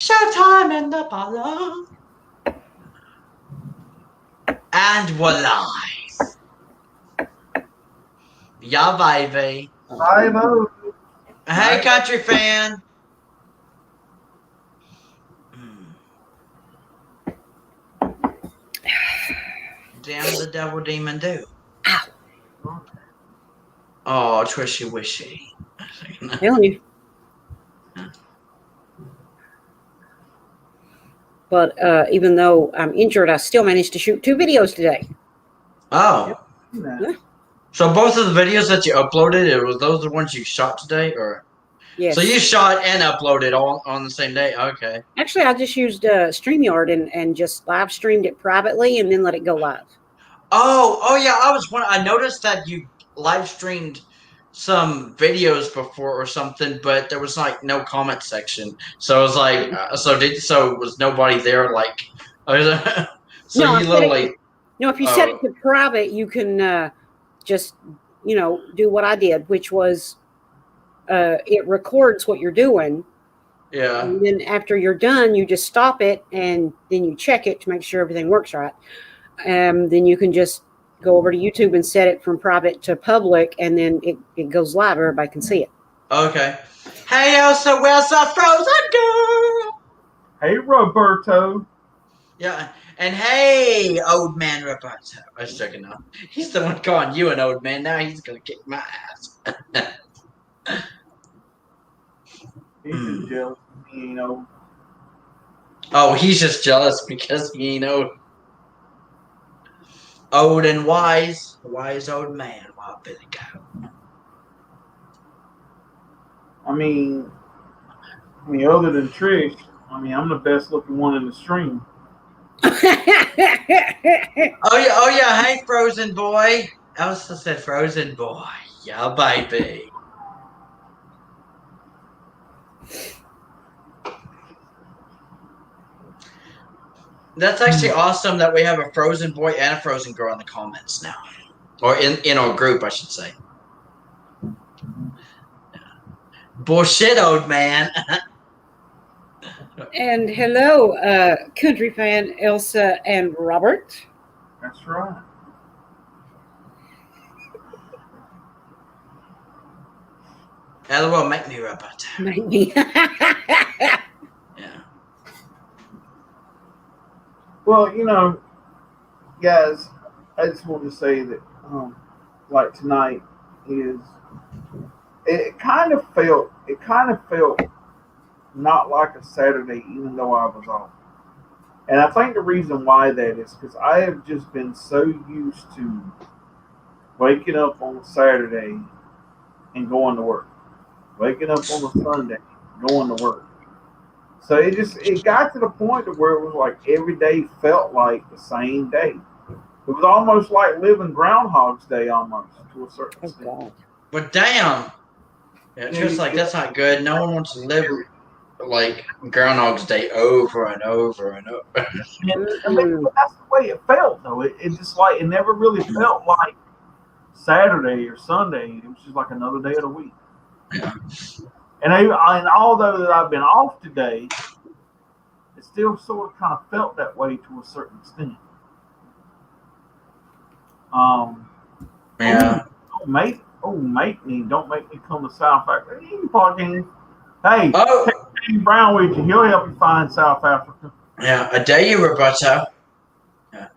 Showtime in the parlor. And we're live. Yeah, baby. I know. Hey, country fan. Damn the devil demon do. Ow. Oh, Trishy Wishy. Telling you. But even though I'm injured, I still managed to shoot 2 videos today. Oh. Yeah. So both of the videos that you uploaded, were those the ones you shot today, or? Yes. So you shot and uploaded all on the same day? Okay. Actually, I just used StreamYard and just live streamed it privately and then let it go live. Oh yeah. I noticed that you live streamed some videos before or something, but there was like no comment section. So I was like, was nobody there? Like, so No, you literally. if you set it to private, you can just do what I did, which was it records what you're doing. Yeah. And then after you're done, you just stop it and then you check it to make sure everything works right. Then you can just go over to YouTube and set it from private to public, and then it goes live. Everybody can see it. Okay. Hey, Elsa, where's the frozen girl? Hey, Roberto. Yeah. And hey, old man Roberto. I was checking out. He's the one calling you an old man. Now he's going to kick my ass. He's just jealous. He ain't old. Oh, he's just jealous because he ain't old. Old and wise. Wise old man. Wild Billy Goat. I mean, other than Trish, I'm the best looking one in the stream. Oh yeah. Hey, frozen boy. Elsa said frozen boy. Yeah, baby. That's actually awesome that we have a frozen boy and a frozen girl in the comments now. Or in our group, I should say. Bullshit, old man. And hello, country fan Elsa and Robert. That's right. LOL, make me Roberto. Make me. Yeah. Well, guys, I just want to say that, like tonight is, it kind of felt not like a Saturday, even though I was off. And I think the reason why that is because I have just been so used to waking up on Saturday and going to work, waking up on a Sunday, going to work. So it got to the point of where it was like every day felt like the same day. It was almost like living Groundhog's Day almost to a certain extent. God. But damn. Yeah, it's just like that's not good. No one wants to live like Groundhog's Day over and over and over. But that's the way it felt though. It just like it never really felt like Saturday or Sunday. It was just like another day of the week. Yeah. And although that I've been off today, it still sort of kind of felt that way to a certain extent. Yeah. Don't make me come to South Africa. You probably can. Hey, take James Brown with you. He'll help you find South Africa. Yeah, I dare you, Roberto. Yeah.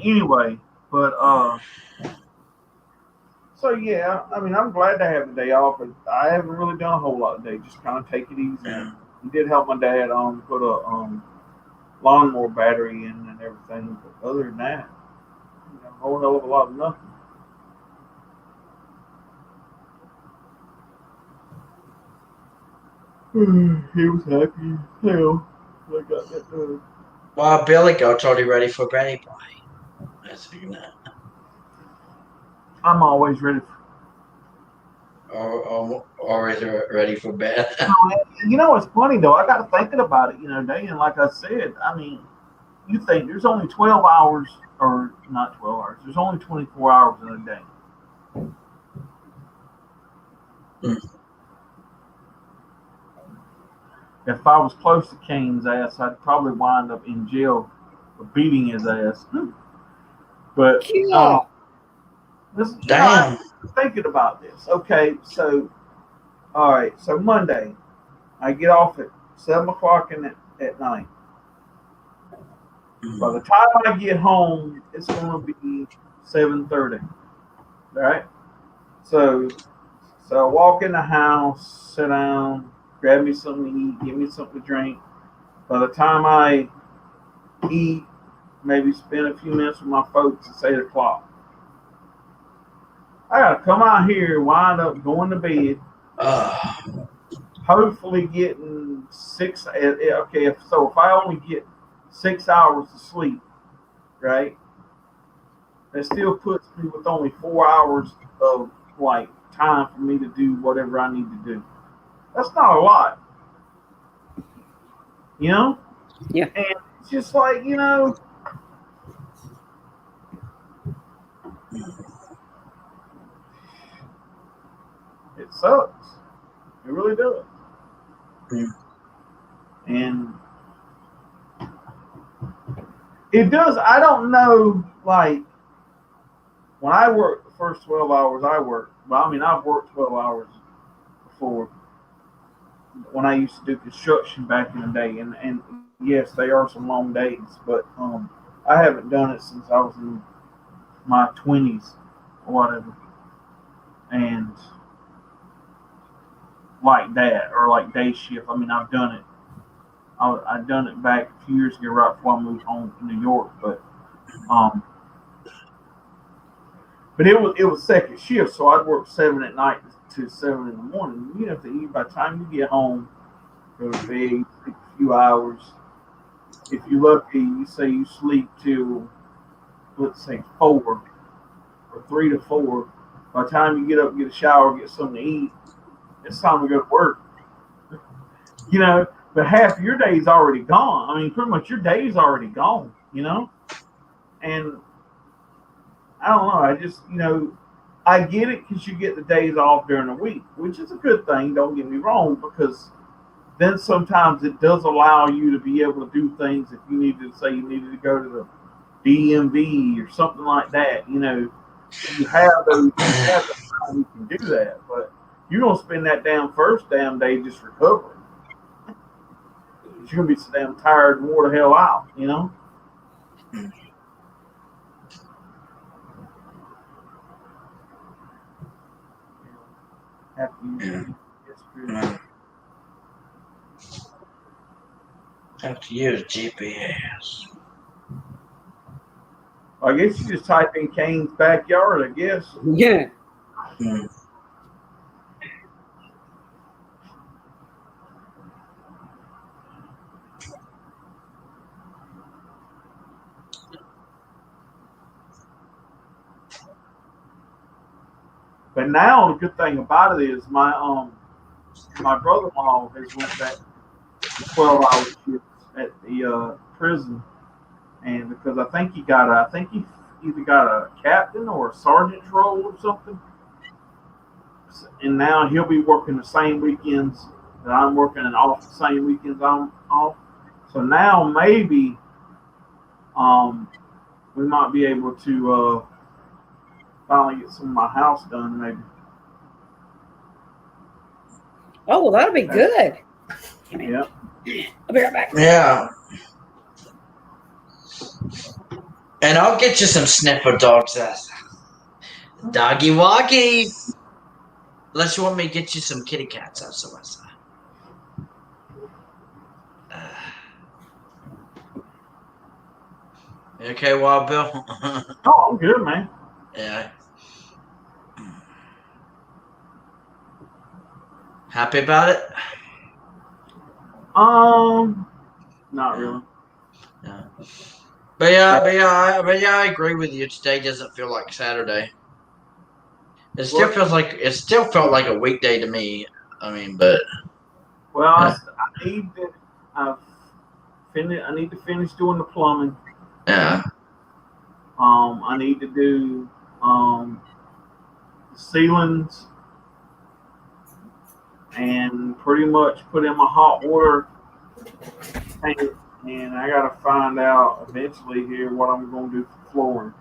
Anyway, but so yeah, I'm glad to have the day off, but I haven't really done a whole lot today. Just kind of take it easy. Yeah. We did help my dad put a lawnmower battery in and everything, but other than that, a whole hell of a lot of nothing. He was happy as hell when I got that done. Well, Billy Goat's already ready for Betty Boy. That's I'm always ready always ready for bed. It's funny though. I got to thinking about it, Day, and like I said, you think there's only 12 hours, or not 12 hours. There's only 24 hours in a day. if I was close to Kane's ass, I'd probably wind up in jail for beating his ass. But Yeah. this, Damn. I'm thinking about this. Okay, so all right, so Monday, I get off at 7 o'clock at night. By the time I get home, it's going to be 7:30. All right. So I walk in the house, sit down, grab me something to eat, give me something to drink. By the time I eat, maybe spend a few minutes with my folks, it's 8 o'clock. I gotta come out here, wind up going to bed, hopefully getting 6. Okay, if I only get 6 hours of sleep, right? That still puts me with only 4 hours of like time for me to do whatever I need to do. That's not a lot, you know? Yeah. And it's just like, it sucks. It really does. Yeah. And it does. I don't know, like, when I work the first 12 hours I work, well, I mean, I've worked 12 hours before when I used to do construction back in the day. And yes, they are some long days, but I haven't done it since I was in my 20s or whatever. And like that, or like day shift. I mean, I've done it. I've done it back a few years ago, right before I moved home to New York. But it was second shift, so I'd work 7 at night to 7 in the morning. You have to eat by the time you get home, go to bed, take a few hours. If you're lucky, you say you sleep till, let's say, 4 or 3 to 4. By the time you get up, get a shower, get something to eat, it's time to go to work. But half of your day's already gone. I mean, pretty much your day's already gone, And I don't know. I just, I get it because you get the days off during the week, which is a good thing. Don't get me wrong, because then sometimes it does allow you to be able to do things if you needed to go to the DMV or something like that. You have the time you can do that, but you don't spend that first damn day just recovering. You're gonna be so damn tired and wore the hell out, Have to use GPS. I guess you just type in Kane's backyard, I guess. Yeah. But now the good thing about it is my brother-in-law has went back to 12-hour shifts at the prison, and because I think he either got a captain or a sergeant's role or something, and now he'll be working the same weekends that I'm working and off the same weekends I'm off. So now maybe we might be able to finally get some of my house done, maybe. Oh, well, that'll be good. Yeah. I'll be right back. Yeah. And I'll get you some sniffer dogs. Doggy walkies. Unless you want me to get you some kitty cats out somewhere. You okay, Wild Bill? Oh, I'm good, man. Yeah. Happy about it? Not really. Yeah. But yeah, I agree with you. Today doesn't feel like Saturday. It still felt like a weekday to me. I mean, but well, yeah. I need to finish doing the plumbing. Yeah. I need to do the ceilings and pretty much put in my hot water and I got to find out eventually here what I'm going to do for flooring.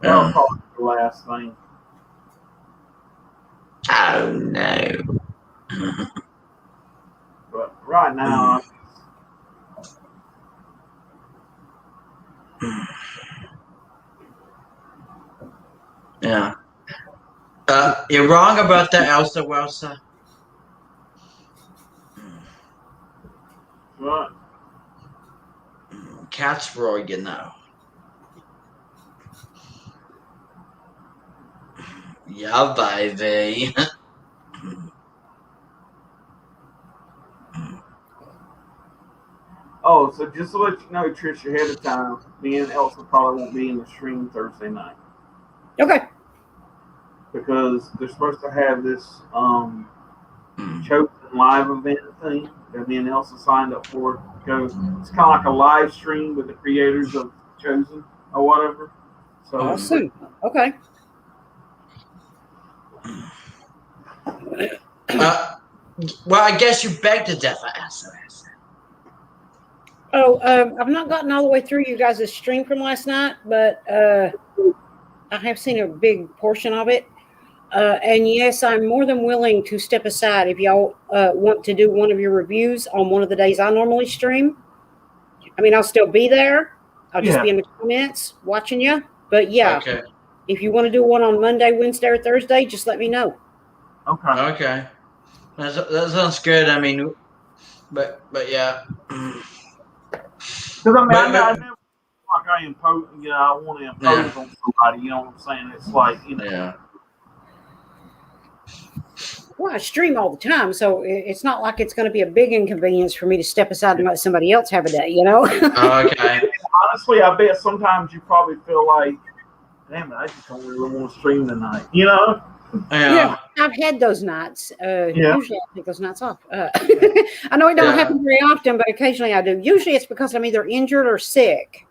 That'll Oh, probably be the last thing. oh no. But right now, Yeah. You're wrong about that, Elsa Welsa. but Cat's roar, you know. Yeah, baby. oh, so just to let you know, Trish, ahead of time, me and Elsa probably won't be in the stream Thursday night Okay. because they're supposed to have this chosen live event thing that me and Elsa signed up for. It's kind of like a live stream with the creators of Chosen or whatever. So Awesome. Okay. Well, I guess you begged to death. Oh, I've not gotten all the way through you guys' stream from last night, but I have seen a big portion of it. And yes, I'm more than willing to step aside if y'all want to do one of your reviews on one of the days I normally stream. I mean, I'll still be there. I'll just be in the comments watching you. But yeah, Okay. if you want to do one on Monday, Wednesday, or Thursday, just let me know. Okay. Okay. That sounds good. I mean, but yeah. Because I mean, I never like I impose. You know, I want to impose on somebody. You know what I'm saying? It's like Yeah. Well, I stream all the time, so it's not like it's going to be a big inconvenience for me to step aside and let somebody else have a day, you know? Okay. Honestly, I bet sometimes you probably feel like, damn it, I just don't really want to stream tonight, you know? Yeah. I've had those nights. Usually I take those nights off. I know it don't Yeah. happen very often, but occasionally I do. Usually it's because I'm either injured or sick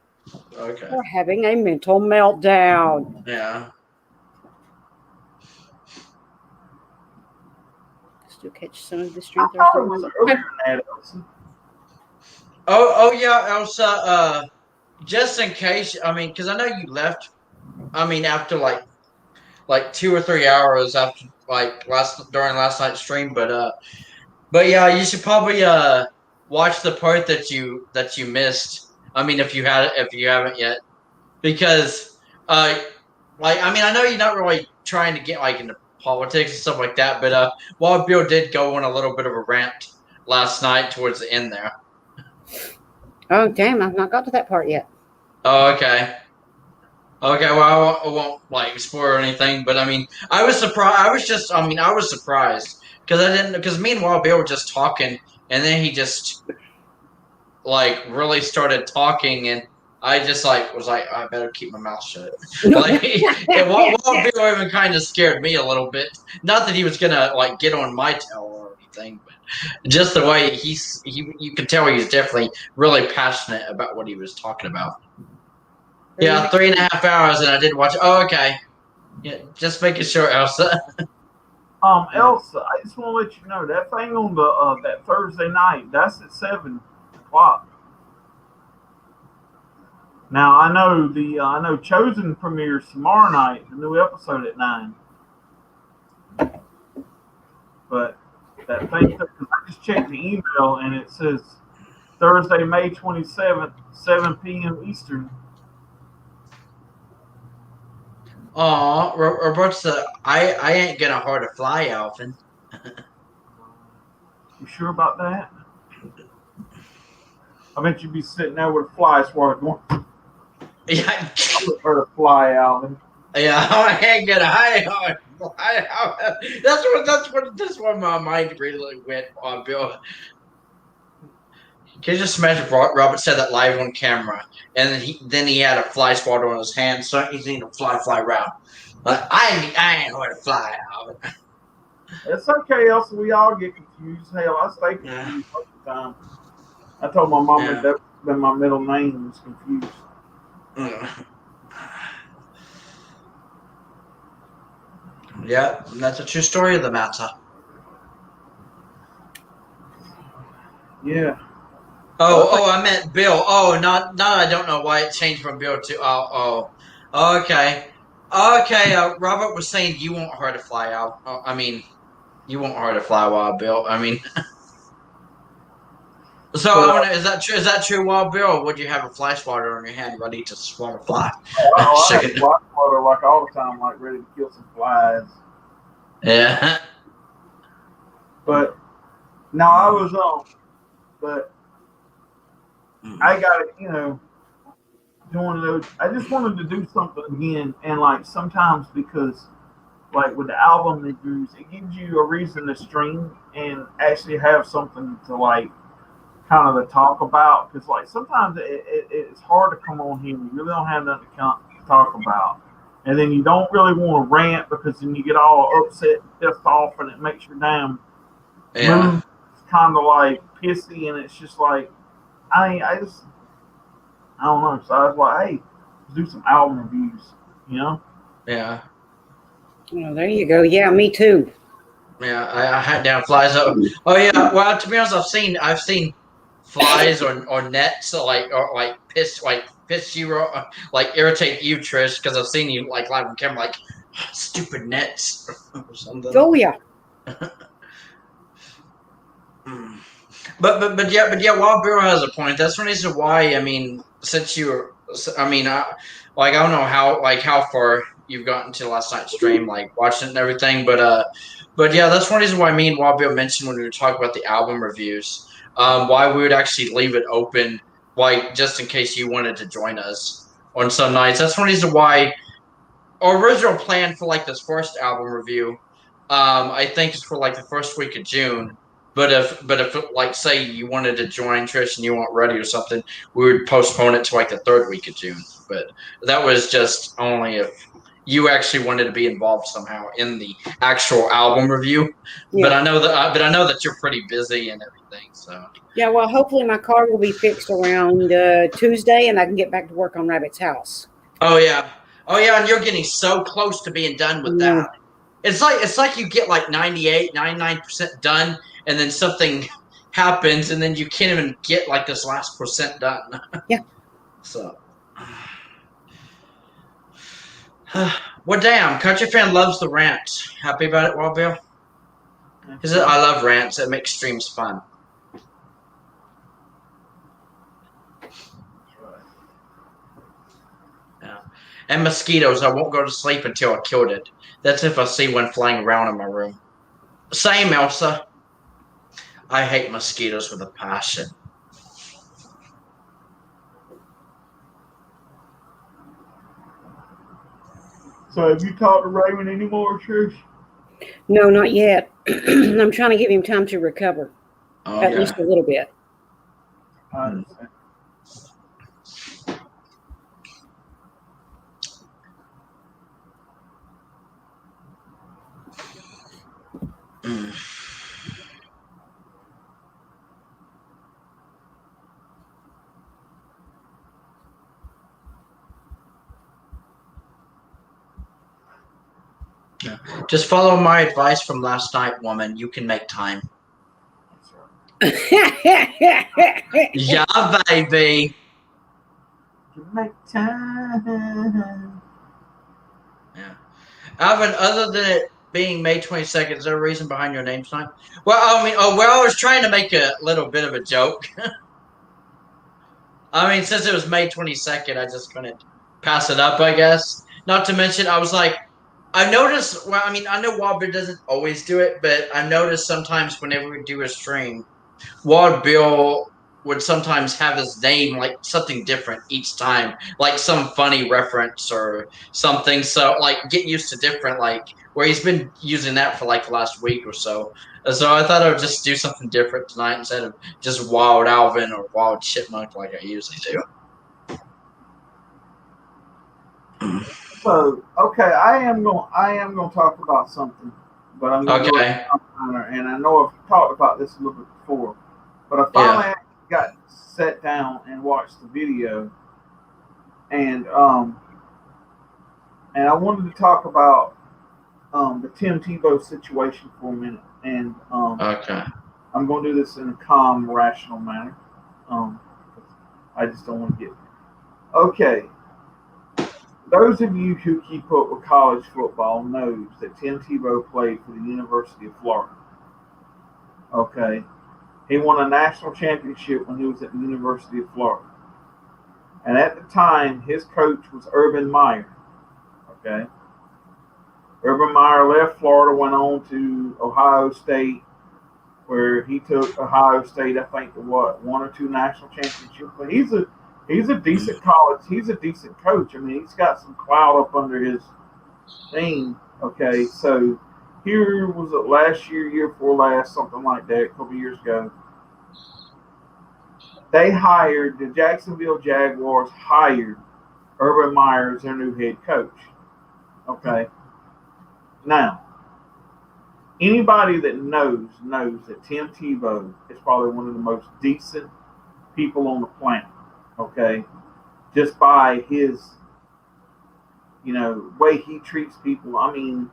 Okay. or having a mental meltdown. Yeah. Still catch some of the stream I thought it was Thursday. earlier than that, Elsa. Oh yeah, Elsa. Just in case, I mean, because I know you left. I mean, after like 2 or 3 hours after during last night's stream, but yeah, you should probably watch the part that you missed. I mean, if you haven't yet, because like I mean, I know you're not really trying to get like into politics and stuff like that, but Wild Bill did go on a little bit of a rant last night towards the end there. Oh, damn, I've not got to that part yet. Oh, okay. Okay, well, I won't like spoil anything, but I mean, I was surprised. I was surprised because me and Wild Bill were just talking, and then he just like really started talking, and I just was like, I better keep my mouth shut. Like, Wild Bill even kind of scared me a little bit. Not that he was gonna like get on my tail or anything, but just the way you could tell he's definitely really passionate about what he was talking about. Yeah, 3.5 hours, and I did watch. Oh, okay. Yeah, just making sure, Elsa. Elsa, I just want to let you know that thing on the that Thursday night, that's at 7 o'clock. Now I know Chosen premieres tomorrow night, the new episode at 9. But that thing, I just checked the email and it says Thursday, May 27th, 7 p.m. Eastern. Aw, Roberta, I ain't gonna hurt a fly, Alvin. You sure about that? I bet you'd be sitting there with a fly swatter going. Yeah, Or a fly, Alvin. yeah, I ain't gonna hurt. That's what my mind really went on, Bill. Can you just imagine if Robert said that live on camera, and then he had a fly swatter on his hand, so he's need to fly around. But I ain't hurt a fly, Alvin. It's okay, Elsa. We all get confused. Hell, I stay confused most of the time. I told my mom that that's been my middle name was confused. Yeah, that's a true story of the matter. Yeah. I meant Bill. Oh, not I don't know why it changed from Bill to okay. Robert was saying you want her to fly out. I mean, you want her to fly Wild Bill. I mean, so I But want is that true? Is that true, Wild Bill? Or would you have a fly swatter on your hand ready to swarm a fly? I have Chicken. fly water like all the time, like ready to kill some flies. Yeah. But no, I was but I got it, doing those. I just wanted to do something again, and like sometimes because like with the album reviews, it gives you a reason to stream and actually have something to like kind of to talk about. Because like sometimes it's hard to come on here. You really don't have nothing to talk about, and then you don't really want to rant because then you get all upset, and pissed off, and it makes your damn mood kind of like pissy, and it's just like I don't know. So I was like, hey, let's do some album reviews, Yeah. Oh, there you go. Yeah, me too. Yeah, I had down flies. Oh yeah. Well, to be honest, I've seen flies or nets or piss you like irritate you, Trish, because I've seen you like live on camera like stupid nets or something. Oh yeah. But yeah, Wild Bill has a point. That's one reason why. I mean, since you were, I mean, I don't know how far you've gotten to last night's stream, like watching it and everything. But yeah, that's one reason why me and Wild Bill mentioned when we were talking about the album reviews, why we would actually leave it open, like just in case you wanted to join us on some nights. That's one reason why our original plan for like this first album review, I think is for like the first week of June. But if like say you wanted to join Trish and you weren't ready or something, we would postpone it to like the third week of June. But that was just only if you actually wanted to be involved somehow in the actual album review. Yeah. But I know that you're pretty busy and everything. So Yeah, well, hopefully my car will be fixed around Tuesday, and I can get back to work on Rabbit's house. oh yeah, and you're getting so close to being done with Yeah. that. It's like you get like 98, 99% done, and then something happens, and then you can't even get like this last percent done. Yeah. So, well, damn, Country Fan loves the rant. Happy about it, Wild Bill? Because I love rants. It makes streams fun. Yeah. And mosquitoes. I won't go to sleep until I killed it. That's if I see one flying around in my room. Same, Elsa. I hate mosquitoes with a passion. So have you talked to Raymond anymore, Trish? No, not yet. I'm trying to give him time to recover, Okay. at least a little bit. I understand. Yeah. Just follow my advice from last night, woman. You can make time. Yeah, baby. You make time. Yeah. Alvin, other than it being May 22nd, is there a reason behind your name tonight? Well, I mean, I was trying to make a little bit of a joke. I mean, since it was May 22nd, I just couldn't pass it up, I guess. Not to mention, I was like, I noticed, well, I mean, I know Wild Bill doesn't always do it, but I noticed sometimes whenever we do a stream, Wild Bill would sometimes have his name like something different each time, like some funny reference or something. So, like, get used to different, like, where he's been using that for like the last week or so. So I thought I would just do something different tonight instead of just Wild Alvin or Wild Chipmunk like I usually do. So okay, I am going to talk about something, but I'm going to do it and I know I've talked about this a little bit before, but I finally got sat down and watched the video, and I wanted to talk about the Tim Tebow situation for a minute, and I'm going to do this in a calm, rational manner. I just don't want to get. Okay. Those of you who keep up with college football knows that Tim Tebow played for the University of Florida. Okay. He won a national championship when he was at the University of Florida. And at the time, his coach was Urban Meyer. Okay. Urban Meyer left Florida, went on to Ohio State, where he took Ohio State, I think, to one or two national championships. But he's a decent college. He's a decent coach. I mean, he's got some clout up under his thing. Okay, so here was it last year before last, something like that, a couple years ago. They hired the Jacksonville Jaguars hired Urban Meyer as their new head coach. Okay. Now, anybody that knows that Tim Tebow is probably one of the most decent people on the planet. Okay, just by his, way he treats people. I mean,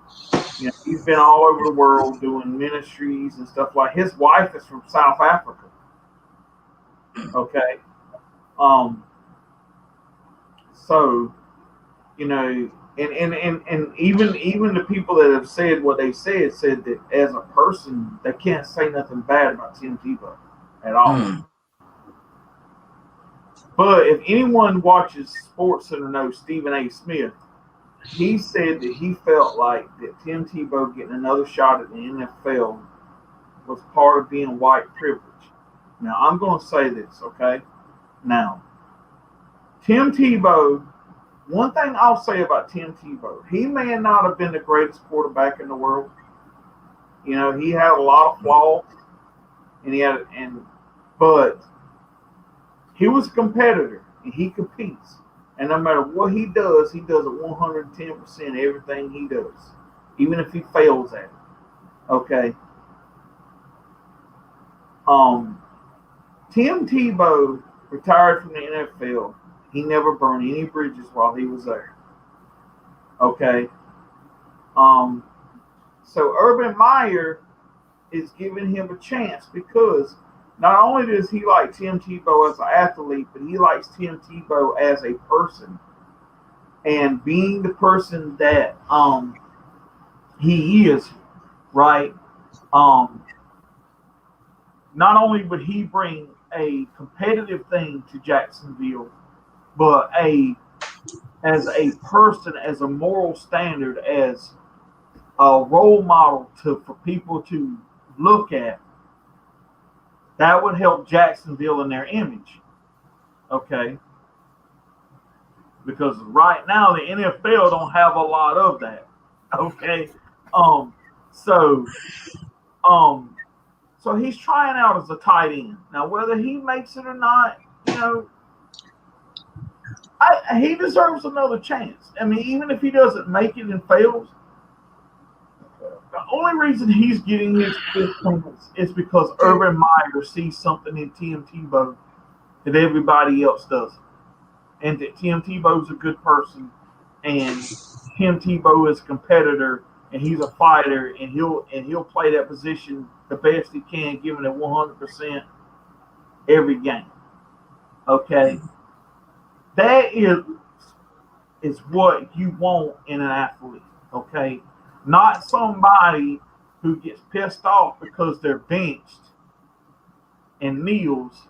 he's been all over the world doing ministries and stuff like. His wife is from South Africa. Okay, so, and even the people that have said what they said that as a person they can't say nothing bad about Tim Tebow at all. But if anyone watches SportsCenter knows Stephen A. Smith, he said that he felt like that Tim Tebow getting another shot at the NFL was part of being white privilege. Now, I'm going to say this, okay? Now, Tim Tebow, one thing I'll say about Tim Tebow, he may not have been the greatest quarterback in the world. He had a lot of flaws, but he was a competitor, and he competes. And no matter what he does it 110% everything he does, even if he fails at it. Okay. Tim Tebow retired from the NFL. He never burned any bridges while he was there. Okay. So Urban Meyer is giving him a chance because not only does he like Tim Tebow as an athlete, but he likes Tim Tebow as a person. And being the person that he is, right? Not only would he bring a competitive thing to Jacksonville, but as a person, as a moral standard, as a role model for people to look at, that would help Jacksonville in their image. Okay? Because right now the NFL don't have a lot of that. Okay? So he's trying out as a tight end. Now, whether he makes it or not, he deserves another chance. I mean, even if he doesn't make it and fails, the only reason he's getting his chance is because Urban Meyer sees something in Tim Tebow that everybody else doesn't. And that Tim Tebow's a good person, and Tim Tebow is a competitor, and he's a fighter, and he'll play that position the best he can, giving it 100% every game. Okay, that is what you want in an athlete. Okay, not somebody who gets pissed off because they're benched and kneels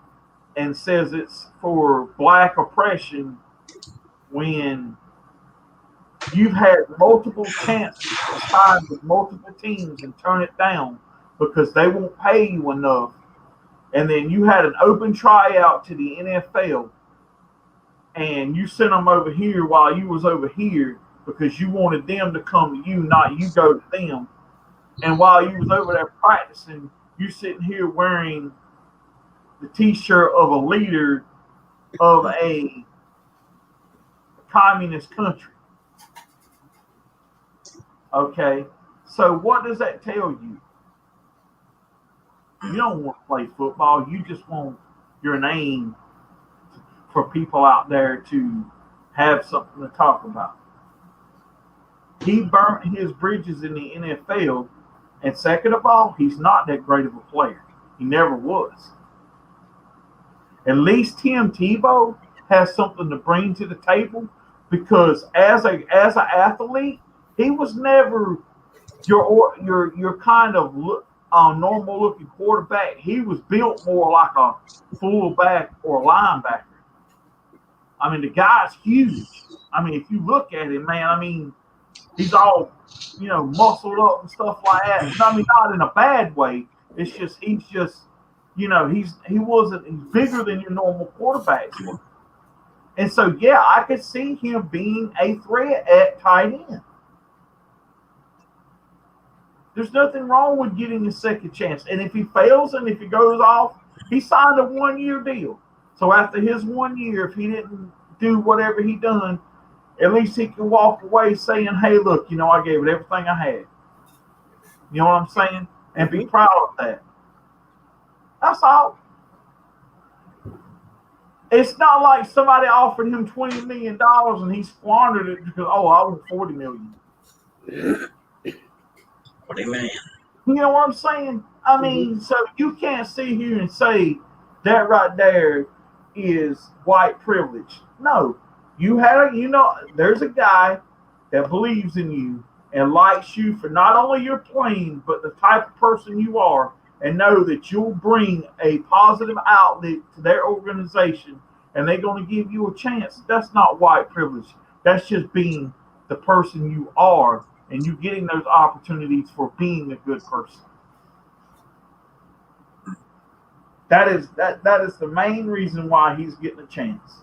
and says it's for black oppression when you've had multiple chances to sign with multiple teams and turn it down because they won't pay you enough. And then you had an open tryout to the NFL and you sent them over here while you was over here because you wanted them to come to you, not you go to them. And while you was over there practicing, you sitting here wearing the T-shirt of a leader of a communist country. Okay, so what does that tell you? You don't want to play football. You just want your name for people out there to have something to talk about. He burnt his bridges in the NFL, and second of all, he's not that great of a player. He never was. At least Tim Tebow has something to bring to the table, because as an athlete, he was never your kind of normal looking quarterback. He was built more like a fullback or linebacker. I mean, the guy's huge. I mean, if you look at him, man, I mean, he's all, muscled up and stuff like that. I mean, not in a bad way. It's just he's bigger than your normal quarterbacks were. And so, yeah, I could see him being a threat at tight end. There's nothing wrong with getting a second chance. And if he fails and if he goes off, he signed a 1-year deal. So after his 1 year, if he didn't do whatever he done, at least he can walk away saying, hey, look, I gave it everything I had. You know what I'm saying? And be proud of that. That's all. It's not like somebody offered him $20 million and he squandered it because, I want $40 million. $40 million. You know what I'm saying? I mean, so you can't sit here and say that right there is white privilege. No, there's a guy that believes in you and likes you for not only your playing, but the type of person you are, and know that you'll bring a positive outlet to their organization and they're going to give you a chance. That's not white privilege. That's just being the person you are, and you getting those opportunities for being a good person. That is the main reason why he's getting a chance.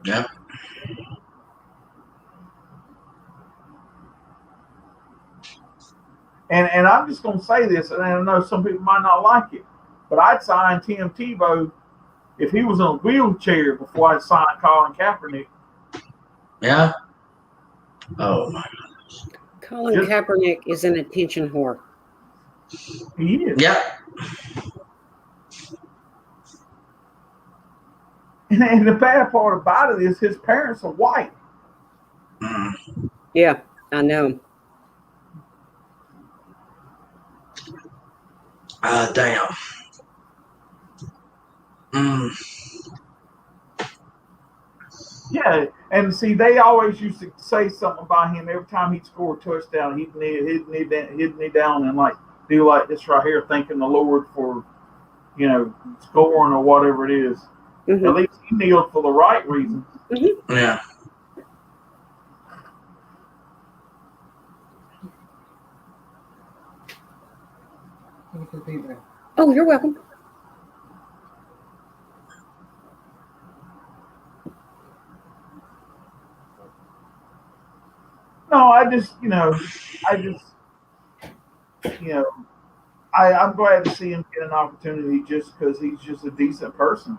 Yep. And I'm just going to say this, and I know some people might not like it, but I'd sign Tim Tebow if he was in a wheelchair before I'd sign Colin Kaepernick. Yeah. Oh my goodness. Colin Kaepernick is an attention whore. He is. Yeah. And the bad part about it is his parents are white. Yeah, I know. Damn. Yeah, and see, they always used to say something about him every time he'd score a touchdown. He'd knee down and do like this right here, thanking the Lord for, scoring or whatever it is. Mm-hmm. At least he kneeled for the right reason. Mm-hmm. Yeah. Oh, you're welcome. No, I'm glad to see him get an opportunity just because he's just a decent person,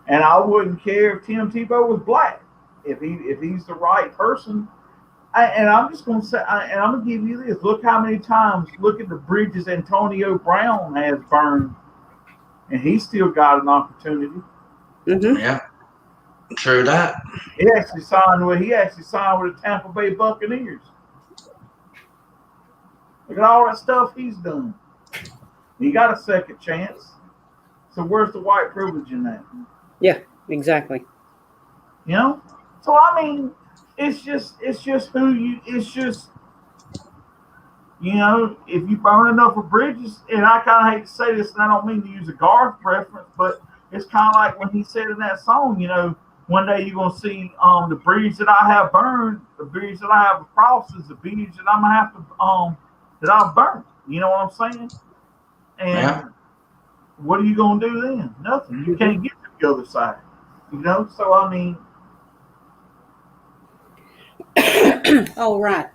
And I wouldn't care if Tim Tebow was black, if he's the right person. And I'm just going to say, and I'm going to give you this. Look how many times, look at the bridges Antonio Brown has burned, and he still got an opportunity. Mm-hmm. Yeah. True that. He actually signed with the Tampa Bay Buccaneers. Look at all that stuff he's done. He got a second chance. So where's the white privilege in that? Yeah, exactly. So I mean, it's just who you. It's just if you burn enough of bridges, and I kind of hate to say this, and I don't mean to use a Garth reference, but it's kind of like when he said in that song, one day you're going to see the bridge that I have burned, the bridge that I have across is the bridge that I'm going to have to, that I've burned. You know what I'm saying? And what are you going to do then? Nothing. You can't get to the other side. So I mean. Oh, right.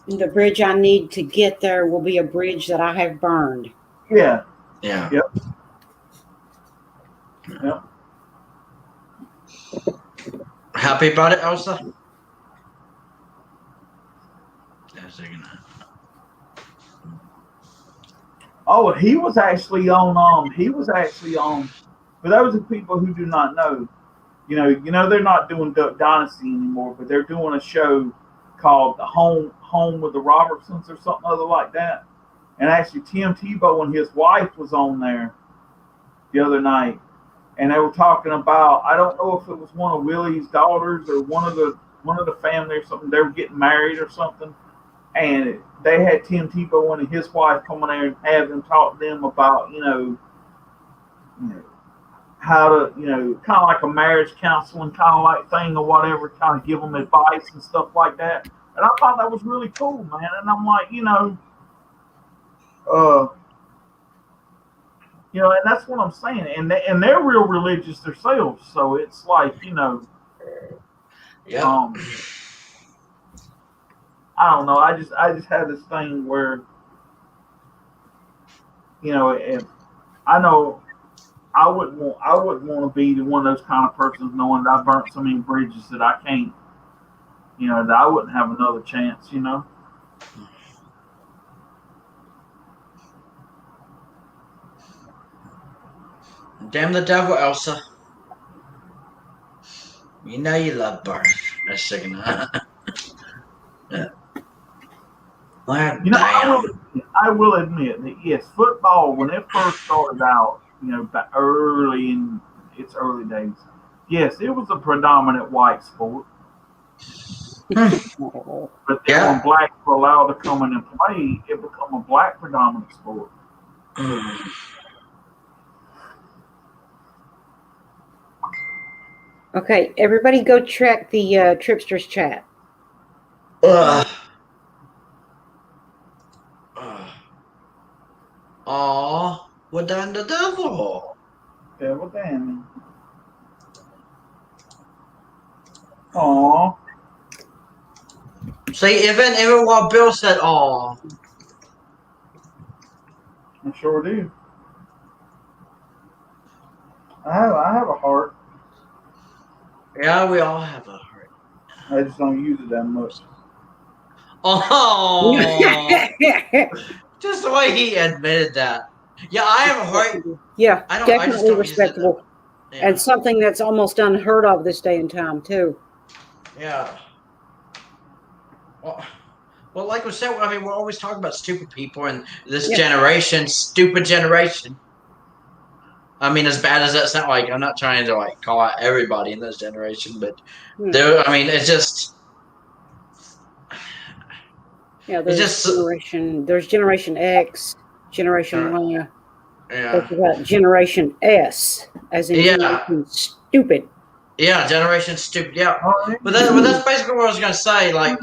The bridge I need to get there will be a bridge that I have burned. Yeah. Yeah. Yep. Yep. Happy about it, Elsa? Oh, he was actually on. For those of people who do not know, You know they're not doing Duck Dynasty anymore, but they're doing a show called the Home with the Robertsons or something other like that. And actually, Tim Tebow and his wife was on there the other night, and they were talking about, I don't know if it was one of Willie's daughters or one of the family or something. They were getting married or something, and they had Tim Tebow and his wife come in there and have them talk to them about how to, kind of like a marriage counseling kind of like thing or whatever, kind of give them advice and stuff like that. And I thought that was really cool, man. And I'm like, and that's what I'm saying. And they're real religious themselves. So it's like, Yeah. I don't know. I just had this thing where, if I know I wouldn't want to be one of those kind of persons knowing that I burnt so many bridges that I can't, that I wouldn't have another chance, Damn the devil, Elsa. You know you love burn. That's second. Yeah. Well, I will admit that yes, football when it first started out, back early in its early days, yes, it was a predominant white sport. But then when blacks were allowed to come in and play, it became a black predominant sport. Okay, everybody go check the Tripsters chat. We're done the devil. Devil damn. Aw. See, even while Bill said, "Aw," I sure do. I have a heart. Yeah, we all have a heart. I just don't use it that much. Oh, just the way he admitted that. Yeah, I have a heart. Yeah, I just definitely don't respectable. use it. Yeah. And something that's almost unheard of this day and time, too. Yeah. Well, like we said, I mean, we're always talking about stupid people and this generation, stupid generation. I mean, as bad as that sounds, like, I'm not trying to like call out everybody in this generation, but I mean, it's just. Yeah, there's Generation X, Generation Y. Yeah. About Generation S, as in Generation Stupid. Yeah, Generation Stupid. Yeah, but that's basically what I was gonna say. Like,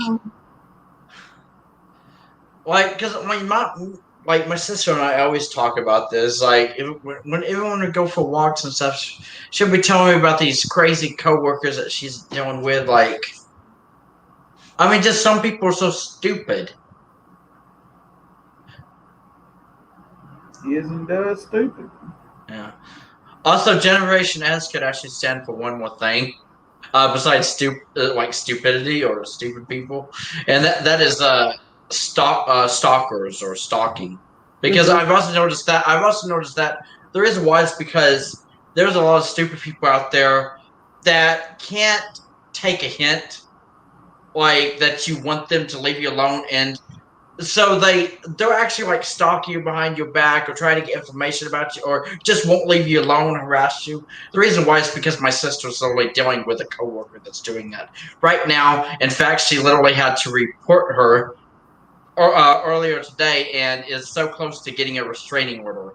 because my sister and I always talk about this. Like, when everyone would go for walks and stuff, she'll be telling me about these crazy coworkers that she's dealing with. Like, I mean, just some people are so stupid. Is and does stupid. Yeah. Also, Generation S could actually stand for one more thing, besides stupidity or stupid people, and that is stalkers or stalking. Because I've also noticed that the reason why is because there's a lot of stupid people out there that can't take a hint, like that you want them to leave you alone, and so they'll actually like stalk you behind your back or try to get information about you or just won't leave you alone, harass you. The reason why is because my sister's literally dealing with a coworker that's doing that right now. In fact, she literally had to report her earlier today and is so close to getting a restraining order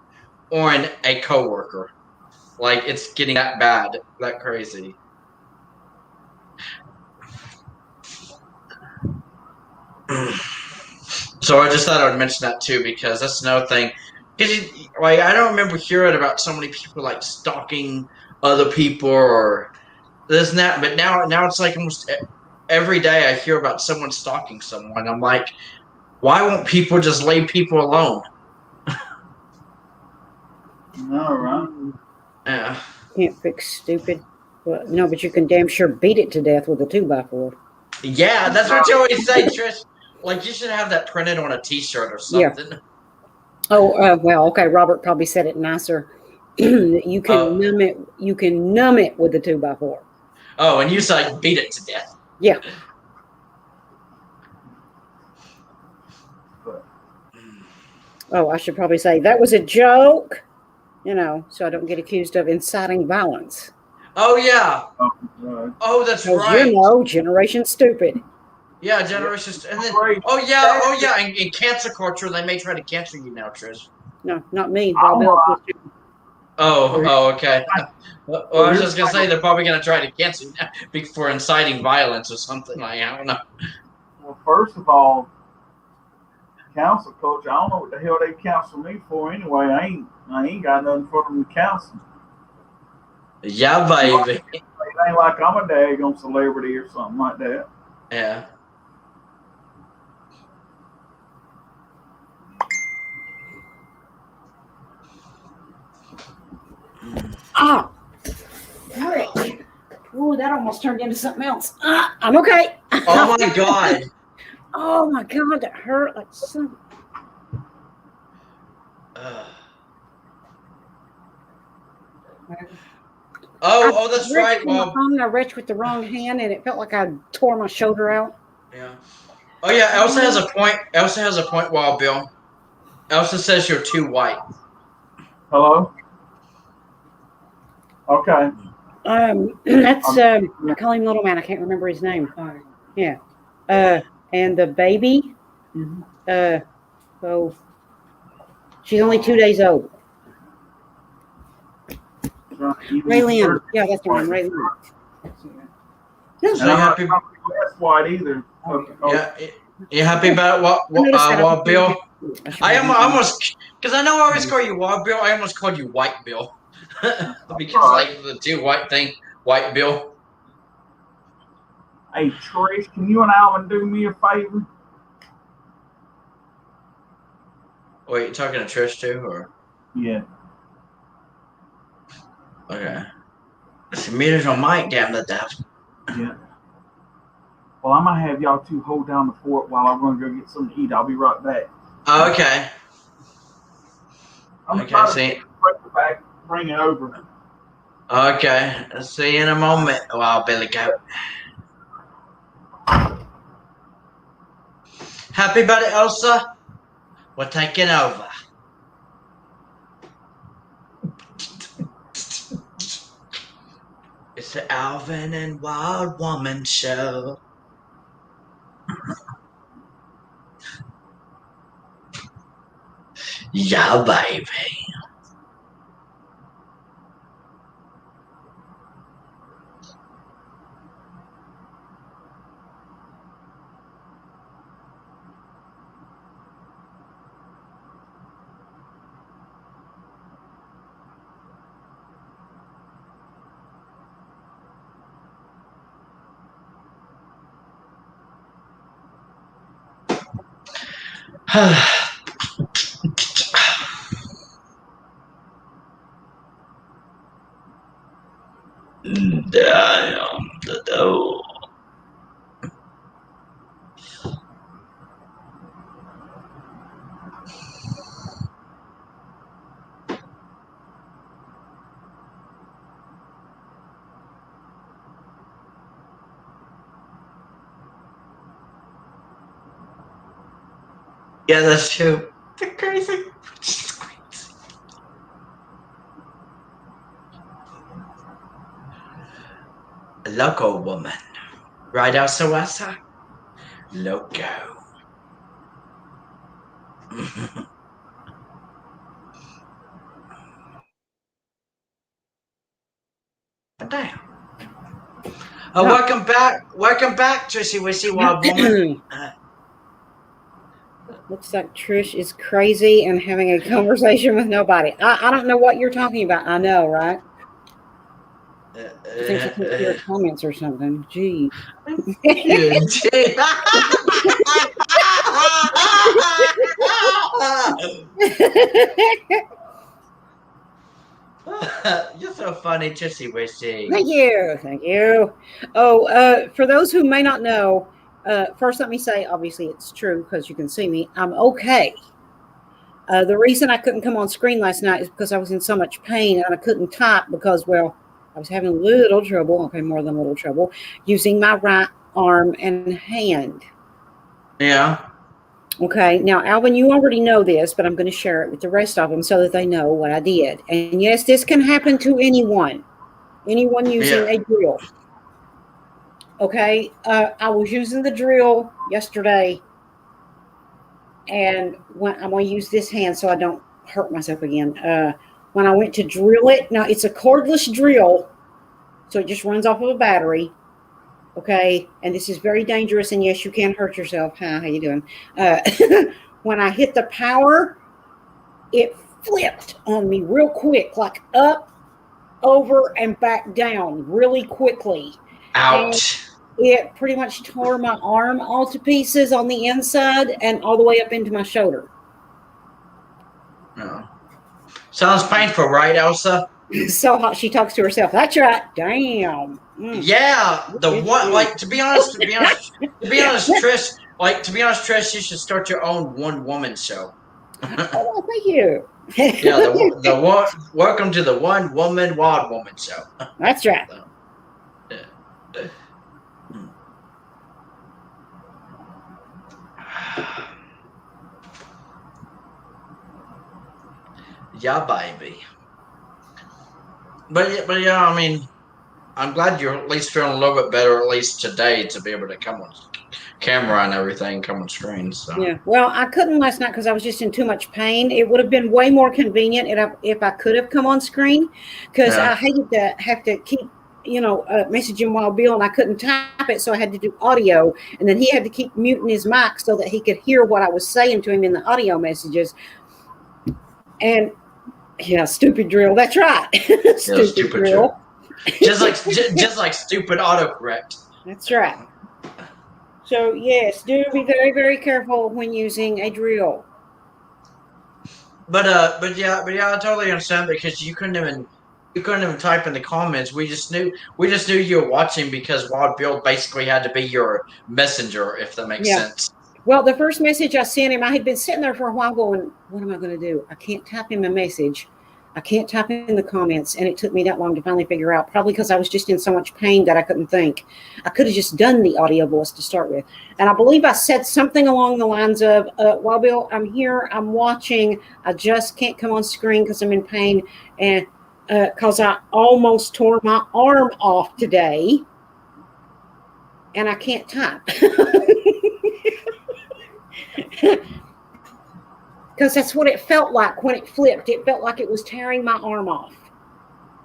on a coworker. Like, it's getting that bad, that crazy. So I just thought I would mention that too, because that's another thing. Because I don't remember hearing about so many people like stalking other people or this and that, but now it's like almost every day I hear about someone stalking someone. I'm like, why won't people just leave people alone? No, right? Yeah. Can't fix stupid. Well, no, but you can damn sure beat it to death with a 2x4. Yeah, that's what you always say, Trish. Like, you should have that printed on a T-shirt or something. Yeah. Oh, well, okay. Robert probably said it nicer. You can numb it. You can numb it with a 2x4. Oh, and you like beat it to death. Yeah. But Oh, I should probably say that was a joke, so I don't get accused of inciting violence. Oh yeah. uh, Oh, that's Because right. Generation Stupid. Yeah, generations, and then Right. oh yeah, in cancel culture they may try to cancel you now, Trish. No, not me. I Wild don't Bill. know. Oh, okay. Well, I was here's just gonna say they're probably gonna try to cancel you now for inciting violence or something like I don't know. Well, first of all, council culture. I don't know what the hell they counsel me for anyway. I ain't got nothing for them to counsel. Yeah, baby. It ain't like I'm a daggone celebrity or something like that. Yeah. Ah, frick. Ooh, that almost turned into something else. I'm okay. Oh my god. Oh my god, that hurt like something. Oh, that's right. Well, I reached with the wrong hand, and it felt like I tore my shoulder out. Yeah. Oh yeah. Elsa has a point. Elsa has a point. Wild Bill. Elsa says you're too white. Hello. Okay. That's I call him Little Man. I can't remember his name. Yeah. And the baby. So she's only 2 days old. Raylene. Yeah, that's the one. Raylene. So you happy? That's white either. Yeah. You happy about Wild Bill? I almost, because I know I always call you Wild Bill. I almost called you White Bill because like the two white thing, White Bill. Hey Trish, can you and Alvin do me a favor? Wait, you talking to Trish too, or? Yeah. Okay. It's meters on mic, damn the death. Yeah. Well, I'm gonna have y'all two hold down the fort while I'm gonna go get something to eat. I'll be right back. Okay. I'm Okay, see. Back, bring it over. Okay, see you in a moment. Wow, Billy Goat. Happy about it, Elsa? We're taking over. It's the Alvin and Wild Woman show. Yeah, baby. Damn the door. Yeah, that's true. The crazy. Loco woman. Right out Sawasa? Loco. Damn. Welcome back, Trissy Wissy Wild Woman. Looks like Trish is crazy and having a conversation with nobody. I don't know what you're talking about. I know, right? I think she can't hear comments or something. Gee. You're so funny, Trissy Wissy. Thank you. Oh, for those who may not know, first let me say, obviously it's true because you can see me. I'm okay. The reason I couldn't come on screen last night is because I was in so much pain and I couldn't type because, well, I was having a little trouble, okay, more than a little trouble, using my right arm and hand. Yeah. Okay, now, Alvin, you already know this, but I'm going to share it with the rest of them so that they know what I did. And yes, this can happen to anyone using Yeah. a drill. Okay, I was using the drill yesterday, and when I'm going to use this hand so I don't hurt myself again. When I went to drill it, now it's a cordless drill, so it just runs off of a battery. Okay, and this is very dangerous, and yes, you can hurt yourself. Hi, how you doing? When I hit the power, it flipped on me real quick, like up, over, and back down really quickly. Ouch. And it pretty much tore my arm all to pieces on the inside and all the way up into my shoulder. No. Sounds painful, right, Elsa? So hot, she talks to herself. That's right. Damn. Yeah, the one, like, to be honest, Trish, Trish, you should start your own one-woman show. Oh, thank you. Yeah, the one. Welcome to the One Woman Wild Woman show. That's right. So, yeah, baby. But yeah, I mean, I'm glad you're at least feeling a little bit better, at least today, to be able to come on camera and everything, come on screen. So yeah, well, I couldn't last night because I was just in too much pain. It would have been way more convenient if I could have come on screen, because I hated to have to keep messaging Wild Bill, and I couldn't type it, so I had to do audio, and then he had to keep muting his mic so that he could hear what I was saying to him in the audio messages. And yeah, stupid drill. That's right. stupid drill. just like stupid autocorrect. That's right. So yes, do be very, very careful when using a drill. But yeah, I totally understand, because you couldn't even type in the comments. We just knew you were watching because Wild Bill basically had to be your messenger, if that makes sense. Well, the first message I sent him, I had been sitting there for a while going, what am I going to do? I can't type him a message. I can't type in the comments. And it took me that long to finally figure out, probably because I was just in so much pain that I couldn't think. I could have just done the audio voice to start with. And I believe I said something along the lines of, Wild Bill, I'm here, I'm watching. I just can't come on screen because I'm in pain. And because I almost tore my arm off today. And I can't type. Because that's what it felt like when it flipped. It felt like it was tearing my arm off.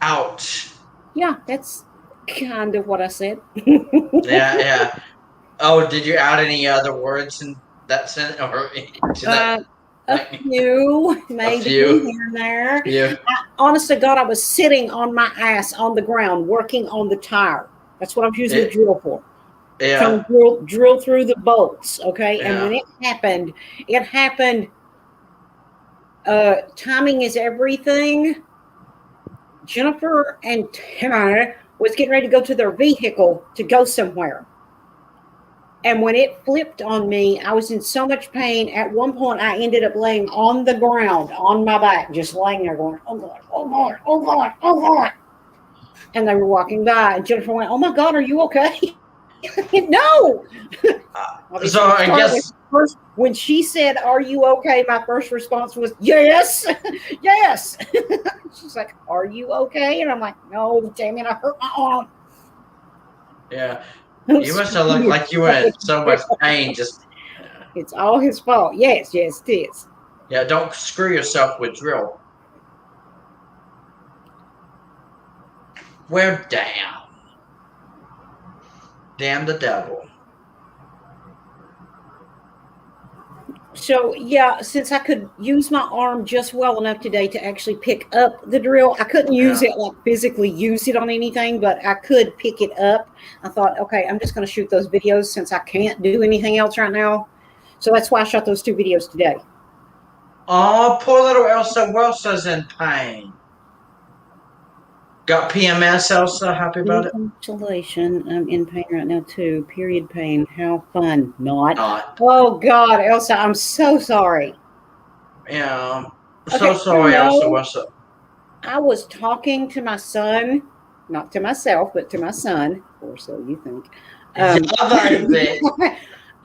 Ouch. Yeah, that's kind of what I said. Yeah. Oh, did you add any other words in that sentence? Or a few, maybe here and there. Yeah. Honest to God, I was sitting on my ass on the ground working on the tire. That's what I'm using the drill for. Yeah. So drill through the bolts, okay? Yeah. And when it happened. Timing is everything. Jennifer and Tanner was getting ready to go to their vehicle to go somewhere. And when it flipped on me, I was in so much pain. At one point, I ended up laying on the ground, on my back, just laying there going, oh, God, oh, God, oh, God, oh, God. And they were walking by, and Jennifer went, oh, my God, are you okay? No. So I guess... First, when she said, are you okay? My first response was, yes, yes. She's like, are you okay? And I'm like, no, damn it, I hurt my arm. Yeah. You must have looked like you were in so much pain. It's all his fault. Yes, it is. Yeah, don't screw yourself with drill. Well, damn. Damn the devil. So, yeah, since I could use my arm just well enough today to actually pick up the drill, I couldn't use it, like physically use it on anything, but I could pick it up. I thought, okay, I'm just going to shoot those videos since I can't do anything else right now. So that's why I shot those 2 videos today. Oh, poor little Elsa Wilson's in pain. Got PMS, Elsa? Happy about it? Congratulations. I'm in pain right now, too. Period pain. How fun. Not. Oh, God, Elsa, I'm so sorry. Yeah. So sorry, Elsa. What's up? I was talking to my son not to myself, but to my son, or so you think. Yeah, baby.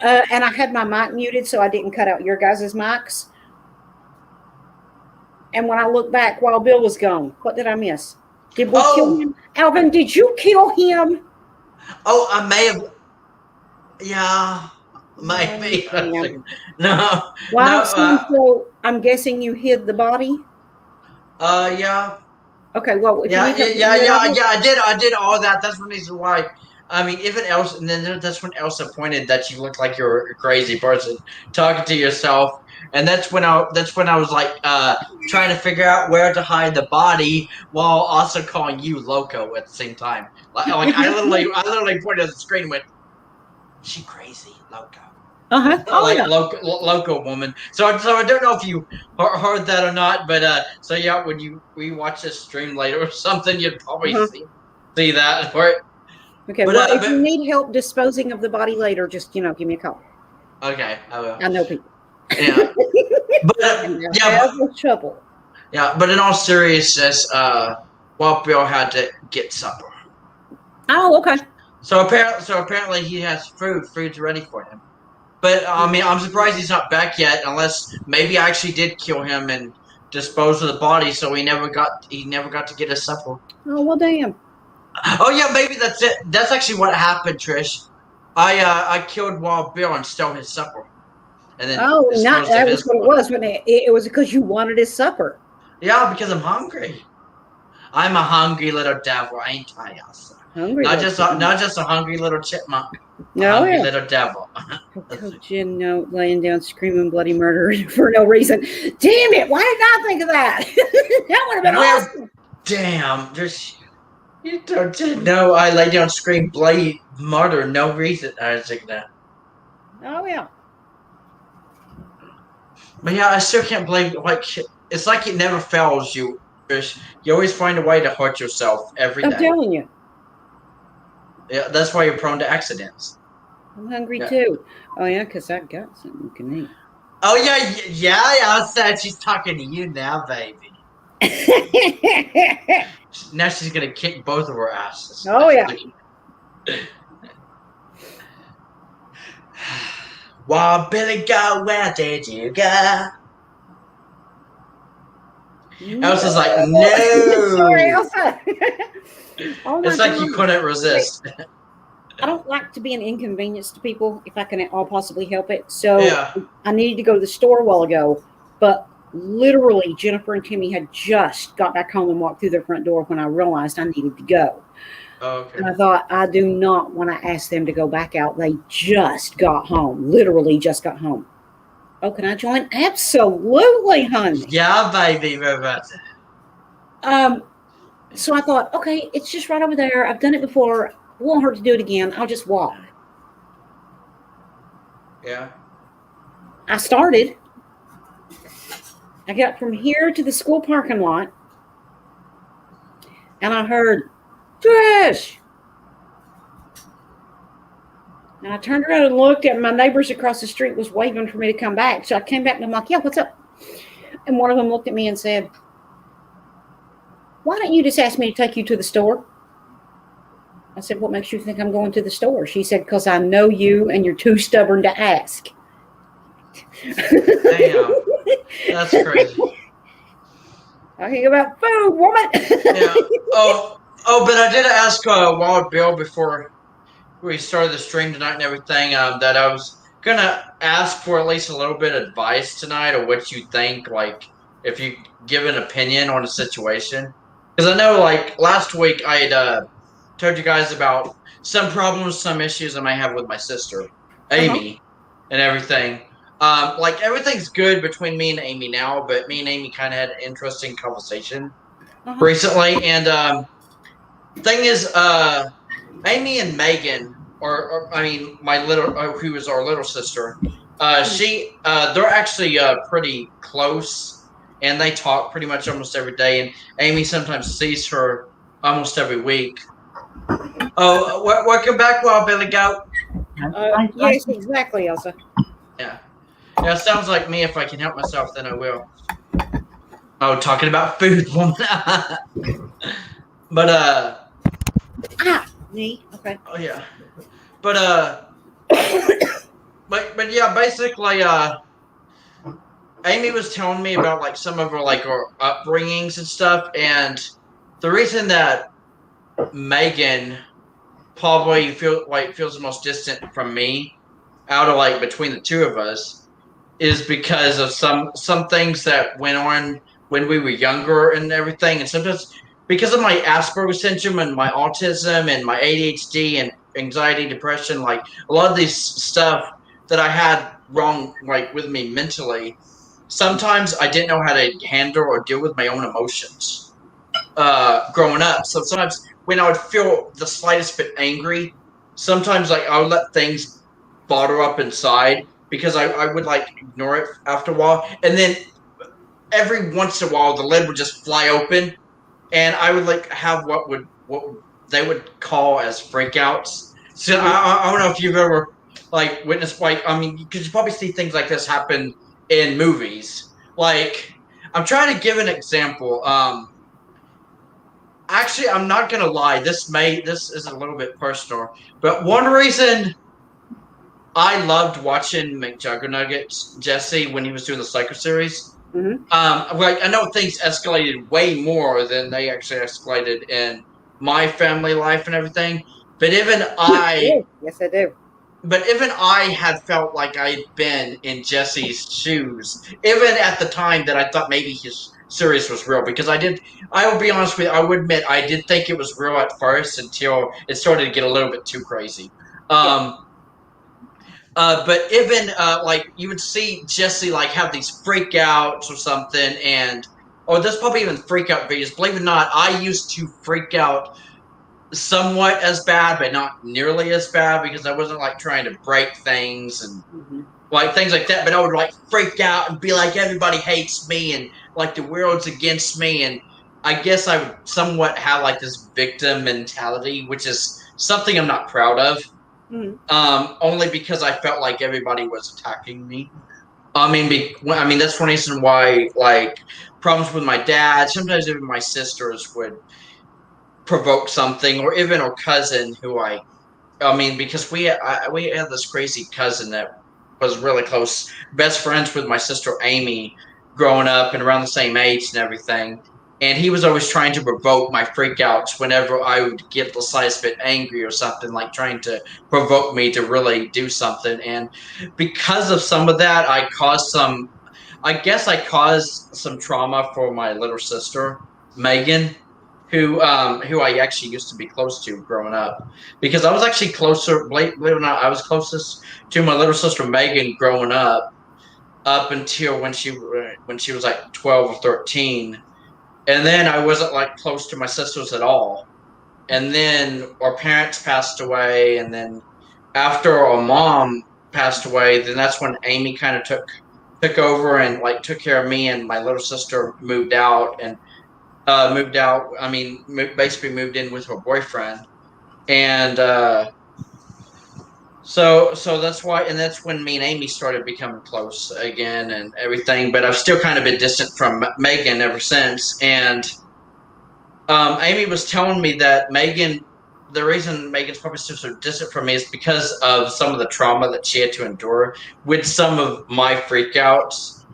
And I had my mic muted so I didn't cut out your guys' mics. And when I look back while Bill was gone, what did I miss? Did we kill him? Alvin, did you kill him? Oh, I may have. Yeah, maybe. No. Wow, No. so I'm guessing you hid the body? Yeah. Okay, well, if Yeah, you need yeah, to, I did all that. That's one reason why. I mean, even else, and then that's when Elsa pointed that you look like you're a crazy person talking to yourself, and that's when I was like trying to figure out where to hide the body while also calling you loco at the same time. Like I literally pointed at the screen and went, "She crazy, loco." Uh-huh. Oh, Like yeah. local woman. So I don't know if you heard that or not, but so yeah, when we watch this stream later or something, you'd probably see that. Right? Okay, But, well, if you need help disposing of the body later, just, give me a call. Okay, I will. I know people. Yeah. Trouble. Yeah, but in all seriousness, Walt Bill had to get supper. Oh, okay. So apparently he has food. Food's ready for him. But I mean, I'm surprised he's not back yet. Unless maybe I actually did kill him and dispose of the body, so he never got to get his supper. Oh well, damn. Oh yeah, maybe that's it. That's actually what happened, Trish. I killed Wild Bill and stole his supper. And then that was what it was, wasn't it? It was because you wanted his supper. Yeah, because I'm hungry. I'm a hungry little devil, ain't I, Elsa? Hungry. Not just a hungry little chipmunk. No, little devil. Coach Jen laying down screaming bloody murder for no reason. Damn it! Why did I think of that? That would have been awesome. Damn, you didn't know I lay down scream bloody murder no reason. I was thinking that. Oh yeah. But yeah, I still can't believe it's like it never fails you. You always find a way to hurt yourself every day. I'm telling you. Yeah, that's why you're prone to accidents. I'm hungry too. Oh yeah, because I've got something you can eat. Oh yeah. I said she's talking to you now, baby. Now she's gonna kick both of our asses. Oh yeah. Well, Billy, go. Where did you go? Elsa's like, no. Sorry, Elsa. It's like you couldn't resist. I don't like to be an inconvenience to people if I can at all possibly help it. So I needed to go to the store a while ago, but literally Jennifer and Timmy had just got back home and walked through their front door when I realized I needed to go. Okay. And I thought, I do not want to ask them to go back out. They just got home, literally just got home. Oh, can I join? Absolutely, honey. Yeah, baby. So I thought, okay, it's just right over there. I've done it before. It won't hurt to do it again. I'll just walk. Yeah. I started. I got from here to the school parking lot, and I heard, Trish. And I turned around and looked at my neighbors across the street was waving for me to come back. So I came back and I'm like, yeah, what's up? And one of them looked at me and said, why don't you just ask me to take you to the store? I said, what makes you think I'm going to the store? She said, because I know you and you're too stubborn to ask. Damn. That's crazy. Talking about food, woman. Yeah. Oh, but I did ask Wild Bill before we started the stream tonight and everything that I was gonna ask for at least a little bit of advice tonight or what you think, like if you give an opinion on a situation. Because I know, like last week, I had told you guys about some problems, some issues I might have with my sister, Amy, and everything. Like everything's good between me and Amy now, but me and Amy kind of had an interesting conversation recently. And thing is, Amy and Megan, or I mean, my little, who is our little sister, they're actually pretty close, and they talk pretty much almost every day. And Amy sometimes sees her almost every week. Oh, welcome back, Wild Billy Goat. Yes, exactly, Elsa. Yeah. Yeah, sounds like me. If I can help myself, then I will. Oh, talking about food, woman. But Knee. Okay. Oh yeah, but but yeah, basically Amy was telling me about like some of her like her upbringings and stuff, and the reason that Megan probably feels the most distant from me out of like between the two of us is because of some things that went on when we were younger and everything, and sometimes because of my Asperger's syndrome and my autism and my ADHD and anxiety, depression, like a lot of these stuff that I had wrong like with me mentally. Sometimes I didn't know how to handle or deal with my own emotions growing up. So sometimes when I would feel the slightest bit angry, sometimes like I would let things bottle up inside because I would like ignore it after a while. And then every once in a while the lid would just fly open and I would like have what they would call as freakouts. So I don't know if you've ever like witnessed like I mean because you probably see things like this happen in movies. Like I'm trying to give an example. Actually, I'm not gonna lie. This is a little bit personal, but one reason I loved watching McJuggernuggets Jesse when he was doing the Psycho series. Mm-hmm. Like I know things escalated way more than they actually escalated in my family life and everything. But even I, yes, I do. but even I had felt like I had been in Jesse's shoes, even at the time that I thought maybe his series was real. Because I will be honest with you, I would admit I did think it was real at first until it started to get a little bit too crazy. But even like you would see Jesse like have these freakouts or something, or there's probably even freakout videos. Believe it or not, I used to freak out somewhat as bad, but not nearly as bad because I wasn't like trying to break things and like things like that. But I would like freak out and be like, everybody hates me and like the world's against me. And I guess I would somewhat have like this victim mentality, which is something I'm not proud of. Only because I felt like everybody was attacking me. I mean that's one reason why like problems with my dad, sometimes even my sisters would provoke something, or even our cousin who I mean because we had this crazy cousin that was really close, best friends with my sister Amy, growing up and around the same age and everything. And he was always trying to provoke my freakouts whenever I would get the slightest bit angry or something, like trying to provoke me to really do something. And because of some of that, I guess I caused some trauma for my little sister, Megan, who I actually used to be close to growing up. Because I was actually closer, believe it or not, I was closest to my little sister Megan growing up until when she was like 12 or 13. And then I wasn't like close to my sisters at all. And then our parents passed away, and then after our mom passed away, then that's when Amy kind of took over and like took care of me, and my little sister moved out and moved out. I mean, basically moved in with her boyfriend, and so that's why, and that's when me and Amy started becoming close again and everything. But I've still kind of been distant from Megan ever since. And Amy was telling me that the reason Megan's probably still so distant from me is because of some of the trauma that she had to endure with some of my freakouts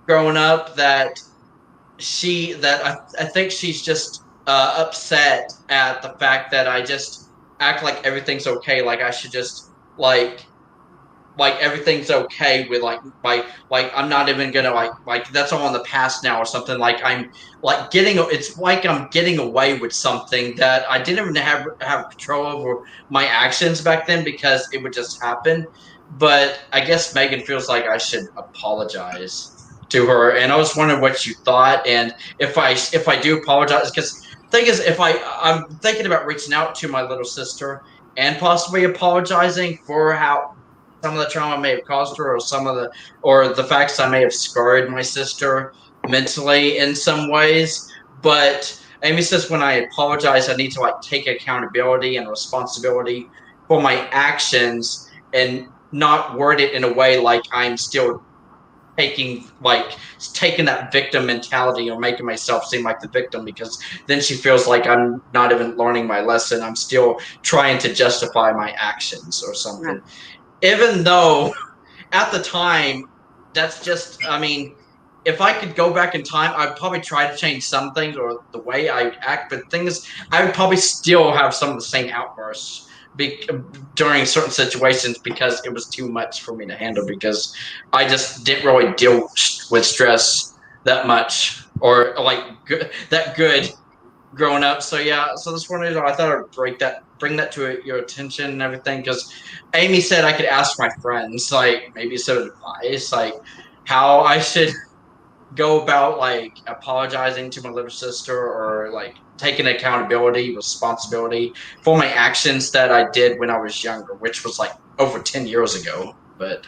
growing up. That I think she's just upset at the fact that I just act like everything's okay, like I should just like everything's okay with like I'm not even gonna like that's all in the past now or something. Like I'm like it's like I'm getting away with something that I didn't even have control over my actions back then because it would just happen. But I guess Megan feels like I should apologize to her, and I was wondering what you thought, and if I do apologize, because the thing is, I'm thinking about reaching out to my little sister and possibly apologizing for how some of the trauma I may have caused her, or the facts I may have scarred my sister mentally in some ways. But Amy says when I apologize, I need to like take accountability and responsibility for my actions and not word it in a way like I'm still taking that victim mentality or making myself seem like the victim, because then she feels like I'm not even learning my lesson. I'm still trying to justify my actions or something. Right. Even though at the time, that's just, I mean, if I could go back in time, I'd probably try to change some things or the way I act, but things, I would probably still have some of the same outbursts during certain situations because it was too much for me to handle, because I just didn't really deal with stress that much or like that good growing up. So yeah, so this one, I thought I'd bring that to your attention and everything, because Amy said I could ask my friends, like maybe some advice, like how I should go about like apologizing to my little sister, or like taking accountability, responsibility for my actions that I did when I was younger, which was like over 10 years ago. But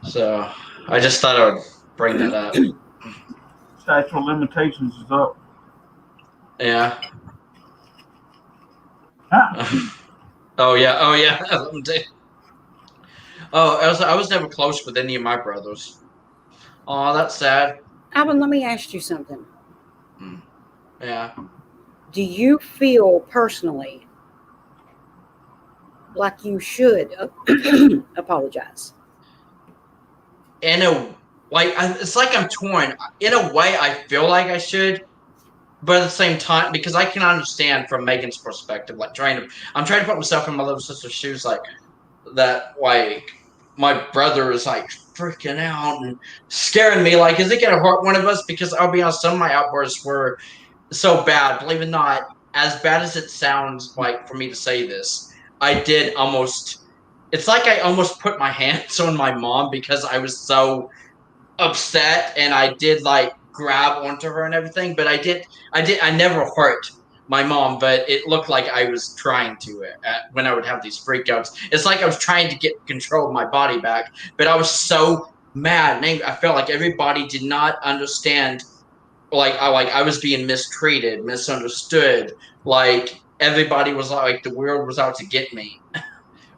so I just thought I would bring that up. Statute of limitations is up. Yeah. Huh. Oh yeah. Oh yeah. Oh, I was never close with any of my brothers. Oh, that's sad. Alvin, let me ask you something. Yeah. Do you feel personally like you should apologize? In a like, it's like I'm torn. In a way, I feel like I should, but at the same time, because I can understand from Megan's perspective, like I'm trying to put myself in my little sister's shoes, like that, like my brother is like freaking out and scaring me, like, is it gonna hurt one of us? Because I'll be honest, some of my outbursts were so bad, believe it or not, as bad as it sounds like for me to say this, I did almost, it's like I almost put my hands on my mom because I was so upset, and I did like grab onto her and everything, but I never hurt my mom, but it looked like I was trying to when I would have these freakouts. It's like I was trying to get control of my body back, but I was so mad and angry. I felt like everybody did not understand, like I was being mistreated, misunderstood, like everybody was like the world was out to get me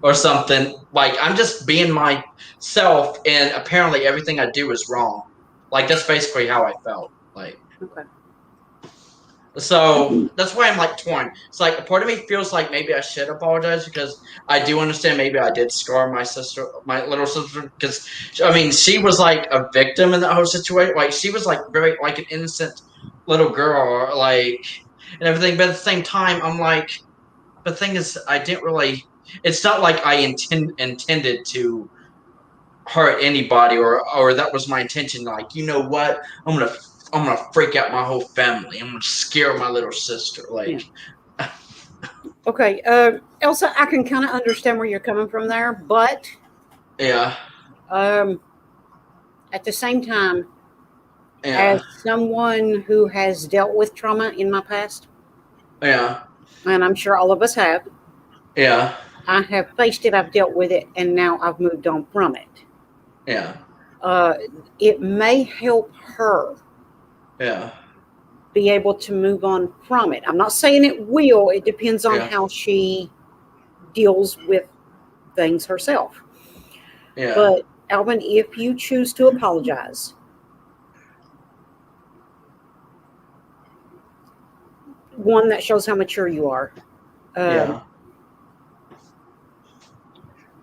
or something. Like I'm just being myself, and apparently everything I do is wrong. Like that's basically how I felt. Like, Okay. so that's why I'm like torn. It's like a part of me feels like maybe I should apologize, because I do understand maybe I did scar my sister, my little sister, because I mean she was like a victim in that whole situation. Like she was like very like an innocent little girl, like, and everything. But at the same time, I'm like, the thing is, I didn't really. It's not like I intended to hurt anybody, or that was my intention. Like, you know what? I'm gonna freak out my whole family. I'm gonna scare my little sister. Like, Yeah. Okay, Elsa, I can kind of understand where you're coming from there, but yeah, at the same time, yeah, as someone who has dealt with trauma in my past, yeah, and I'm sure all of us have, yeah, I have faced it, I've dealt with it, and now I've moved on from it. yeah, It may help her yeah, be able to move on from it. I'm not saying it will. It depends on Yeah. how she deals with things herself. yeah, But Alvin, if you choose to apologize, one, that shows how mature you are. yeah,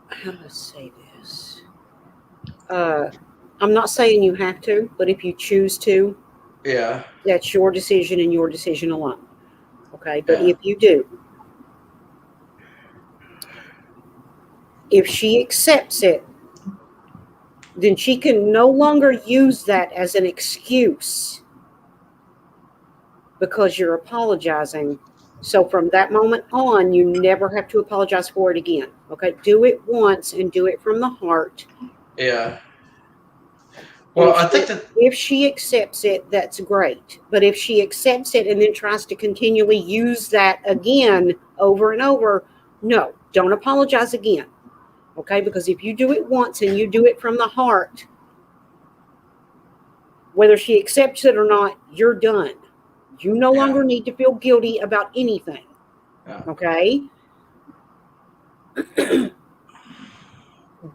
How do I say this? I'm not saying you have to, but if you choose to, yeah, that's your decision and your decision alone. Okay, but Yeah. if you do, if she accepts it, then she can no longer use that as an excuse because you're apologizing. So from that moment on, you never have to apologize for it again. Okay, do it once and do it from the heart. yeah. Well, I think that If she accepts it, that's great. But if she accepts it and then tries to continually use that again over and over, no, don't apologize again. Okay, because if you do it once and you do it from the heart, whether she accepts it or not, you're done. You no Yeah. longer need to feel guilty about anything. Yeah. Okay?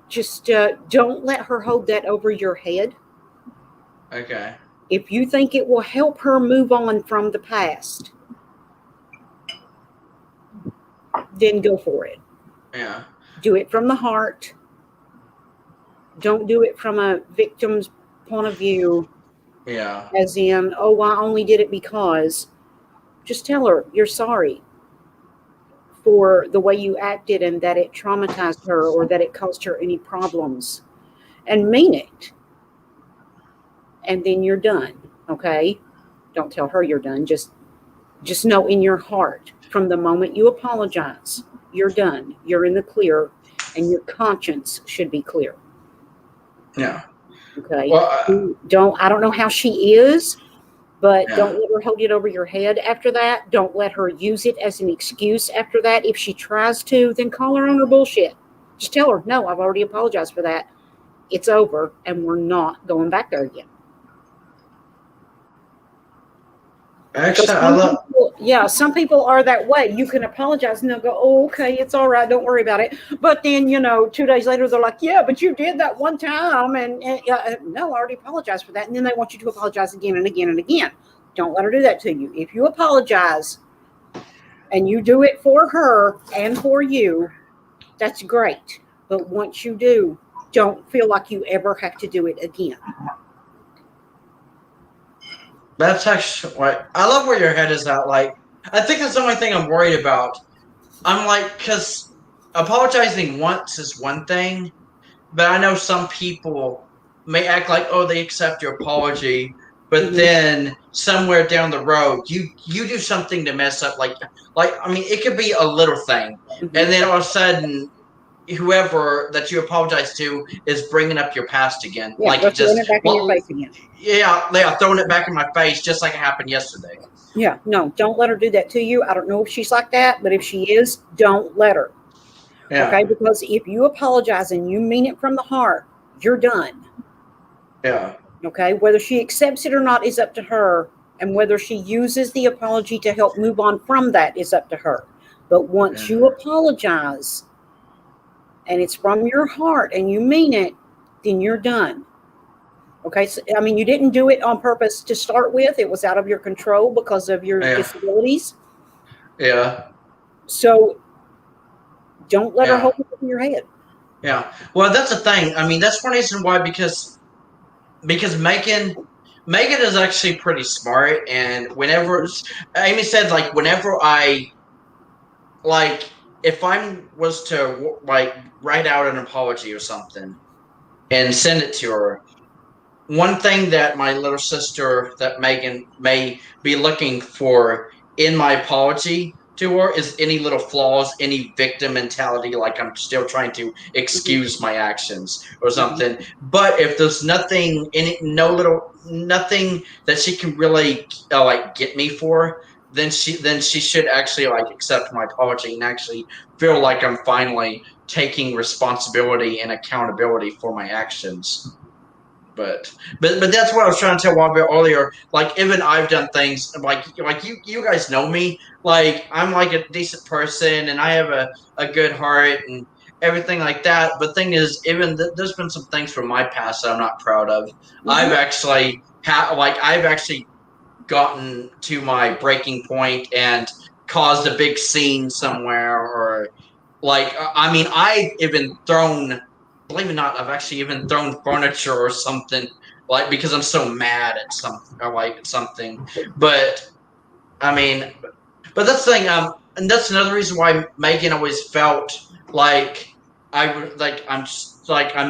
just don't let her hold that over your head. Okay. If you think it will help her move on from the past, then go for it. Yeah. Do it from the heart. Don't do it from a victim's point of view, Yeah. as in, oh, I only did it because. Just tell her you're sorry for the way you acted and that it traumatized her or that it caused her any problems, and mean it. And then you're done. Okay? Don't tell her you're done. Just know in your heart, from the moment you apologize, you're done. You're in the clear, and your conscience should be clear. Yeah. Okay? Well, I don't know how she is, but Yeah. don't let her hold it over your head after that. Don't let her use it as an excuse after that. If she tries to, then call her on her bullshit. Just tell her, no, I've already apologized for that. It's over, and we're not going back there again. actually, I love. Some people are that way. You can apologize and they'll go, oh, okay, it's all right, don't worry about it. But then, 2 days later, they're like, yeah, but you did that one time. And no, I already apologized for that. And then they want you to apologize again and again and again. Don't let her do that to you. If you apologize and you do it for her and for you, that's great. But once you do, don't feel like you ever have to do it again. That's actually what I love where your head is at. Like, I think that's the only thing I'm worried about. I'm like, because apologizing once is one thing, but I know some people may act like, oh, they accept your apology, but then somewhere down the road, you do something to mess up. Like I mean, it could be a little thing, and then all of a sudden, whoever that you apologize to is bringing up your past again. Yeah, like throwing it back in your face again. Yeah, throwing it back in my face just like it happened yesterday. Yeah, no, don't let her do that to you. I don't know if she's like that, but if she is, don't let her. Yeah. Okay, because if you apologize and you mean it from the heart, you're done. Yeah. Okay, whether she accepts it or not is up to her, and whether she uses the apology to help move on from that is up to her. But once you apologize and it's from your heart and you mean it, then you're done. Okay, so, I mean, you didn't do it on purpose to start with. It was out of your control because of your disabilities. Yeah. So don't let her hold it in your head. Yeah. Well, that's the thing. I mean, that's one reason why, because Megan is actually pretty smart, and whenever Amy said, like, whenever I, like, if I was to like write out an apology or something and send it to her, one thing that my little sister, that Megan, may be looking for in my apology to her is any little flaws, any victim mentality, like I'm still trying to excuse my actions or something. But if there's nothing nothing that she can really like get me for, then she should actually like accept my apology and actually feel like I'm finally taking responsibility and accountability for my actions. But that's what I was trying to tell Wabio earlier. Like, even I've done things like you guys know me. Like, I'm like a decent person and I have a good heart and everything like that. But thing is, even there's been some things from my past that I'm not proud of. I've actually I've actually gotten to my breaking point and caused a big scene somewhere, or like, I mean, I've even thrown, believe it or not, I've actually even thrown furniture or something, like, because I'm so mad at something. But I mean, but that's the thing. And that's another reason why Megan always felt like I'm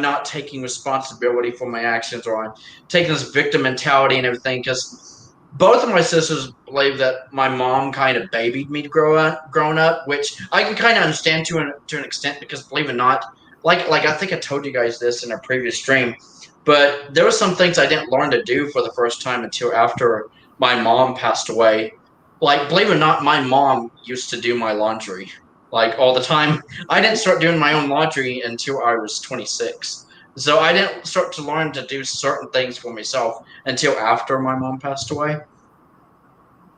not taking responsibility for my actions, or I'm taking this victim mentality and everything, because both of my sisters believe that my mom kind of babied me growing up, which I can kind of understand to an extent, because believe it or not, like I think I told you guys this in a previous stream, but there were some things I didn't learn to do for the first time until after my mom passed away. Like, believe it or not, my mom used to do my laundry, like, all the time. I didn't start doing my own laundry until I was 26. So I didn't start to learn to do certain things for myself until after my mom passed away.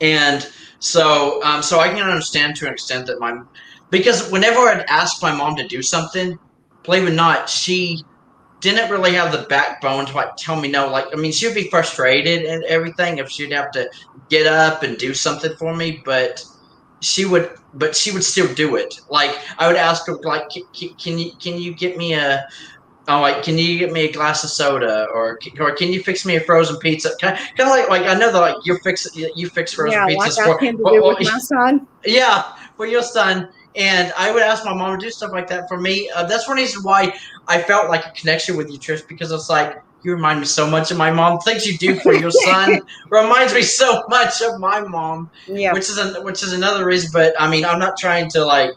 And so I can understand to an extent that because whenever I'd ask my mom to do something, believe it or not, she didn't really have the backbone to like tell me no. Like, I mean, she'd be frustrated and everything if she'd have to get up and do something for me, but she would still do it. Like, I would ask her, like, can you get me a can you get me a glass of soda, or can you fix me a frozen pizza? Kind of like I know that like you fix frozen Yeah, pizzas like I tend to do with my son. yeah, for your son. And I would ask my mom to do stuff like that for me. That's one reason why I felt like a connection with you, Trish, because it's like you remind me so much of my mom. Things you do for your son reminds me so much of my mom. Yeah. Which is another reason. But I mean, I'm not trying to like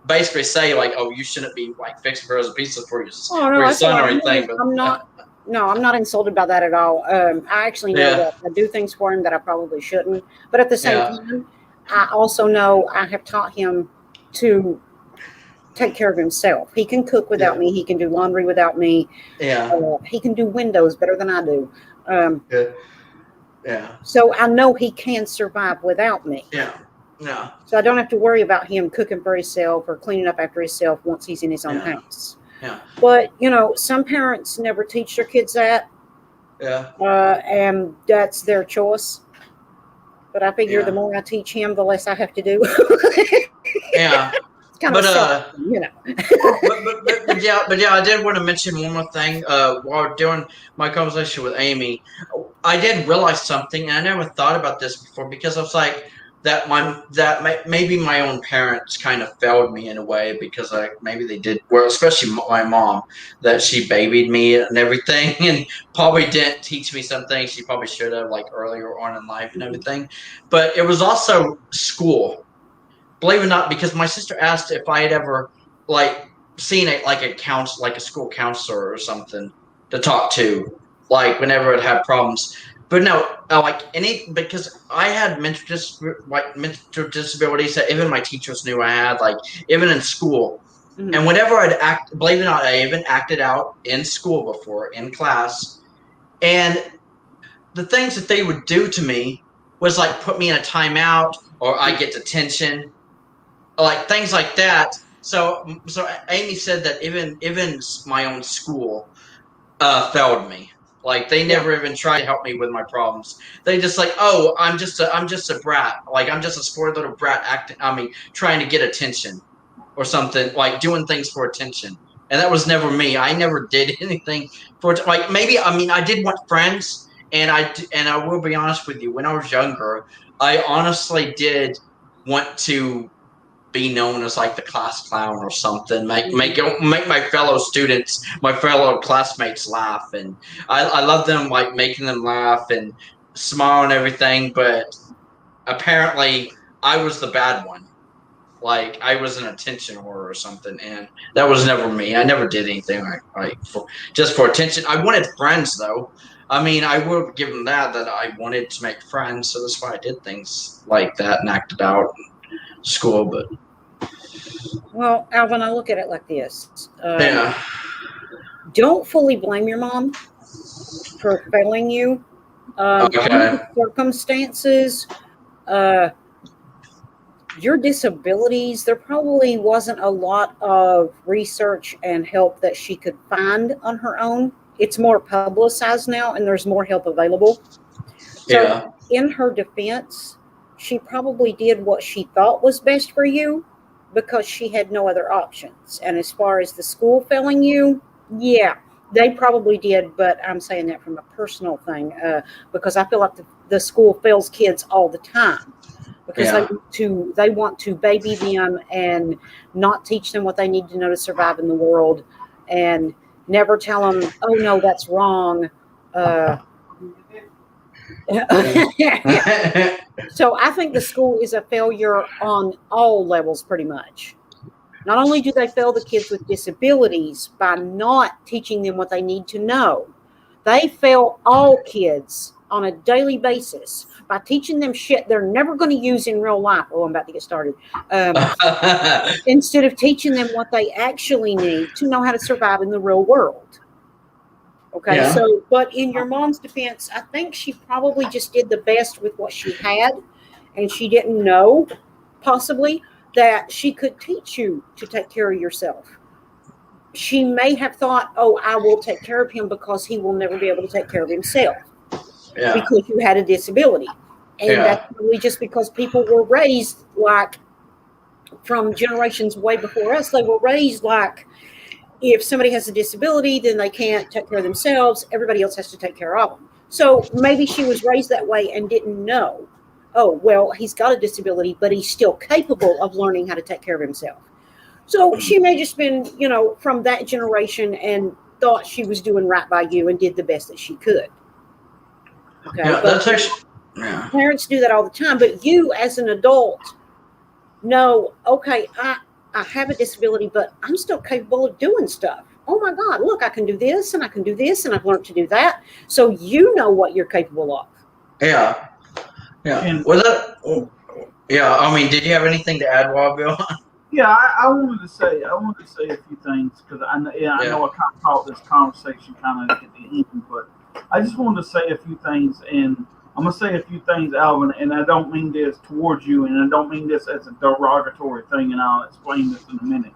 basically say like, oh, you shouldn't be like fixing frozen pizza for your son or anything. But I'm not. No, I'm not insulted by that at all. I actually know that I do things for him that I probably shouldn't. But at the same time, I also know I have taught him to take care of himself. He can cook without me. He can do laundry without me. Yeah. He can do windows better than I do. Yeah. So I know he can survive without me. Yeah. Yeah. So I don't have to worry about him cooking for himself or cleaning up after himself once he's in his own house. Yeah. But, some parents never teach their kids that. Yeah. And that's their choice. But I figure the more I teach him, the less I have to do. Yeah. It's kind of but yeah, I did want to mention one more thing. While doing my conversation with Amy, I did realize something, and I never thought about this before because I was like, maybe my own parents kind of failed me in a way because maybe they did, well, especially my mom, that she babied me and everything and probably didn't teach me some things she probably should have like earlier on in life and everything. But it was also school, believe it or not, because my sister asked if I had ever like seen a school counselor or something to talk to, like whenever I'd had problems. But no, because I had mental disabilities that even my teachers knew I had, like even in school. Mm-hmm. And whenever believe it or not, I even acted out in school before, in class. And the things that they would do to me was like put me in a timeout, or I get detention, like things like that. So Amy said that even my own school failed me. Like they never even tried to help me with my problems. They just like, oh, I'm just a brat. Like I'm just a spoiled little brat trying to get attention or something, like doing things for attention. And that was never me. I never did anything for maybe I did want friends, and I will be honest with you, when I was younger, I honestly did want to be known as like the class clown or something, make my fellow students, my fellow classmates laugh, and I love them, like making them laugh and smile and everything. But apparently, I was the bad one. Like I was an attention whore or something, and that was never me. I never did anything just for attention. I wanted friends though. I mean, I would give them that I wanted to make friends, so that's why I did things like that and acted out in school. But well, Alvin, I look at it like this. Don't fully blame your mom for failing you. Okay. Circumstances, your disabilities, there probably wasn't a lot of research and help that she could find on her own. It's more publicized now, and there's more help available. So in her defense, she probably did what she thought was best for you because she had no other options. And as far as the school failing you, yeah, they probably did, but I'm saying that from a personal thing because I feel like the school fails kids all the time because they want to baby them and not teach them what they need to know to survive in the world, and never tell them, oh no, that's wrong. So I think the school is a failure on all levels, pretty much. Not only do they fail the kids with disabilities by not teaching them what they need to know, they fail all kids on a daily basis by teaching them shit they're never going to use in real life. Oh, I'm about to get started. Instead of teaching them what they actually need to know how to survive in the real world. Okay, so, but in your mom's defense, I think she probably just did the best with what she had, and she didn't know, possibly, that she could teach you to take care of yourself. she may have thought, oh, I will take care of him because he will never be able to take care of himself Yeah. because you had a disability. And that's really just because people were raised like, from generations way before us, they were raised like, if somebody has a disability, then they can't take care of themselves. Everybody else has to take care of them. So maybe she was raised that way and didn't know, oh, well, he's got a disability, but he's still capable of learning how to take care of himself. So she may just been, from that generation and thought she was doing right by you and did the best that she could. Okay. Yeah, but that's actually. Yeah. parents do that all the time, but you as an adult know, okay, I have a disability, but I'm still capable of doing stuff. Oh my God, look, I can do this and I can do this and I've learned to do that. So you know what you're capable of. Yeah. Yeah. And- Yeah, I mean, did you have anything to add, Wild Bill? Yeah, I wanted to say a few things because I know I kind of caught this conversation kind of at the end, but I just wanted to say a few things, and I'm gonna say a few things, Alvin, and I don't mean this towards you, and I don't mean this as a derogatory thing, and I'll explain this in a minute.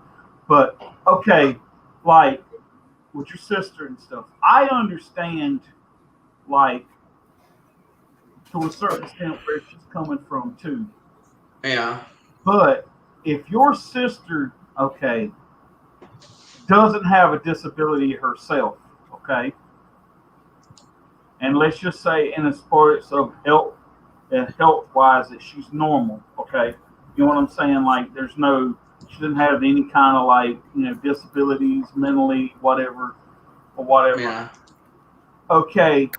But okay, like with your sister and stuff, I understand, like to a certain extent where she's coming from too. Yeah. But if your sister, okay, doesn't have a disability herself, okay, and let's just say in a sports of health wise that she's normal, okay, you know what I'm saying? Like she doesn't have any kind of like disabilities mentally, whatever. Yeah. Okay,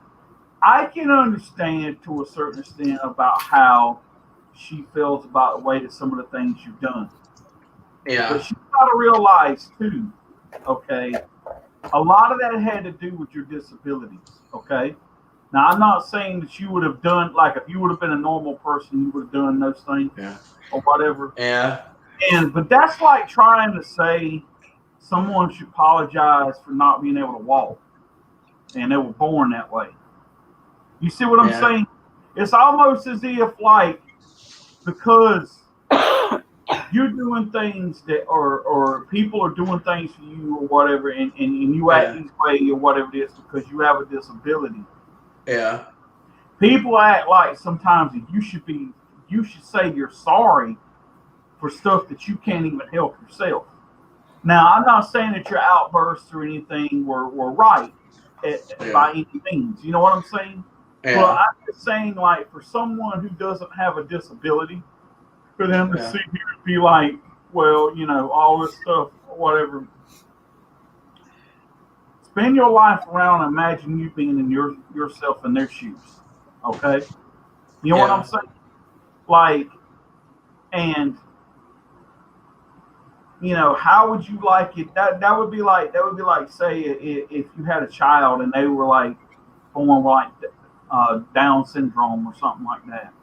I can understand to a certain extent about how she feels about the way that some of the things you've done. Yeah. But she's got to realize too, okay, a lot of that had to do with your disabilities, okay? Now, I'm not saying that you would have done, like if you would have been a normal person, you would have done those things or whatever. Yeah. But that's like trying to say someone should apologize for not being able to walk and they were born that way. You see what I'm saying? It's almost as if like, because you're doing things that or people are doing things for you or whatever, and you act this way or whatever it is because you have a disability. Yeah. People act like sometimes that you should say you're sorry for stuff that you can't even help yourself. Now, I'm not saying that your outbursts or anything were right by any means. You know what I'm saying? Yeah. Well, I'm just saying, like, for someone who doesn't have a disability, for them to sit here and be like, well, all this stuff, whatever. Spend your life around and imagine you being in yourself in their shoes. Okay? You know what I'm saying? Like, and how would you like it? That would be like say if you had a child and they were like born like Down syndrome or something like that,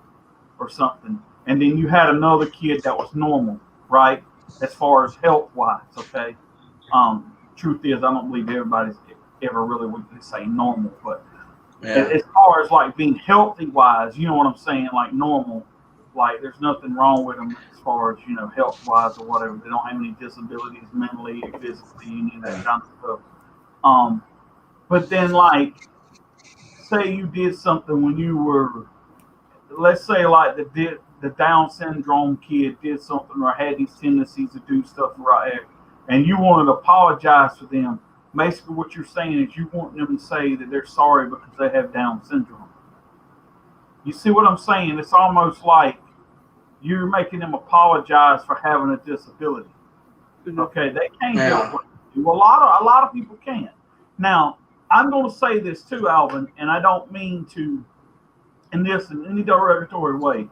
or something, and then you had another kid that was normal, right? As far as health wise, okay. Truth is, I don't believe everybody's ever really would say normal, but as far as like being healthy wise, you know what I'm saying? Like normal, like there's nothing wrong with them as far as health wise or whatever. They don't have any disabilities mentally or physically, any of that kind of stuff. But then like, say you did something when you were, let's say like the Down syndrome kid did something or had these tendencies to do stuff right, and you wanted to apologize for them. Basically, what you're saying is you want them to say that they're sorry because they have Down syndrome. You see what I'm saying? It's almost like you're making them apologize for having a disability. Okay, they can't help what they do. A lot of people can't. Now, I'm going to say this too, Alvin, and I don't mean to in any derogatory way,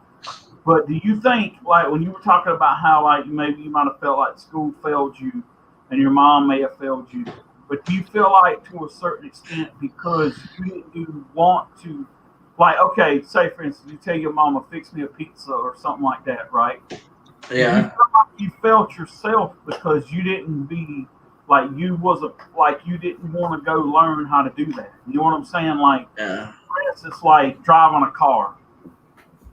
but do you think, like when you were talking about how like maybe you might have felt like school failed you and your mom may have failed you, but do you feel like to a certain extent because you didn't want to, like, okay, say for instance, you tell your mama fix me a pizza or something like that, right? Yeah. You felt like you felt yourself because you didn't be like you didn't want to go learn how to do that. You know what I'm saying? Like, for instance, like driving a car.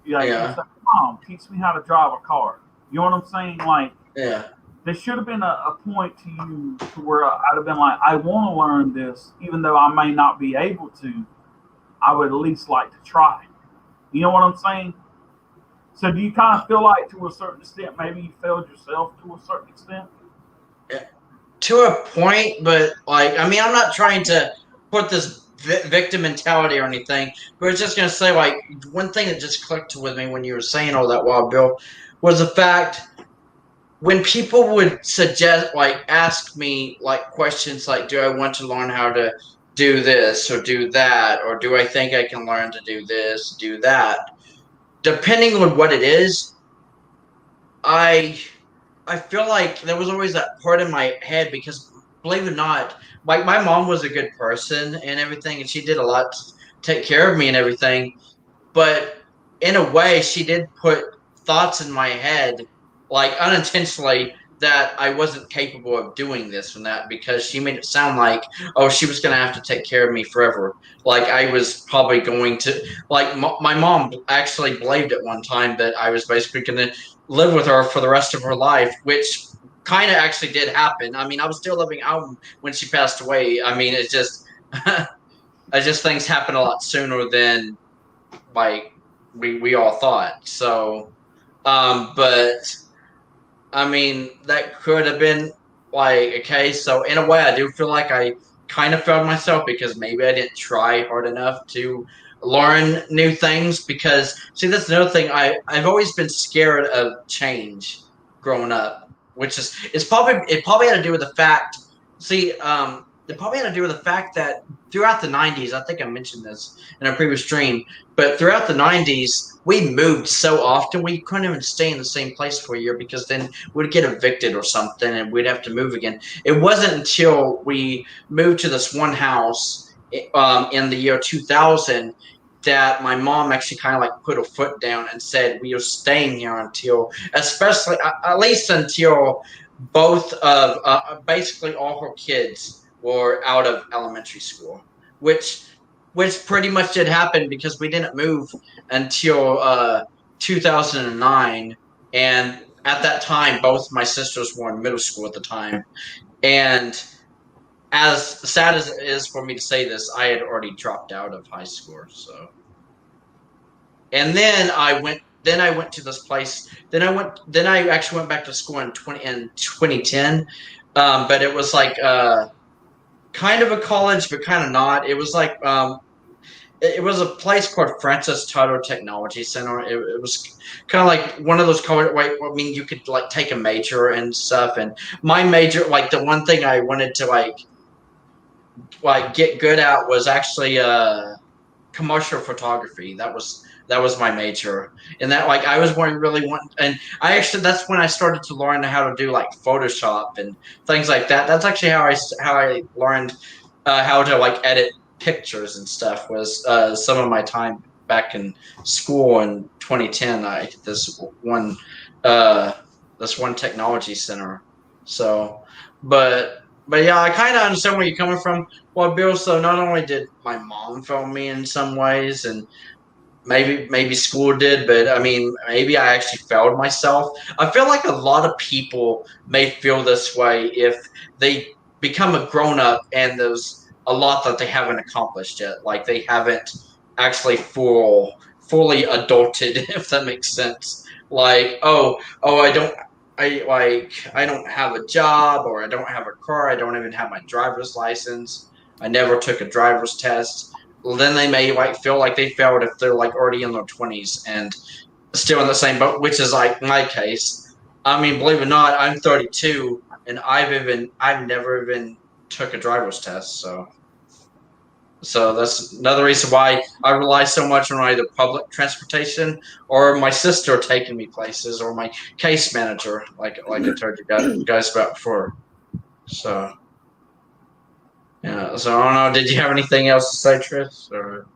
You say, Mom, teach me how to drive a car. You know what I'm saying? Like, there should have been a point to you to where I'd have been like, I want to learn this, even though I may not be able to. I would at least like to try. You know what I'm saying? So do you kind of feel like, to a certain extent, maybe you failed yourself to a certain extent? To a point, but like, I mean, I'm not trying to put this victim mentality or anything, but I was just gonna say, like, one thing that just clicked with me when you were saying all that, while Bill, was the fact when people would suggest, like, ask me like questions like, do I want to learn how to do this or do that, or do I think I can learn to do this, do that, depending on what it is, I feel like there was always that part in my head, because believe it or not, like, my mom was a good person and everything, and she did a lot to take care of me and everything. But in a way, she did put thoughts in my head, like, unintentionally, that I wasn't capable of doing this and that, because she made it sound like, oh, she was going to have to take care of me forever. Like, I was probably going to, like, my mom actually believed at one time that I was basically going to live with her for the rest of her life, which kind of actually did happen. I mean, I was still living out when she passed away. I mean, it's just, I just, things happen a lot sooner than, like, we all thought. So, but I mean, that could have been like a case. So in a way, I do feel like I kind of failed myself, because maybe I didn't try hard enough to learn new things. Because, see, that's another thing. I've always been scared of change growing up, which is, it probably had to do with the fact. See, it probably had to do with the fact that throughout the 90s, I think I mentioned this in a previous stream, but throughout the 90s, we moved so often, we couldn't even stay in the same place for a year, because then we'd get evicted or something and we'd have to move again. It wasn't until we moved to this one house in the year 2000 that my mom actually kind of like put her foot down and said, we are staying here until, especially, at least until both of, basically all her kids were out of elementary school, which pretty much did happen, because we didn't move until 2009, and at that time, both my sisters were in middle school at the time, and as sad as it is for me to say this, I had already dropped out of high school. So, and then I went to this place. Then I actually went back to school in 2010, but it was like kind of a college, but kind of not. It was like it was a place called Francis Tuttle Technology Center. It was kind of like one of those college. Like, I mean, you could like take a major and stuff. And my major, like the one thing I wanted to like get good at, was actually commercial photography. That was my major, and that, like, I was really wanting, and I actually, that's when I started to learn how to do like Photoshop and things like that. That's actually how I learned how to like edit pictures and stuff, was some of my time back in school in 2010. I this one technology center. So, but yeah, I kind of understand where you're coming from. Well, Bill, so not only did my mom fail me in some ways, and maybe school did, but I mean, maybe I actually failed myself. I feel like a lot of people may feel this way if they become a grown up and there's a lot that they haven't accomplished yet. Like, they haven't actually fully adulted, if that makes sense. Like, I don't have a job, or I don't have a car, I don't even have my driver's license, I never took a driver's test. Well, then they may like feel like they failed if they're like already in their 20s and still in the same boat, which is like my case. I mean, believe it or not, I'm 32 and I've never even took a driver's test. So that's another reason why I rely so much on either public transportation or my sister taking me places, or my case manager, like I told you guys about before. So, yeah. So I don't know. Did you have anything else to say, Tris, or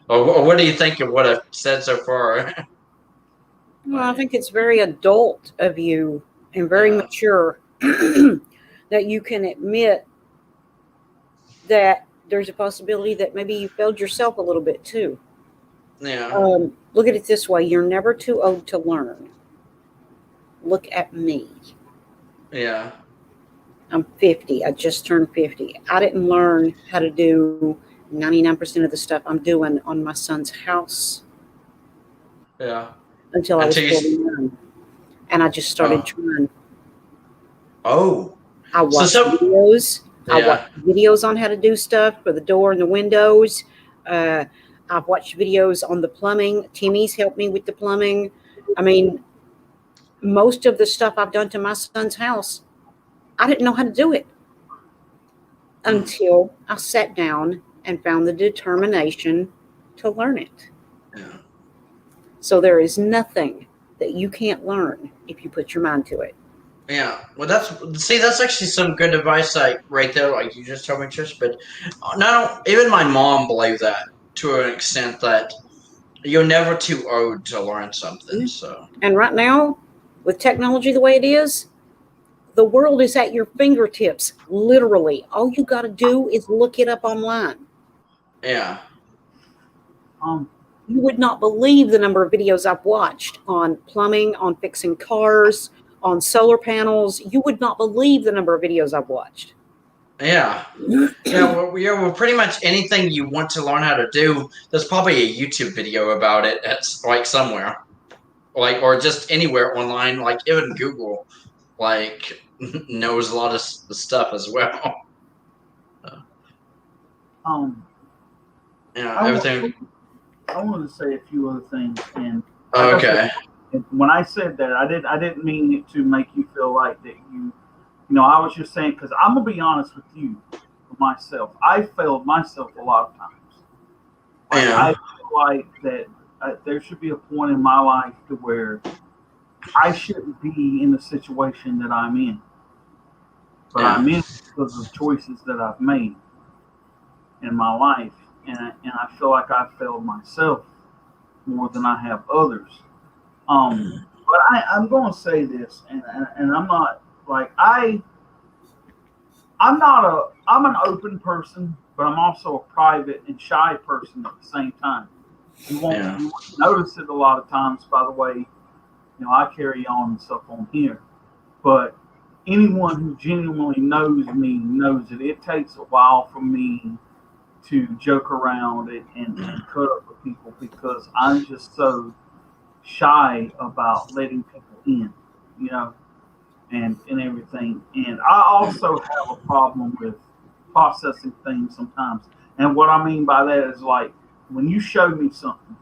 what do you think of what I've said so far? Well, I think it's very adult of you and very mature that you can admit that there's a possibility that maybe you failed yourself a little bit too. Yeah. Look at it this way. You're never too old to learn. Look at me. Yeah. I'm 50. I just turned 50. I didn't learn how to do 99% of the stuff I'm doing on my son's house Yeah. until I was Until you. 49. And I just started trying. Oh. I watched So. videos. I Yeah. watched videos on how to do stuff for the door and the windows. I've watched videos on the plumbing. Timmy's helped me with the plumbing. I mean, most of the stuff I've done to my son's house, I didn't know how to do it until I sat down and found the determination to learn it. Yeah. So there is nothing that you can't learn if you put your mind to it. Yeah, well, that's actually some good advice, like right there, like you just told me, Trish. But no, even my mom believed that to an extent that you're never too old to learn something. So And right now, with technology the way it is, the world is at your fingertips. Literally, all you got to do is look it up online. yeah, You would not believe the number of videos I've watched on plumbing, on fixing cars, on solar panels. You would not believe the number of videos I've watched. yeah, well, pretty much anything you want to learn how to do, there's probably a YouTube video about it. That's like somewhere, like or just anywhere online, like even Google, like knows a lot of stuff as well. Yeah, everything. I wanted to say a few other things, and like Okay. I said, when I said that, I didn't mean it to make you feel like that you know, I was just saying because I'm gonna be honest with you, for myself, I failed myself a lot of times. Like, Yeah. I feel like that there should be a point in my life to where I shouldn't be in the situation that I'm in, but Yeah. I'm in because of the choices that I've made in my life, and I feel like I failed myself more than I have others. But I'm going to say this, and I'm not like I'm an open person, but I'm also a private and shy person at the same time. You Yeah. won't notice it a lot of times by the way, you know, I carry on and stuff on here. But anyone who genuinely knows me knows that it takes a while for me to joke around and cut up with people because I'm just so shy about letting people in, you know, and everything. And I also have a problem with processing things sometimes. And what I mean by that is like when you show me something,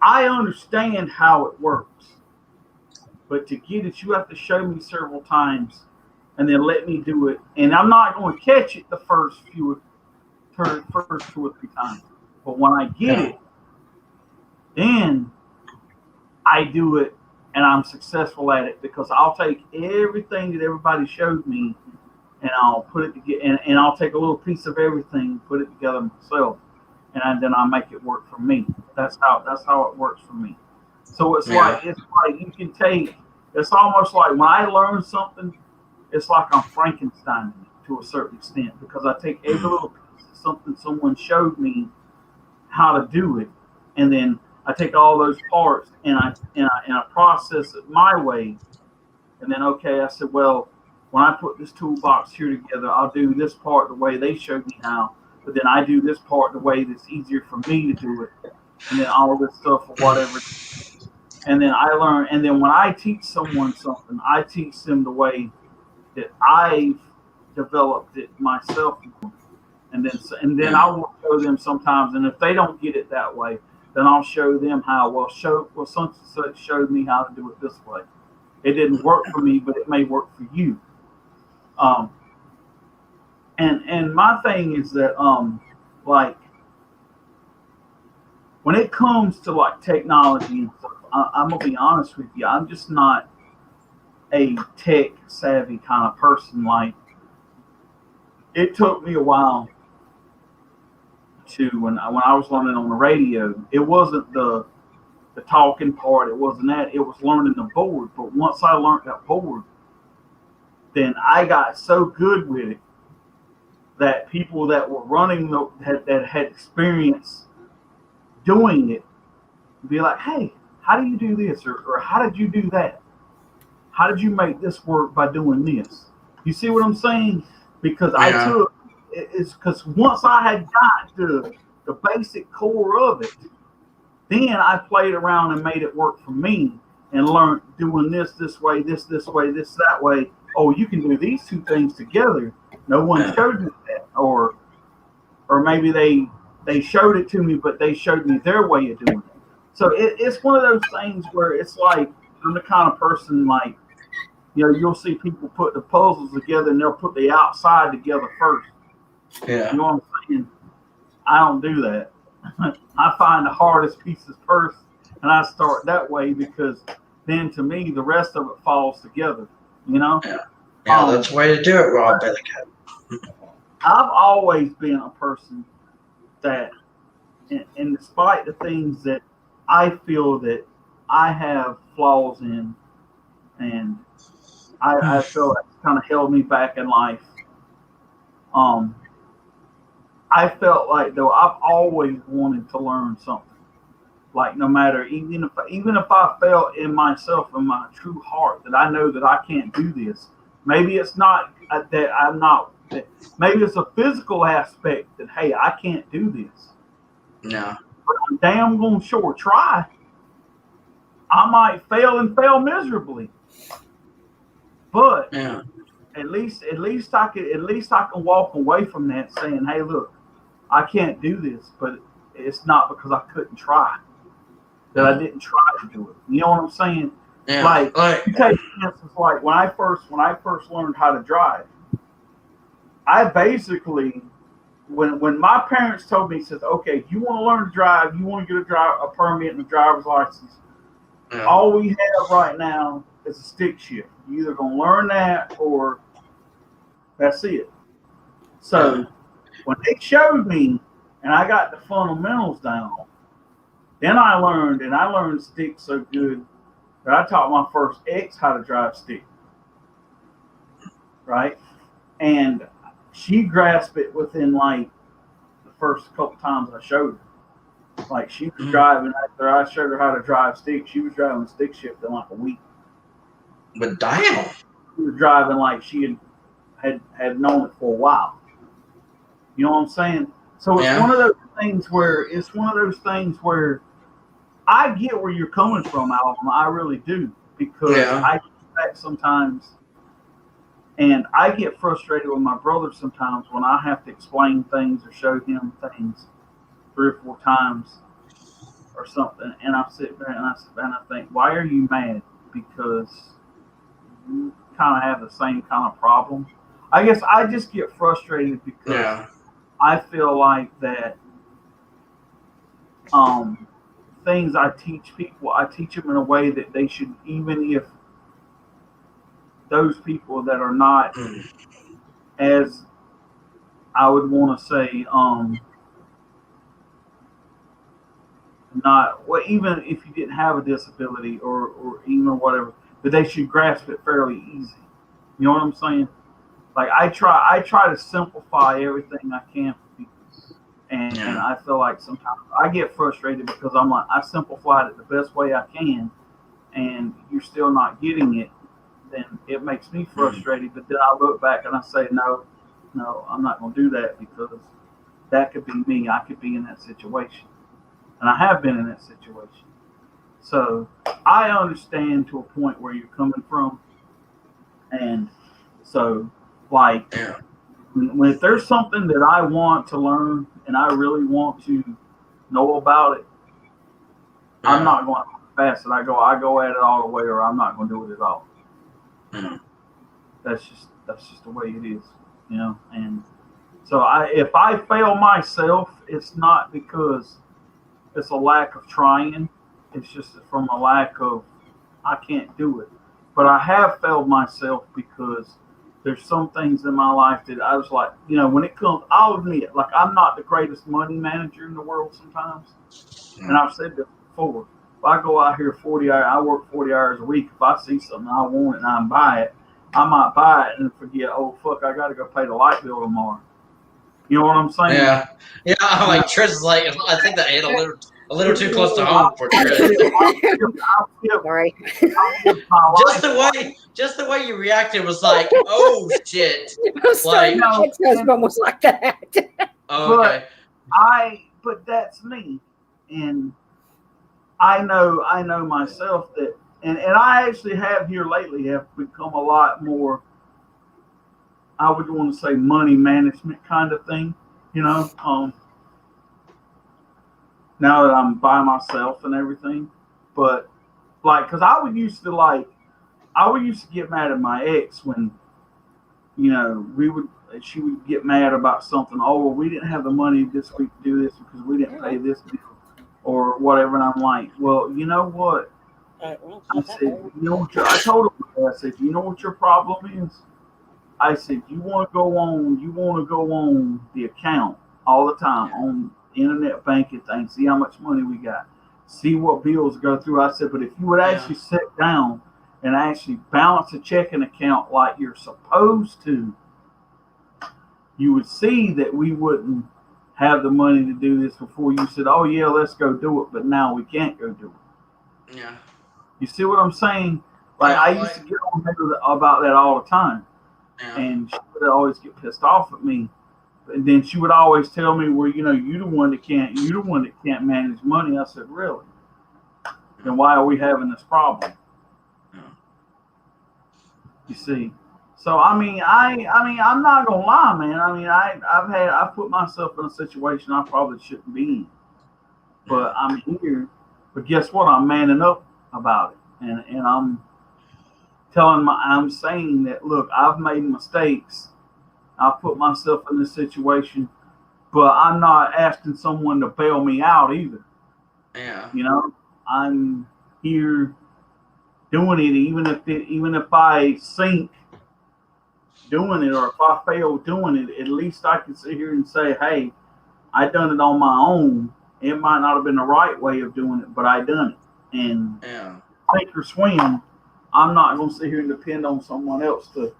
I understand how it works, but to get it, you have to show me several times and then let me do it. And I'm not going to catch it the first two or three times. But when I get it, then I do it and I'm successful at it because I'll take everything that everybody showed me and I'll put it together and I'll take a little piece of everything and put it together myself and then I make it work for me. That's how it works for me. So it's like you can take. It's almost like when I learn something, it's like I'm Frankensteining it to a certain extent because I take every little piece of something someone showed me how to do it, and then I take all those parts and I process it my way, and then okay, I said, well, when I put this toolbox here together, I'll do this part the way they showed me how, but then I do this part the way that's easier for me to do it, and then all of this stuff or whatever. And then I learn, and then when I teach someone something, I teach them the way that I've developed it myself. And then I will show them sometimes, and if they don't get it that way, then I'll show them how. Well, such and such showed me how to do it this way. It didn't work for me, but it may work for you. And my thing is that like when it comes to like technology and stuff, I'm gonna be honest with you. I'm just not a tech savvy kind of person. Like it took me a while to when I was learning on the radio. It wasn't the talking part. It wasn't that. It was learning the board. But once I learned that board, then I got so good with it that people that were running that had experience doing it be like, hey, how do you do this? Or how did you do that? how did you make this work by doing this? You see what I'm saying? Because it's because once I had got the basic core of it, then I played around and made it work for me and learned doing this way, this way, this that way. Oh, you can do these two things together. No one showed me that, or maybe they showed it to me, but they showed me their way of doing it. So it's one of those things where it's like I'm the kind of person like, you'll see people put the puzzles together and they'll put the outside together first. Yeah. You know what I'm saying? I don't do that. I find the hardest pieces first and I start that way because then to me the rest of it falls together. Yeah, that's the way to do it, Rob Bellicat. I've always been a person that, and despite the things that I feel that I have flaws in, and I feel that's kind of held me back in life. I felt like though I've always wanted to learn something. Like no matter even if I felt in myself in my true heart that I know that I can't do this. Maybe it's not that I'm not. Maybe it's a physical aspect that hey I can't do this. No. But I'm damn gonna sure try. I might fail and fail miserably. But at least I can walk away from that saying, hey, look, I can't do this, but it's not because I couldn't try. That I didn't try to do it. You know what I'm saying? Yeah. Like you take for instance, like when I first learned how to drive, I basically when my parents told me, says, okay, if you want to learn to drive, you want to get a permit and a driver's license. All we have right now is a stick shift. You're either gonna learn that or that's it. So when they showed me and I got the fundamentals down, then I learned stick so good that I taught my first ex how to drive stick. Right? And she grasped it within like the first couple times I showed her. Like she was driving after I showed her how to drive stick. She was driving stick shift in like a week. But damn, she was driving like she had known it for a while. You know what I'm saying? So it's one of those things where I get where you're coming from, Alvin. I really do, because I get back sometimes, and I get frustrated with my brother sometimes when I have to explain things or show him things 3 or 4 times or something, and I sit there and I think, why are you mad? Because you kind of have the same kind of problem. I guess I just get frustrated because I feel like that things I teach people, I teach them in a way that they should, even if those people that are not as I would want to say not well, even if you didn't have a disability or even whatever, that they should grasp it fairly easy. You know what I'm saying? Like I try to simplify everything I can for people, and I feel like sometimes I get frustrated because I'm like, I simplified it the best way I can, and you're still not getting it. Then it makes me frustrated. But then I look back and I say, no, I'm not going to do that, because that could be me. I could be in that situation, and I have been in that situation. So I understand to a point where you're coming from, and so like when if there's something that I want to learn and I really want to know about it, I'm not going to fast it. I go at it all the way, or I'm not going to do it at all. That's just the way it is, you know. And so if I fail myself, it's not because it's a lack of trying. It's just from a lack of I can't do it. But I have failed myself because there's some things in my life that I was like, you know, when it comes, I'll admit, like I'm not the greatest money manager in the world sometimes. And I've said this before. If I go out here 40 hours, I work 40 hours a week. If I see something I want it and I buy it, I might buy it and forget, oh, fuck, I got to go pay the light bill tomorrow. You know what I'm saying? Yeah. Like Trish is like, I think that a little too close to home for Chris. Sorry. Just the way you reacted was like, oh shit. Sorry, my ex-husband was like that. Oh, okay. But that's me, and I know myself that, and I actually have here lately have become a lot more, I would want to say, money management kind of thing, now that I'm by myself and everything. But like, cause I would used to get mad at my ex when, she would get mad about something. Oh, well, we didn't have the money this week to do this because we didn't pay this bill or whatever. And I'm like, well, you know what? I said, I told her, I said, you know what your problem is? I said, you want to go on the account all the time on internet banking thing, see how much money we got, see what bills go through. I said, but if you would actually sit down and actually balance a checking account like you're supposed to, you would see that we wouldn't have the money to do this before you said, oh yeah, let's go do it, but now we can't go do it. Yeah. You see what I'm saying? Like, I used to get on her about that all the time. Yeah. And she would always get pissed off at me. And then she would always tell me, well, you're the one that can't manage money. I said, really? Then why are we having this problem? Yeah. You see? So I mean, I'm not gonna lie, man. I mean, I've put myself in a situation I probably shouldn't be in, but I'm here. But guess what? I'm manning up about it, and I'm saying that, look, I've made mistakes. I've put myself in this situation, but I'm not asking someone to bail me out either. Yeah. I'm here doing it, even if I sink doing it, or if I fail doing it, at least I can sit here and say, hey, I done it on my own. It might not have been the right way of doing it, but I done it. And sink or swim, I'm not going to sit here and depend on someone else to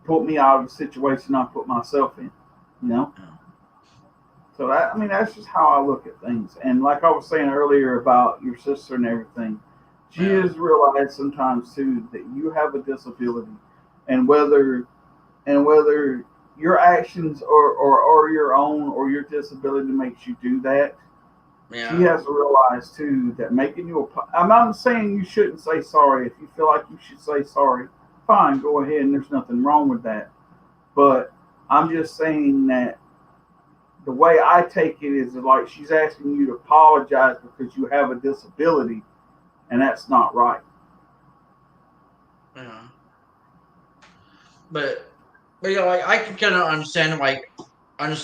put me out of the situation I put myself in, So that's just how I look at things. And like I was saying earlier about your sister and everything, she has realized sometimes too that you have a disability, and whether your actions or your own or your disability makes you do that. Yeah. She has to realize too that making you I'm not saying you shouldn't say sorry. If you feel like you should say sorry, fine, go ahead, and there's nothing wrong with that. But I'm just saying that the way I take it is like she's asking you to apologize because you have a disability, and that's not right. Yeah. But I can kind of understand the way you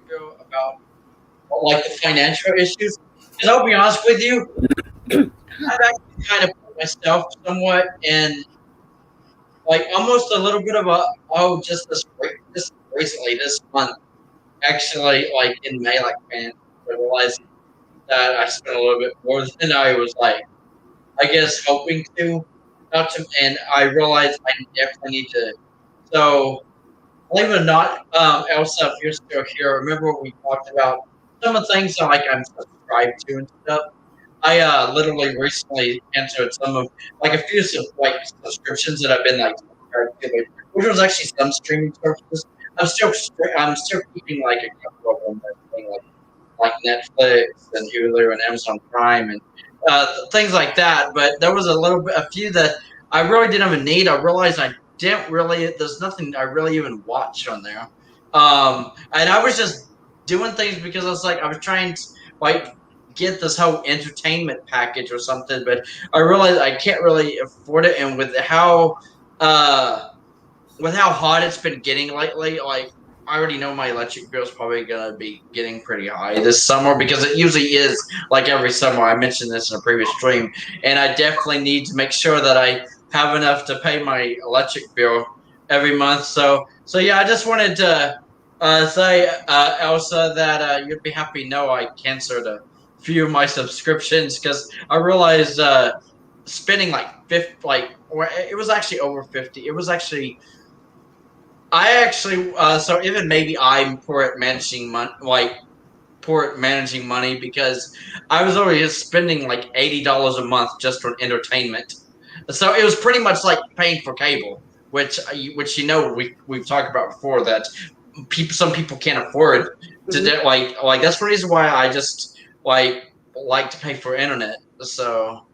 feel about like the financial issues. Because I'll be honest with you, I've actually kind of put myself somewhat in like almost a little bit of just recently this month, actually, like in May, like I realized that I spent a little bit more than I was like, I guess, hoping to, and I realized I definitely need to. So, believe it or not, Elsa, if you're still here, remember when we talked about some of the things that like I'm subscribed to and stuff? I literally recently canceled some of like a few like subscriptions that I've been like subscribed to, which was actually some streaming services. I'm still keeping like a couple of them, like Netflix and Hulu and Amazon Prime and things like that. But there was a few that I really didn't even need. I realized I didn't really. There's nothing I really even watch on there. And I was just doing things because I was trying to like get this whole entertainment package or something, but I realized I can't really afford it. And with how hot it's been getting lately, like I already know my electric bill is probably gonna be getting pretty high this summer because it usually is like every summer. I mentioned this in a previous stream, and I definitely need to make sure that I have enough to pay my electric bill every month. So yeah, I just wanted to say, Elsa, that you'd be happy to know I canceled a few of my subscriptions because I realized spending like 50, it was actually over 50. It was actually I actually, so even maybe I'm poor at managing money, poor at managing money because I was already just spending like $80 a month just for entertainment. So it was pretty much like paying for cable, which we've talked about before that some people can't afford to do, like that's the reason why I just like to pay for internet. So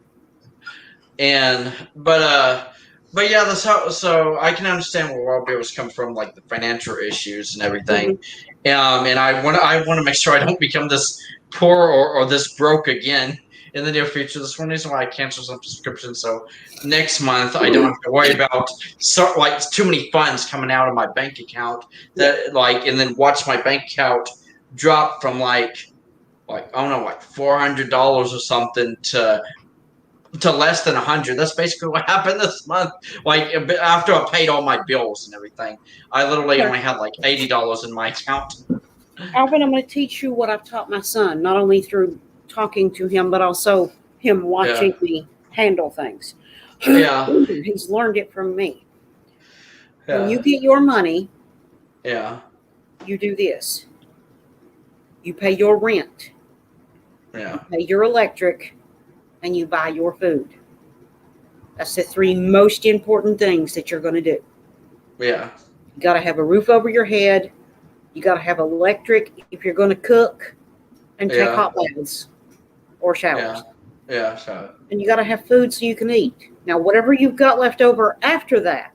and but yeah, that's how. So I can understand where Wild Bill was coming from, like the financial issues and everything. And I want to make sure I don't become this poor or this broke again in the near future. That's one reason why I canceled some subscriptions. So next month I don't have to worry about too many funds coming out of my bank account and then watch my bank account drop from like I don't know, like $400 or something to less than 100. That's basically what happened this month. Like after I paid all my bills and everything, I literally only had like $80 in my account. Alvin, I'm going to teach you what I've taught my son, not only through talking to him, but also him watching me handle things. Yeah. He's learned it from me. When you get your money, you do this. You pay your rent. You pay your electric, and you buy your food. That's the 3 most important things that you're going to do. Yeah. You got to have a roof over your head. You got to have electric if you're going to cook and take hot baths or showers. So. And you got to have food so you can eat. Now, whatever you've got left over after that,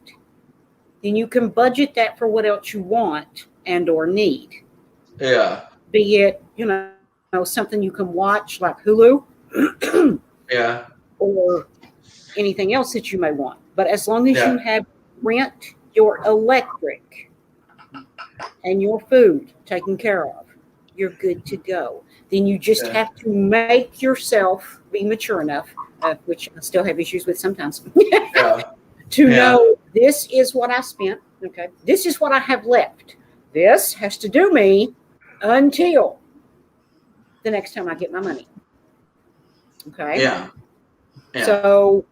then you can budget that for what else you want and or need. Yeah. Be it, something you can watch like Hulu. Or anything else that you may want. But as long as you have rent, your electric, and your food taken care of, you're good to go. Then you just have to make yourself be mature enough, which I still have issues with sometimes, to know this is what I spent. Okay, this is what I have left. This has to do me until the next time I get my money. Okay. Yeah. So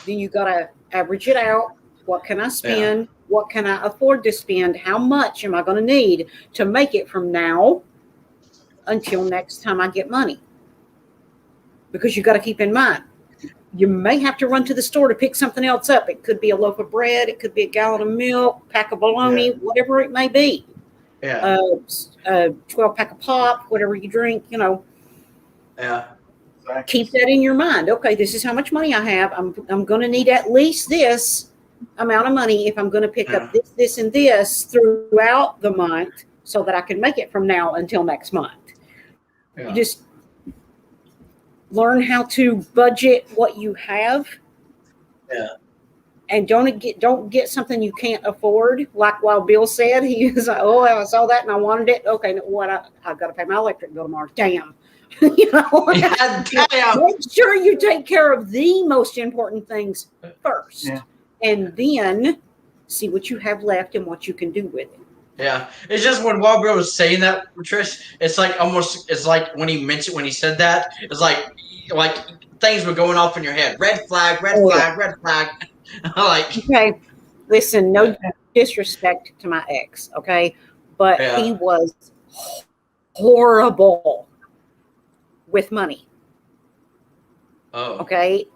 then you got to average it out. What can I spend? What can I afford to spend? How much am I going to need to make it from now until next time I get money? Because you got to keep in mind, you may have to run to the store to pick something else up. It could be a loaf of bread. It could be a gallon of milk, pack of bologna, whatever it may be. 12-pack of pop, whatever you drink, Keep that in your mind. Okay, this is how much money I have. I'm going to need at least this amount of money if I'm going to pick up this, and this throughout the month so that I can make it from now until next month. You just learn how to budget what you have. And don't get something you can't afford. Like while Bill said, he was like, "Oh, I saw that and I wanted it. Okay, what? I've got to pay my electric bill tomorrow. Damn." Damn. Make sure you take care of the most important things first, and then see what you have left and what you can do with it. Yeah, it's just when Walbro was saying that, Trish, it's like when he said that, it's like things were going off in your head. Red flag, red flag, red flag. Okay, listen, no disrespect to my ex, okay, but he was horrible with money. Okay,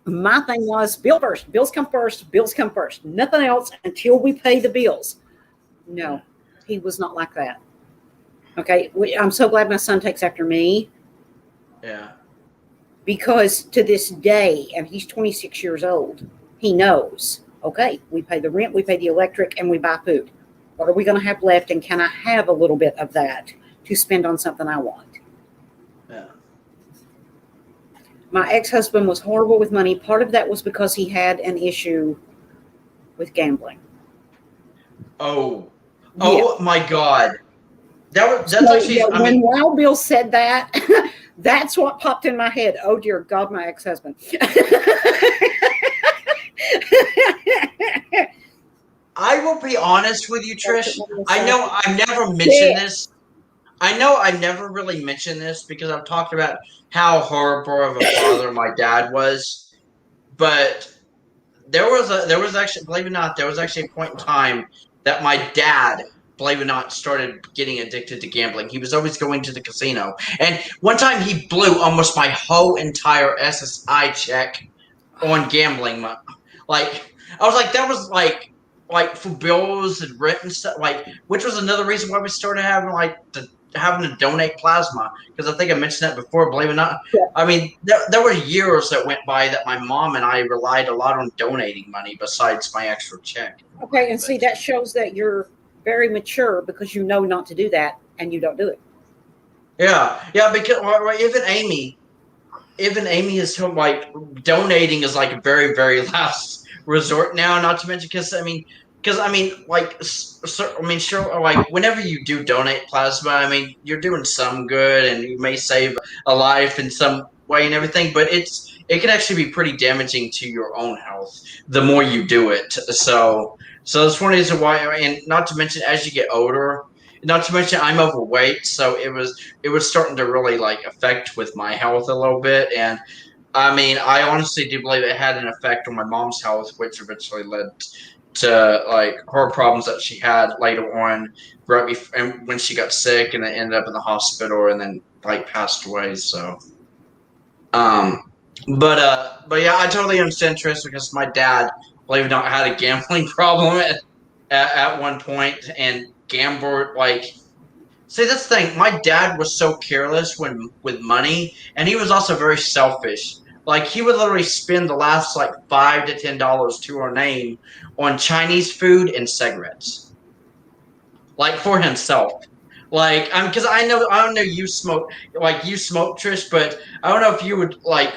my thing was bill first. Bills come first. Bills come first. Nothing else until we pay the bills. No, he was not like that. Okay, I'm so glad my son takes after me. Because to this day, and he's 26 years old, he knows, okay, we pay the rent, we pay the electric, and we buy food. What are we going to have left, and can I have a little bit of that to spend on something I want? My ex-husband was horrible with money. Part of that was because he had an issue with gambling. Oh my God. That's actually. When Wild Bill said that, that's what popped in my head. Oh dear God, my ex-husband. I will be honest with you, Trish. I know I've never mentioned this. I know I never really mentioned this because I've talked about how horrible of a father my dad was, but there was actually, believe it or not, there was actually a point in time that my dad, believe it or not, started getting addicted to gambling. He was always going to the casino. And one time he blew almost my whole entire SSI check on gambling. Like, I was like, that was like for bills and rent and stuff. Like, which was another reason why we started having having to donate plasma, because I think I mentioned that before. Believe it or not, Yeah. I mean, there were years that went by that my mom and I relied a lot on donating money besides my extra check. Okay, and see, that shows that you're very mature because you know not to do that and you don't do it. Yeah, because even Amy is like donating is like a very, very last resort now. Not to mention because sure, like whenever you do donate plasma, I mean, you're doing some good and you may save a life in some way and everything, but it can actually be pretty damaging to your own health the more you do it. So that's one reason why, and not to mention as you get older. Not to mention I'm overweight, so it was starting to really like affect with my health a little bit, and I mean I honestly do believe it had an effect on my mom's health, which eventually led to like her problems that she had later on, right before, when she got sick and then ended up in the hospital and then like passed away. So, but yeah, I totally understand Tris because my dad, believe it or not, had a gambling problem at one point and gambled like. See, that's the thing. My dad was so careless with money, and he was also very selfish. Like he would literally spend the last like $5 to $10 to our name on Chinese food and cigarettes, like for himself. Like because I don't know you smoke Trish, but I don't know if you would like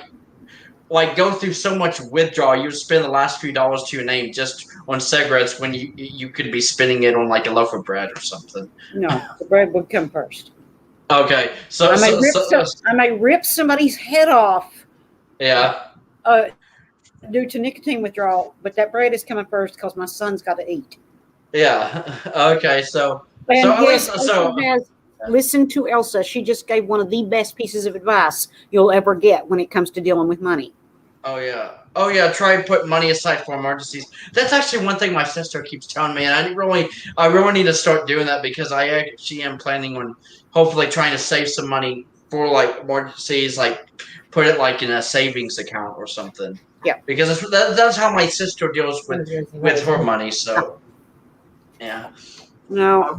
go through so much withdrawal, you would spend the last few dollars to your name just on cigarettes when you could be spending it on like a loaf of bread or something. No, the bread would come first. Okay, so I may rip somebody's head off. Yeah. Due to nicotine withdrawal, but that bread is coming first because my son's got to eat. Yeah. Okay. So. And so yes, Elsa has listened to Elsa. She just gave one of the best pieces of advice you'll ever get when it comes to dealing with money. Oh yeah. Try put money aside for emergencies. That's actually one thing my sister keeps telling me, and I really need to start doing that because I actually am planning on hopefully trying to save some money for like emergencies, like put it like in a savings account or something. Yeah. Because that's how my sister deals with her money. So. Yeah. No,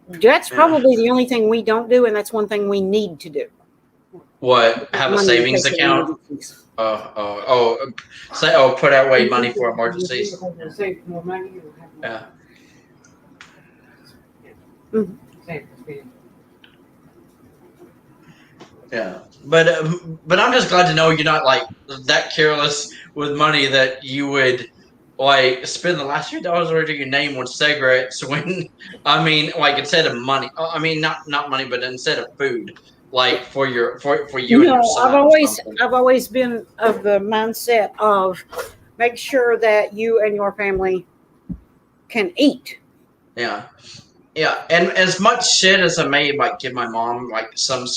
that's probably the only thing we don't do, and that's one thing we need to do. What? Have a savings account? Put away money for emergencies. Yeah. Yeah, but I'm just glad to know you're not like that careless with money that you would like spend the last few dollars already your name on cigarettes when I mean like instead of money. I mean not money, but instead of food. Like for you and your son. I've always been of the mindset of make sure that you and your family can eat. Yeah, and as much shit as I may like give my mom like some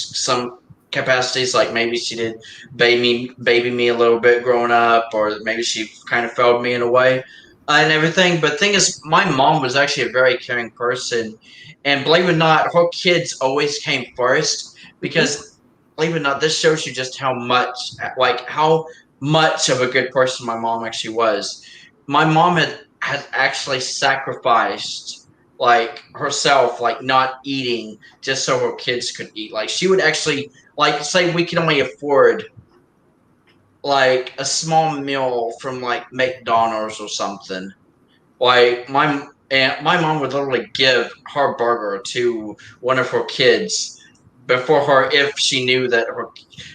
capacities, like maybe she did baby me a little bit growing up, or maybe she kind of failed me in a way and everything. But the thing is, my mom was actually a very caring person, and believe it or not, her kids always came first. Because, believe it or not, this shows you just how much of a good person my mom actually was. My mom had actually sacrificed, like, herself, like, not eating just so her kids could eat. Like, she would actually, like, say we could only afford, like, a small meal from, like, McDonald's or something. Like, my mom would literally give her burger to one of her kids before her if she knew that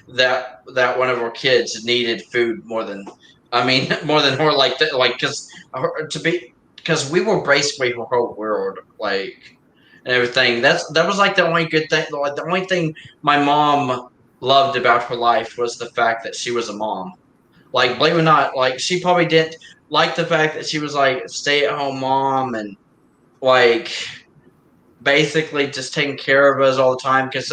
that one of her kids needed food more than her, like because we were basically her whole world, like, and everything. That was like the only good thing, like the only thing my mom loved about her life was the fact that she was a mom. Like, believe it or not, like she probably didn't like the fact that she was like a stay-at-home mom and like basically just taking care of us all the time, because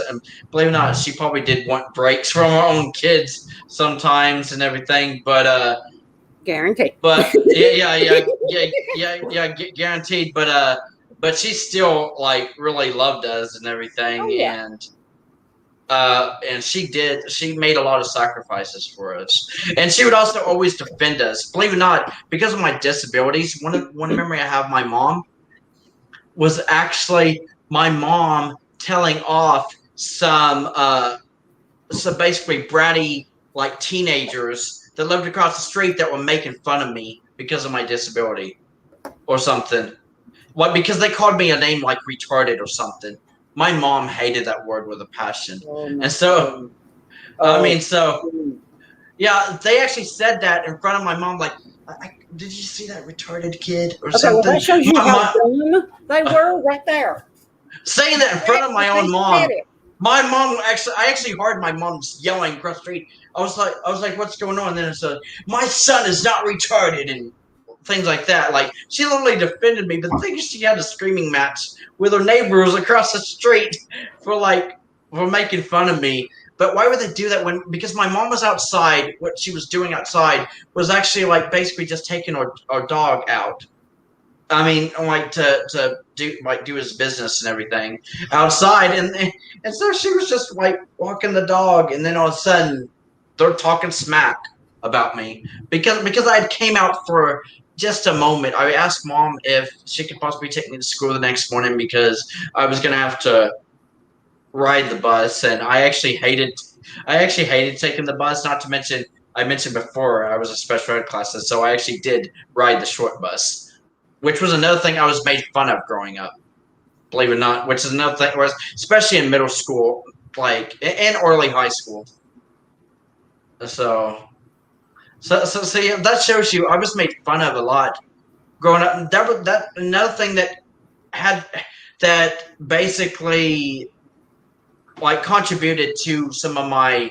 believe it or not, she probably did want breaks from her own kids sometimes and everything, but Guaranteed. But guaranteed. But she still like really loved us and everything, Oh, yeah. and she made a lot of sacrifices for us, and she would also always defend us. Believe it or not, because of my disabilities, one memory I have of my mom was actually my mom telling off some basically bratty like teenagers that lived across the street that were making fun of me because of my disability or something. What, because they called me a name like retarded or something. My mom hated that word with a passion. Oh, my And so, I mean, so, yeah, they actually said that in front of my mom, like, did you see that retarded kid or Okay, something? well, that shows you My how mom- dumb they were right there. saying that in front of my own They mom. said it. My mom I actually heard my mom yelling across the street. I was like, what's going on? And then it said, my son is not retarded and things like that. Like, she literally defended me, but the thing is, she had a screaming match with her neighbors across the street for making fun of me. But why would they do that because my mom was outside, what she was doing outside was actually like basically just taking our dog out. I mean, like to do his business and everything outside, and so she was just like walking the dog, and then all of a sudden they're talking smack about me because I came out for just a moment. I asked mom if she could possibly take me to school the next morning because I was gonna have to ride the bus, and I actually hated taking the bus. Not to mention, I mentioned before I was a special ed class, so I actually did ride the short bus, which was another thing I was made fun of growing up. Believe it or not, which is another thing, especially in middle school, like and early high school. So yeah, that shows you I was made fun of a lot growing up. That another thing that basically like contributed to some of my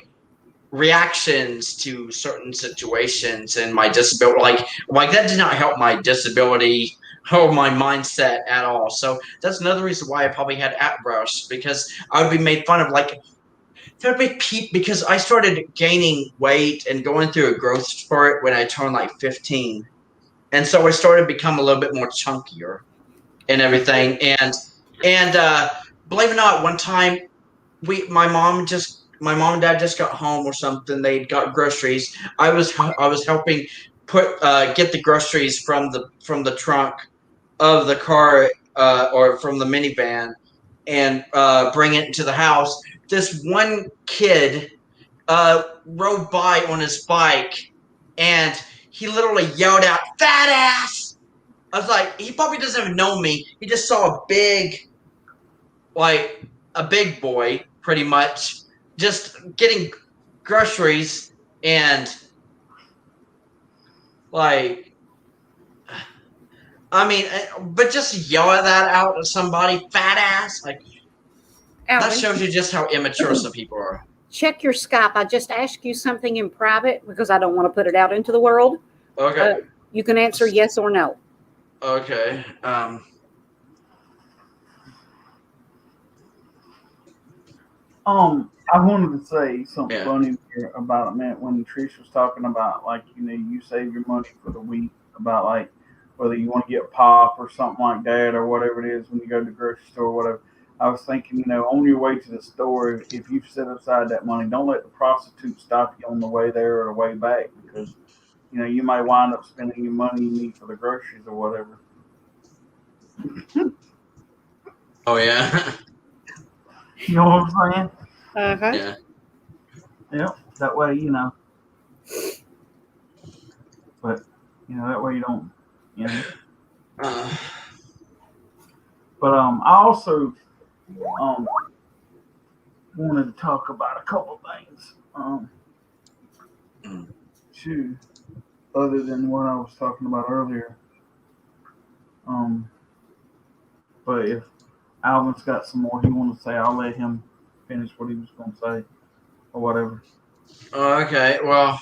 reactions to certain situations and my disability. Like that did not help my disability or my mindset at all. So that's another reason why I probably had eyebrows, because I would be made fun of. Like there would be people, because I started gaining weight and going through a growth spurt when I turned like 15, and so I started to become a little bit more chunkier and everything. And believe it or not, one time my mom and dad just got home or something. They got groceries. I was helping get the groceries from the trunk of the car or from the minivan and bring it into the house. This one kid rode by on his bike and he literally yelled out, "Fat ass!" I was like, he probably doesn't even know me. He just saw a big boy, pretty much, just getting groceries and like, I mean, but just yell that out at somebody, fat ass, like that Alvin, shows you just how immature some people are. check your Skype. I just asked you something in private because I don't want to put it out into the world. Okay. You can answer yes or no. Okay. I wanted to say something Yeah. funny here about a minute when Trish was talking about, like, you save your money for the week, about like whether you want to get pop or something like that or whatever it is when you go to the grocery store or whatever. I was thinking, on your way to the store, if you've set aside that money, don't let the prostitute stop you on the way there or the way back, because you might wind up spending your money you need for the groceries or whatever. Oh yeah. You know what I'm saying? Uh-huh. Yeah. Yeah, that way, but, that way you don't, But I also wanted to talk about a couple things, too, other than what I was talking about earlier. But if Alvin's got some more he wants to say, I'll let him finish what he was going to say or whatever. Okay. Well,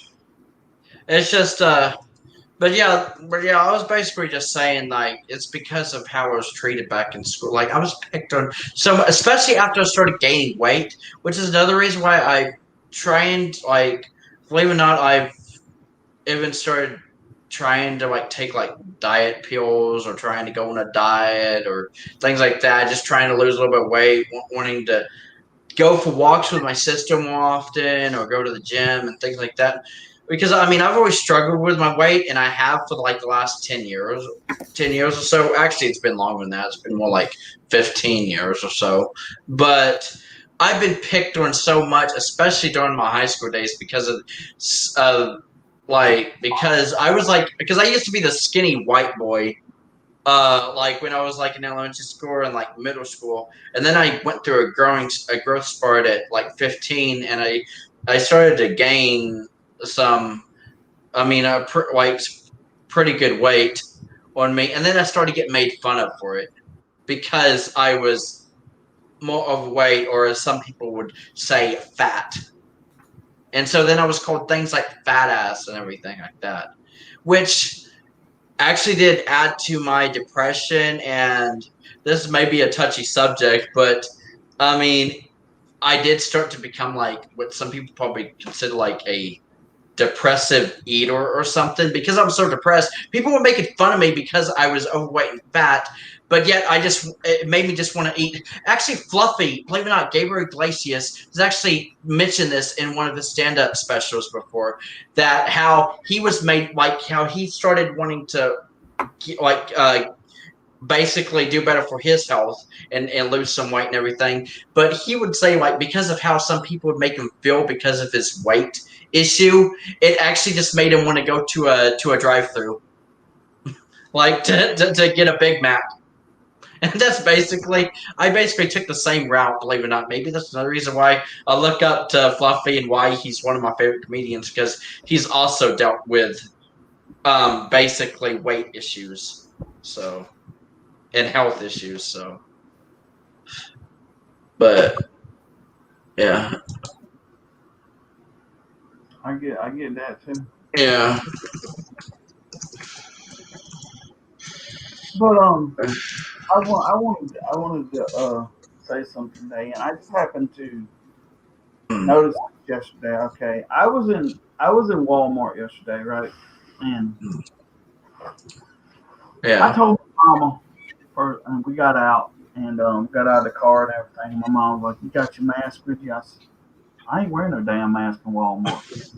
it's just but yeah, I was basically just saying, like, it's because of how I was treated back in school. Like, I was picked on, so especially after I started gaining weight, which is another reason why I trained. Like, believe it or not, I've even started trying to like take like diet pills or trying to go on a diet or things like that, just trying to lose a little bit of weight, wanting to go for walks with my sister more often or go to the gym and things like that. Because I mean, I've always struggled with my weight, and I have for like the last 10 years or so. Actually, it's been longer than that. It's been more like 15 years or so. But I've been picked on so much, especially during my high school days, because of because I was like, because I used to be the skinny white boy, like when I was like in elementary school and like middle school, and then I went through a growth spurt at like 15, and I started to gain some, I mean, pretty good weight on me, and then I started getting made fun of for it because I was more overweight, or as some people would say, fat. And so then I was called things like fat ass and everything like that, which actually did add to my depression. And this may be a touchy subject, but I mean, I did start to become like what some people probably consider like a depressive eater or something, because I was so depressed. People were making fun of me because I was overweight and fat, but yet it made me just want to eat. Actually, Fluffy, believe it or not, Gabriel Iglesias has actually mentioned this in one of his stand-up specials before, that how he was made, like how he started wanting to like basically do better for his health and lose some weight and everything. But he would say, like, because of how some people would make him feel because of his weight issue, it actually just made him want to go to a drive-through, like to get a Big Mac. And that's I basically took the same route, believe it or not. Maybe that's another reason why I look up to Fluffy and why he's one of my favorite comedians, because he's also dealt with basically weight issues, so, and health issues, so. But yeah. I get that too. Yeah. But I wanted to say something today, and I just happened to notice yesterday. Okay, I was in Walmart yesterday, right? And I told my mama first, and we got out and got out of the car and everything. My mom was like, "You got your mask with you?" I said, "I ain't wearing no damn mask in Walmart."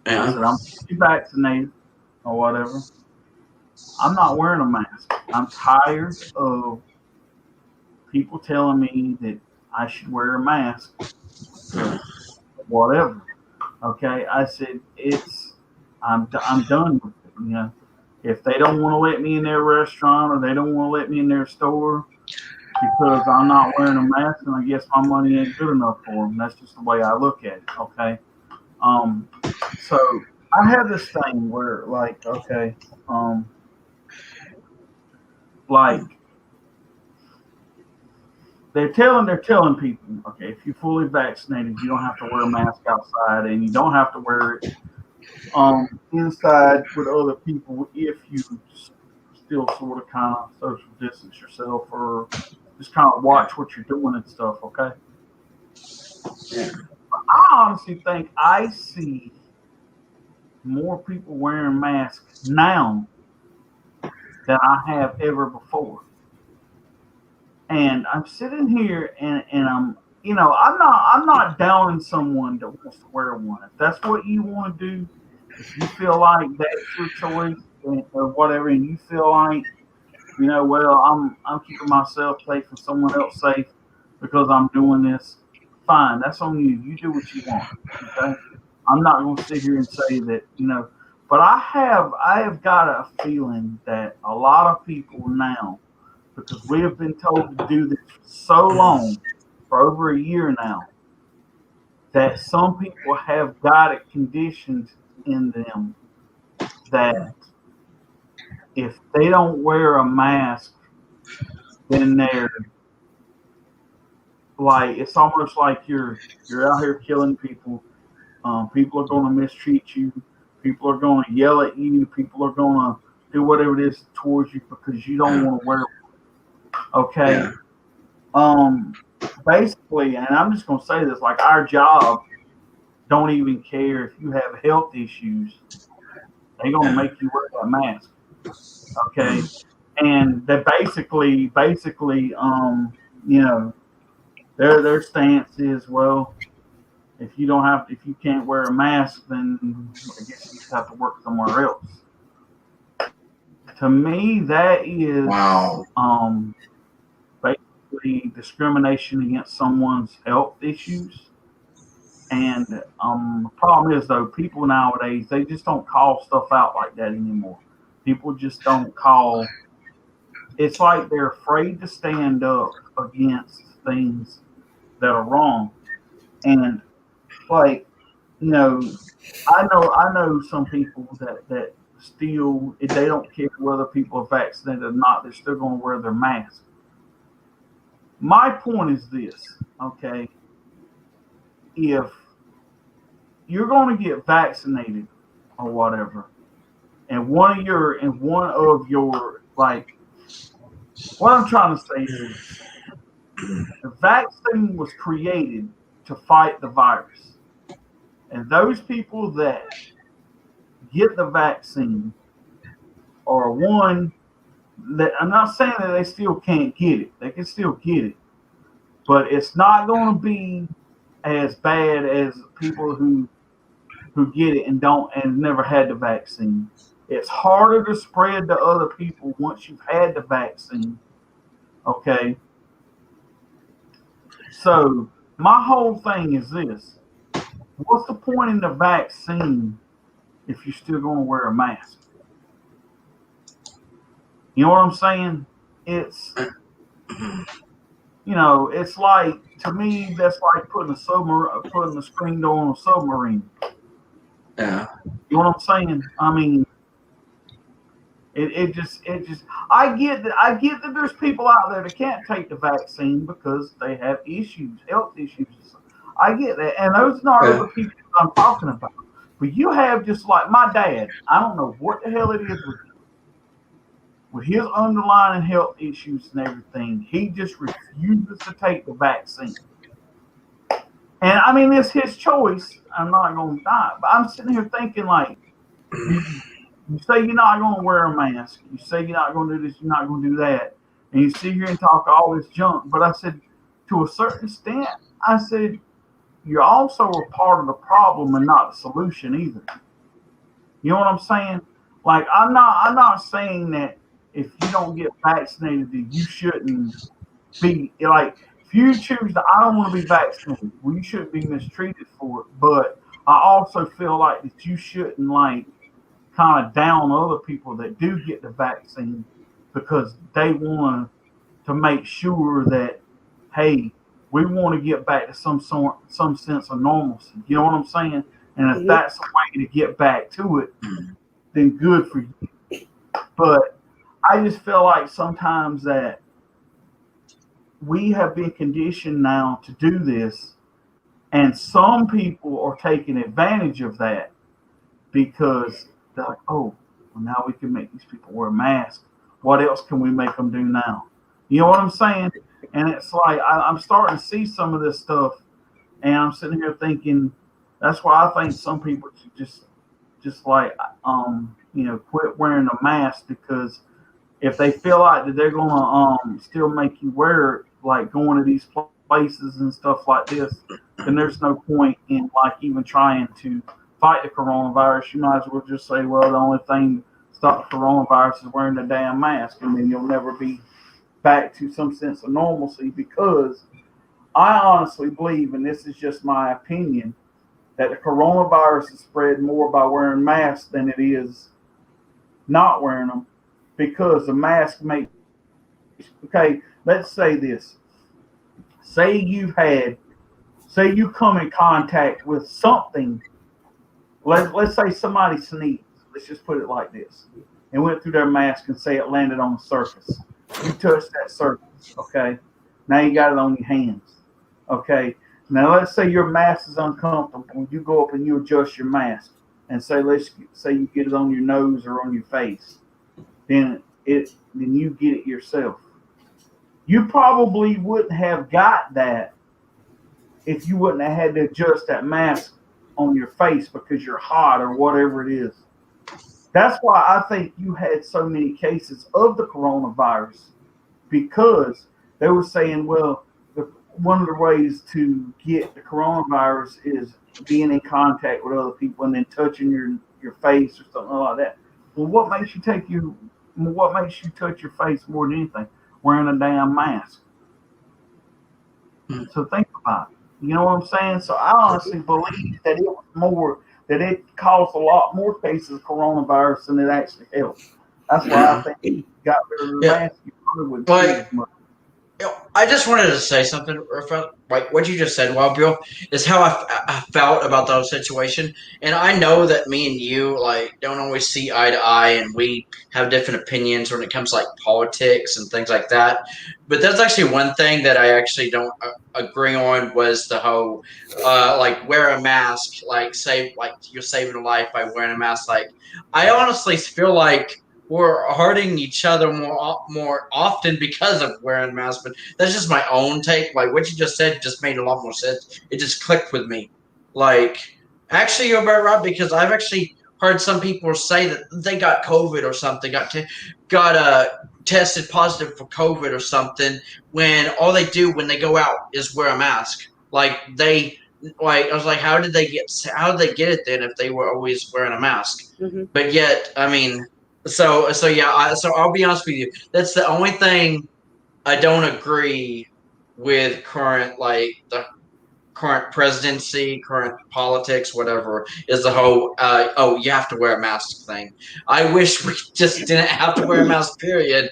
Yeah. I said, "I'm vaccinated or whatever. I'm not wearing a mask. I'm tired of people telling me that I should wear a mask, whatever." Okay, I said I'm done with it. You know, if they don't want to let me in their restaurant or they don't want to let me in their store because I'm not wearing a mask, and I guess my money ain't good enough for them. That's just the way I look at it. Okay, so I have this thing where, like, okay, like they're telling people, okay, if you're fully vaccinated, you don't have to wear a mask outside, and you don't have to wear it inside with other people if you still sort of kind of social distance yourself or just kind of watch what you're doing and stuff. Okay. Yeah. I honestly think I see more people wearing masks now than I have ever before. And I'm sitting here and I'm, you know, I'm not downing someone that wants to wear one. If that's what you want to do, if you feel like that's your choice or whatever, and you feel like, you know, well, I'm keeping myself safe and someone else safe because I'm doing this, fine. That's on you. You do what you want. Okay. I'm not going to sit here and say that, you know, but I have got a feeling that a lot of people now, because we have been told to do this for so long, for over a year now, that some people have got it conditioned in them that if they don't wear a mask, then they're like, it's almost like you're out here killing people. People are going to mistreat you. People are going to yell at you. People are going to do whatever it is towards you because you don't want to wear one. Okay. Yeah. Basically, and I'm just going to say this, like, our job don't even care if you have health issues. They're gonna make you wear that mask. Okay, and they basically, you know, their stance is, well, if you can't wear a mask, then I guess you just have to work somewhere else. To me, that is Wow. basically discrimination against someone's health issues. And the problem is, though, people nowadays, they just don't call stuff out like that anymore. People just don't call. It's like they're afraid to stand up against things that are wrong. And like, you know, I know some people that still, if they don't care whether people are vaccinated or not, they're still going to wear their mask. My point is this, okay? If you're going to get vaccinated or whatever, and one of your like, what I'm trying to say is, the vaccine was created to fight the virus, and those people that get the vaccine are one that, I'm not saying that they still can't get it. They can still get it, but it's not going to be as bad as people who get it and never had the vaccine. It's harder to spread to other people once you've had the vaccine. Okay. So my whole thing is this: what's the point in the vaccine if you're still going to wear a mask? You know what I'm saying? It's, you know, it's like, to me, that's like putting a screen door on a submarine. Yeah. You know what I'm saying? I mean, it just. I get that there's people out there that can't take the vaccine because they have issues, health issues. I get that, and those are not the people I'm talking about. But you have, just like my dad. I don't know what the hell it is with his underlying health issues and everything. He just refuses to take the vaccine. And I mean, it's his choice. I'm not going to die. But I'm sitting here thinking, like, you say you're not going to wear a mask. You say you're not going to do this, you're not going to do that. And you sit here and talk all this junk. But I said, to a certain extent, I said, you're also a part of the problem and not the solution either. You know what I'm saying? Like, I'm not saying that if you don't get vaccinated, that you shouldn't be, like, if you choose to, I don't want to be vaccinated, well, you shouldn't be mistreated for it. But I also feel like that you shouldn't, like, kind of down other people that do get the vaccine because they want to make sure that, hey, we want to get back to some sense of normalcy. You know what I'm saying? And if that's a way to get back to it, then good for you. But I just feel like sometimes that we have been conditioned now to do this, and some people are taking advantage of that because they're like, oh, well, now we can make these people wear masks. What else can we make them do now? You know what I'm saying? And it's like, I'm starting to see some of this stuff, and I'm sitting here thinking, that's why I think some people should just like, you know, quit wearing a mask, because if they feel like that they're gonna still make you wear it, like going to these places and stuff like this, then there's no point in, like, even trying to fight the coronavirus. You might as well just say, well, the only thing to stop the coronavirus is wearing the damn mask, and then you'll never be back to some sense of normalcy. Because I honestly believe, and this is just my opinion, that the coronavirus is spread more by wearing masks than it is not wearing them, because the mask makes, okay, let's say this. Say you come in contact with something. Let's say somebody sneezed. Let's just put it like this. And went through their mask, and say it landed on the surface. You touched that surface, okay? Now you got it on your hands, okay? Now let's say your mask is uncomfortable. You go up and you adjust your mask, and let's say you get it on your nose or on your face. Then you get it yourself. You probably wouldn't have got that if you wouldn't have had to adjust that mask on your face because you're hot or whatever it is. That's why I think you had so many cases of the coronavirus, because they were saying, well, one of the ways to get the coronavirus is being in contact with other people and then touching your face or something like that. Well, what makes you touch your face more than anything? Wearing a damn mask. So think about it. You know what I'm saying? So I honestly believe that it caused a lot more cases of coronavirus than it actually helped. That's why I think it got rid of the mask. You probably wouldn't see as much. I just wanted to say something about like what you just said, Wild Bill, is how I felt about the situation. And I know that me and you like don't always see eye to eye, and we have different opinions when it comes to like politics and things like that. But that's actually one thing that I actually don't agree on was the whole like wear a mask, like save like you're saving a life by wearing a mask. Like I honestly feel like we're hurting each other more often because of wearing masks. But that's just my own take. Like what you just said just made a lot more sense. It just clicked with me. Like actually, you're very right because I've actually heard some people say that they got COVID or something, got tested positive for COVID or something, when all they do when they go out is wear a mask. Like I was like, how did they get it then if they were always wearing a mask? Mm-hmm. But yet, I mean. So yeah. So I'll be honest with you. That's the only thing I don't agree with the current presidency, current politics, whatever. Is the whole you have to wear a mask thing. I wish we just didn't have to wear a mask. Period.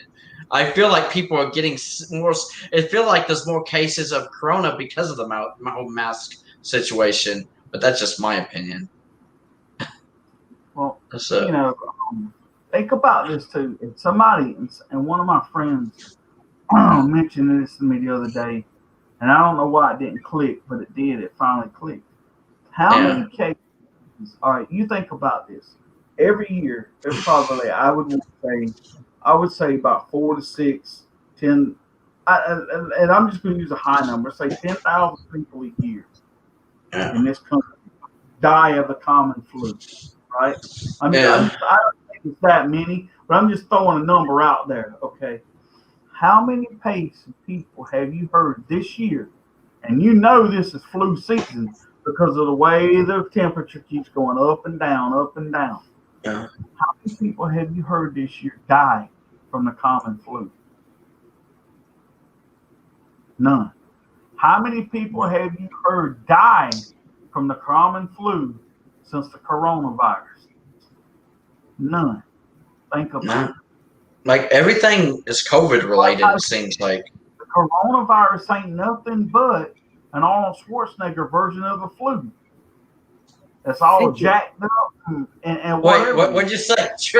I feel like people are getting more. It feels like there's more cases of corona because of the whole mask situation. But that's just my opinion. Well, think about this too. If somebody and one of my friends mentioned this to me the other day, and I don't know why it didn't click, but it did. It finally clicked. How many cases? All right, you think about this. Every year, there's probably I would say about 4 to 6, 10, and I'm just going to use a high number. Say 10,000 people a year in this country die of the common flu. Right? I don't think it's that many, but I'm just throwing a number out there. Okay, how many people have you heard this year? And you know this is flu season because of the way the temperature keeps going up and down, up and down. Yeah. How many people have you heard this year die from the common flu? None. How many people have you heard die from the common flu since the coronavirus? None. Think about it. Like everything is COVID related, it seems like. The coronavirus ain't nothing but an Arnold Schwarzenegger version of the flu. That's all jacked up and whatever. What'd you say? It's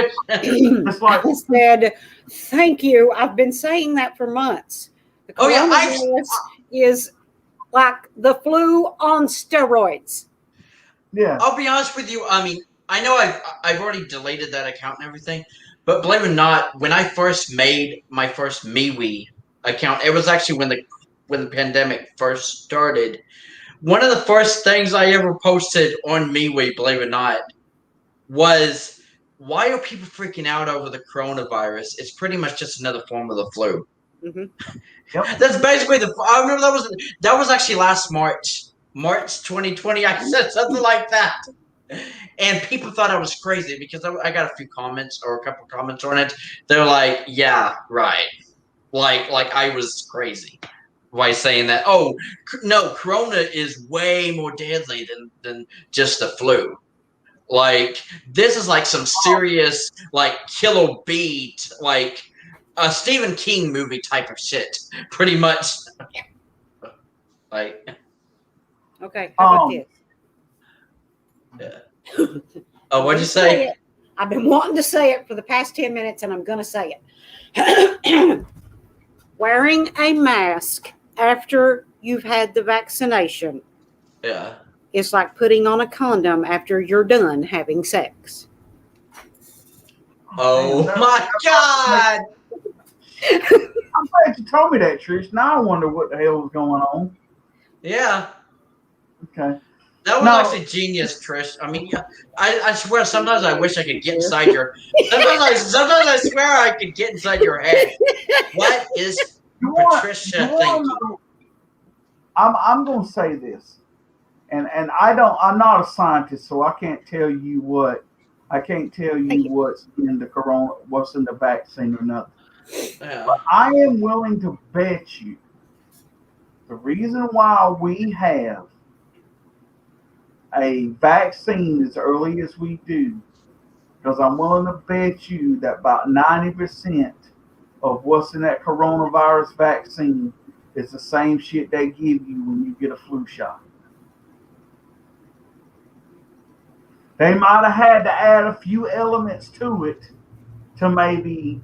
like I said, thank you. I've been saying that for months. The coronavirus is like the flu on steroids. Yeah. I'll be honest with you. I mean, I know I've already deleted that account and everything, but believe it or not, when I first made my first MeWe account, it was actually when the pandemic first started. One of the first things I ever posted on MeWe, believe it or not, was why are people freaking out over the coronavirus? It's pretty much just another form of the flu. Mm-hmm. Yep. That's basically I remember that was actually last March 2020. I said something like that. And people thought I was crazy because I got a few comments or a couple of comments on it. They're like, yeah, right. Like I was crazy by saying that. Oh, no, corona is way more deadly than just the flu. Like, this is like some serious, like, Killer Beat, like, a Stephen King movie type of shit. Pretty much. Like. Okay, how about this? Yeah. Oh, what'd you say? I've been wanting to say it for the past 10 minutes, and I'm going to say it. Wearing a mask after you've had the vaccination. Yeah. It's like putting on a condom after you're done having sex. Oh my God! I'm glad you told me that, Trish. Now I wonder what the hell was going on. Yeah. Okay. That was No. actually genius, Trish. I mean, I swear, sometimes I wish I could get inside your. Sometimes I swear I could get inside your head. What is Patricia thinking? I'm going to say this, and I'm not a scientist, so I can't tell you what's in what's in the vaccine or nothing. Yeah. But I am willing to bet you the reason why we have a vaccine as early as we do, because I'm willing to bet you that about 90% of what's in that coronavirus vaccine is the same shit they give you when you get a flu shot. They might have had to add a few elements to it to maybe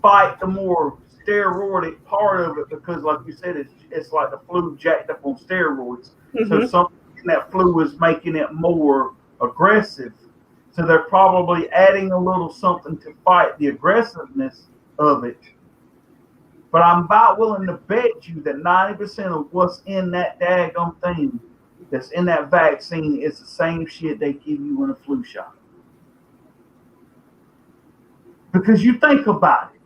fight the more steroidic part of it, because like you said, it's like the flu jacked up on steroids. So something in that flu is making it more aggressive. So they're probably adding a little something to fight the aggressiveness of it. But I'm about willing to bet you that 90% of what's in that daggone thing that's in that vaccine is the same shit they give you in a flu shot. Because you think about it.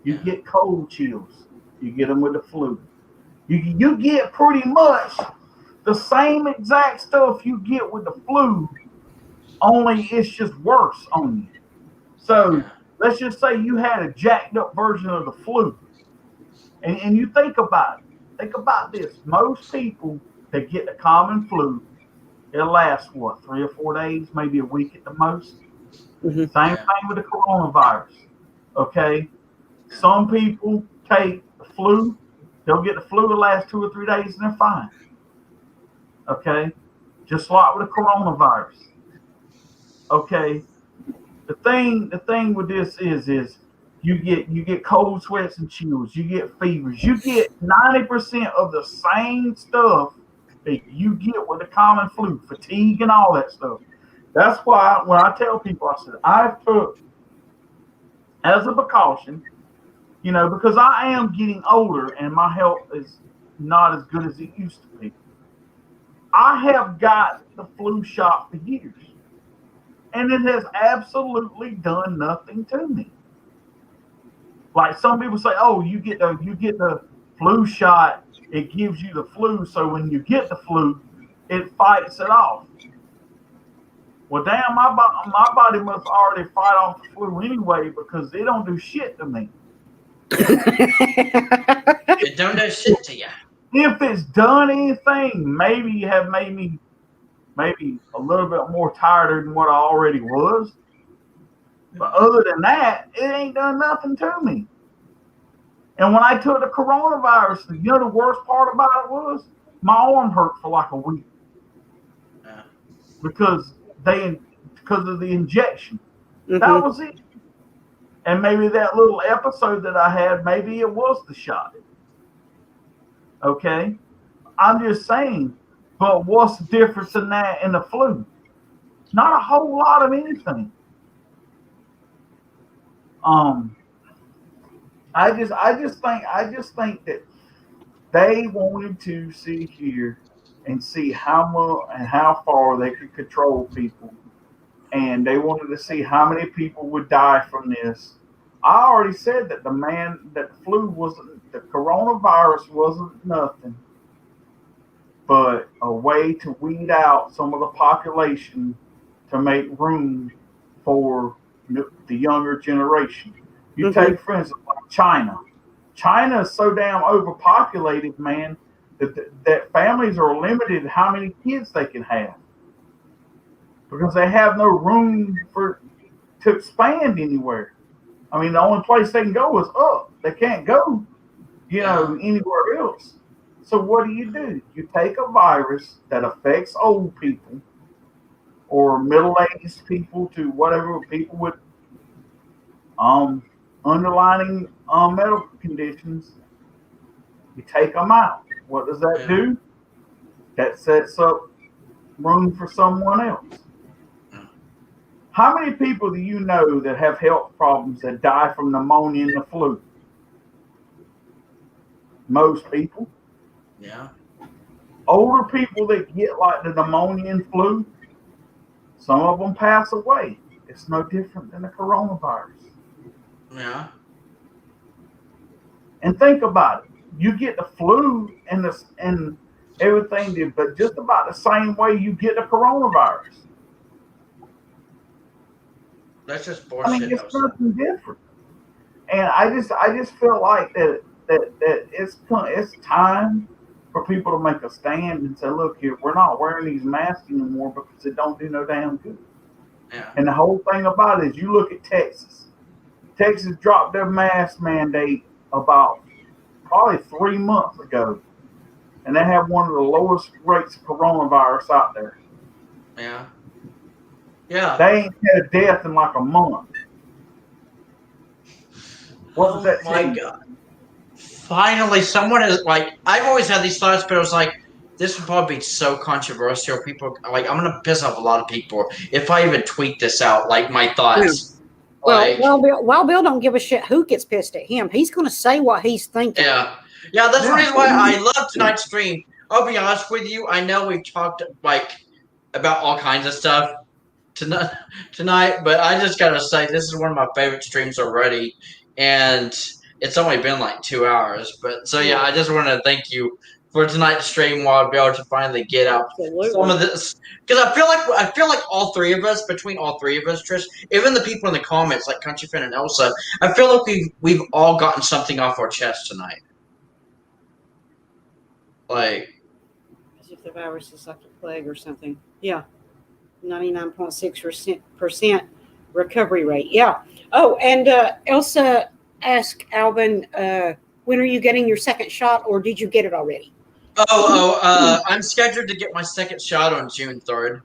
You get cold chills. You get them with the flu. You get pretty much the same exact stuff you get with the flu, only it's just worse on you. So let's just say you had a jacked up version of the flu. And you think about it. Think about this. Most people that get the common flu, it lasts, 3 or 4 days, maybe a week at the most. Same thing with the coronavirus. Okay? Some people take the flu. They'll get the flu the last 2 or 3 days and they're fine. Okay? Just like with the coronavirus. Okay? The thing with this is you get cold sweats and chills, you get fevers, you get 90% of the same stuff that you get with the common flu, fatigue and all that stuff. That's why when I tell people, I said, I've took, as a precaution, because I am getting older and my health is not as good as it used to be. I have got the flu shot for years, and it has absolutely done nothing to me. Like some people say, oh, you get the flu shot, it gives you the flu, so when you get the flu, it fights it off. Well, damn, my body must already fight off the flu anyway, because they don't do shit to me. It don't do shit to you. If it's done anything, maybe you have made me maybe a little bit more tired than what I already was. But other than that, it ain't done nothing to me. And when I took the coronavirus, the worst part about it was my arm hurt for like a week. Because of the injection. That was it. And maybe that little episode that I had, maybe it was the shot. Okay? I'm just saying, but what's the difference in that and the flu? Not a whole lot of anything. I just think that they wanted to sit here and see how much and how far they could control people, and they wanted to see how many people would die from this. I already said that the coronavirus wasn't nothing but a way to weed out some of the population to make room for the younger generation. You take, for instance, like China. China is so damn overpopulated, man, that families are limited how many kids they can have, because they have no room to expand anywhere. I mean, the only place they can go is up. They can't go, anywhere else. So what do? You take a virus that affects old people or middle-aged people to whatever, people with underlying medical conditions. You take them out. What does that do? That sets up room for someone else. How many people do you know that have health problems that die from pneumonia and the flu? Most people. Yeah. older people that get like the pneumonia and flu, some of them pass away. It's no different than the coronavirus. Yeah. And think about it. You get the flu and everything, but just about the same way you get the coronavirus. That's just I bullshit. mean, it's nothing different. And I just feel like that it's time for people to make a stand and say, look here, we're not wearing these masks anymore because it don't do no damn good. Yeah. And the whole thing about it is you look at Texas. Texas dropped their mask mandate about probably 3 months ago. And they have one of the lowest rates of coronavirus out there. Yeah. Yeah. They ain't had a death in like a month. What does that my tell you? God. Finally, someone is like, I've always had these thoughts, but I was like, this would probably be so controversial. People, like, I'm going to piss off a lot of people if I even tweet this out, like, my thoughts. Well, Like, Wild Bill don't give a shit who gets pissed at him. He's going to say what he's thinking. yeah. Yeah, that's the Yeah. reason why I love tonight's stream. I'll be honest with you. I know we've talked, like, about all kinds of stuff tonight, but I just got to say, this is one of my favorite streams already. And it's only been like 2 hours. But so, yeah, I just want to thank you for tonight's stream while I'll be able to finally get out some of this. Because I feel like all three of us, between all three of us, Trish, even the people in the comments like Country Fan and Elsa, I feel like we've all gotten something off our chest tonight. Like, as if the virus is like a plague or something. Yeah. 99.6% recovery rate. Yeah. Oh, and Elsa asked Alvin, when are you getting your second shot, or did you get it already? I'm scheduled to get my second shot on June 3rd.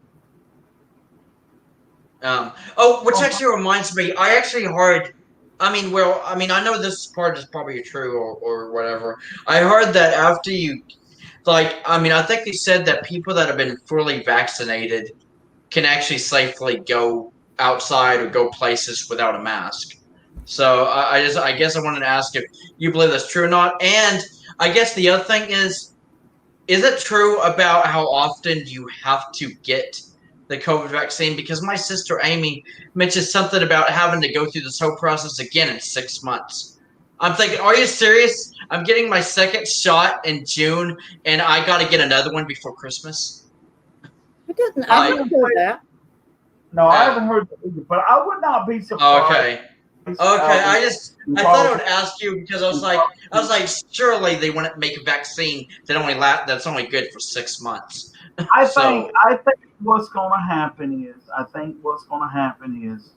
Which actually reminds me, I actually heard, I know this part is probably true or whatever. I heard that after you, I think they said that people that have been fully vaccinated can actually safely go outside or go places without a mask. So I guess I wanted to ask if you believe that's true or not. And I guess the other thing is it true about how often you have to get the COVID vaccine? Because my sister Amy mentioned something about having to go through this whole process again in 6 months. I'm thinking, are you serious? I'm getting my second shot in June, and I got to get another one before Christmas? It doesn't. I haven't heard that. No, I haven't heard that either, but I would not be surprised. Okay. I thought I would ask you because I was like, surely they wouldn't make a vaccine that's only good for 6 months. I think what's going to happen is,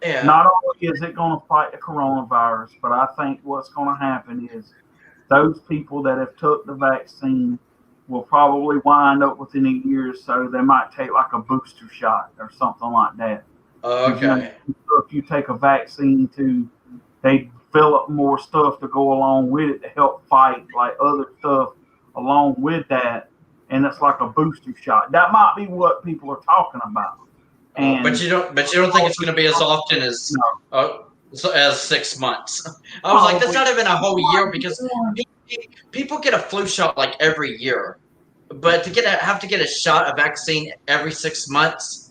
yeah. Not only is it going to fight the coronavirus, but I think what's going to happen is those people that have took the vaccine will probably wind up within a year or so. They might take like a booster shot or something like that. Okay. If you take a vaccine they develop more stuff to go along with it to help fight like other stuff along with that, and it's like a booster shot. That might be what people are talking about. And but you don't think it's going to be as often as 6 months? I was like, that's not even a whole year because people get a flu shot like every year, but to have to get a vaccine every 6 months,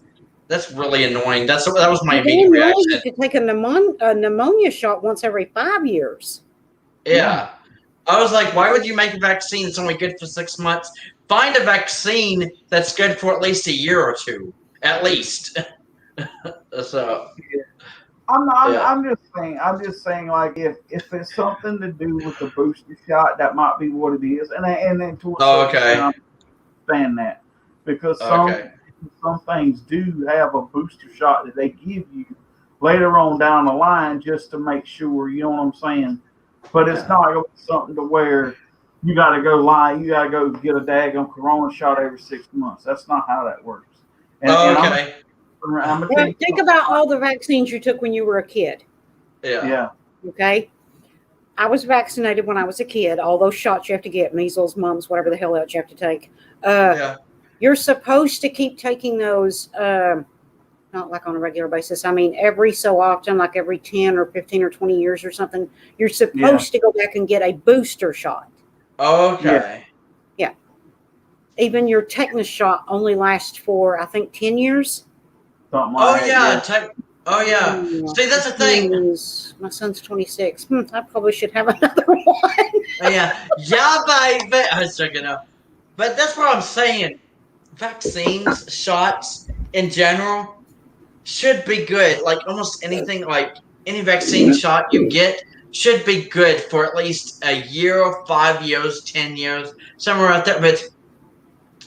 that's really annoying. That was my immediate reaction. You could take a pneumonia shot once every 5 years. Yeah. I was like, why would you make a vaccine that's only good for 6 months? Find a vaccine that's good for at least a year or two, at least. So. I'm just saying, like if it's something to do with the booster shot, that might be what it is, and then to a certain extent, I understand that because some things do have a booster shot that they give you later on down the line just to make sure, you know what I'm saying. But it's not going to be something to where you got to go get a daggone corona shot every 6 months. That's not how that works. Well, think about all the vaccines you took when you were a kid. Yeah. Okay. I was vaccinated when I was a kid. All those shots you have to get, measles, mumps, whatever the hell else you have to take. You're supposed to keep taking those, not like on a regular basis. I mean, every so often, like every 10 or 15 or 20 years or something, you're supposed to go back and get a booster shot. Okay. Yeah. even your tetanus shot only lasts for, I think, 10 years. Something Oh like yeah, that. oh yeah. See, that's the thing. My son's 26. I probably should have another one. Oh, yeah, baby. I was checking out, but that's what I'm saying. Vaccines, shots in general should be good. Like almost anything, like any vaccine shot you get should be good for at least a year, 5 years, 10 years, somewhere out there. But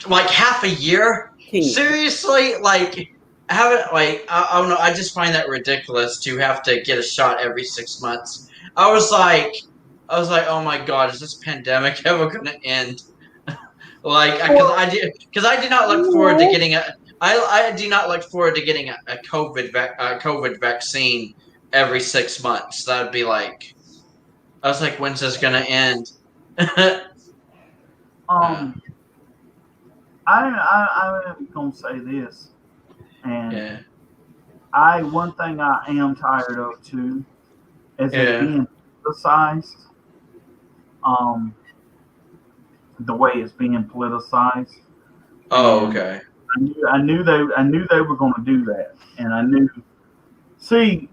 like half a year, seriously, like have it. Like I don't know. I just find that ridiculous to have to get a shot every 6 months. I was like, oh my god, is this pandemic ever going to end? Like, because I did not look forward to getting I do not look forward to getting a COVID vaccine every 6 months. That'd be like, I was like, when's this gonna end? I'm gonna say this, and Yeah, one thing I am tired of too is it yeah. being politicized. The way it's being politicized. Oh, And okay. I knew they were going to do that, and I knew. See,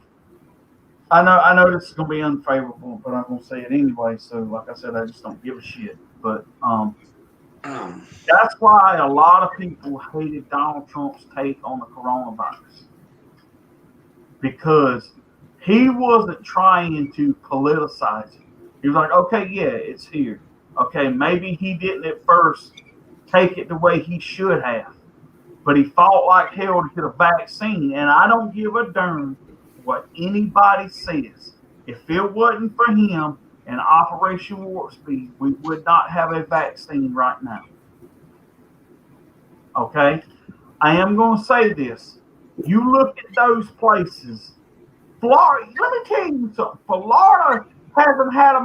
I know this is going to be unfavorable, but I'm going to say it anyway. So, like I said, I just don't give a shit. But that's why a lot of people hated Donald Trump's take on the coronavirus, because he wasn't trying to politicize it. He was like, okay, yeah, it's here. Okay, maybe he didn't at first take it the way he should have, but he fought like hell to get a vaccine. And I don't give a darn what anybody says. If it wasn't for him and Operation Warp Speed, we would not have a vaccine right now. Okay? I am going to say this. You look at those places. Florida, let me tell you something. Florida hasn't had a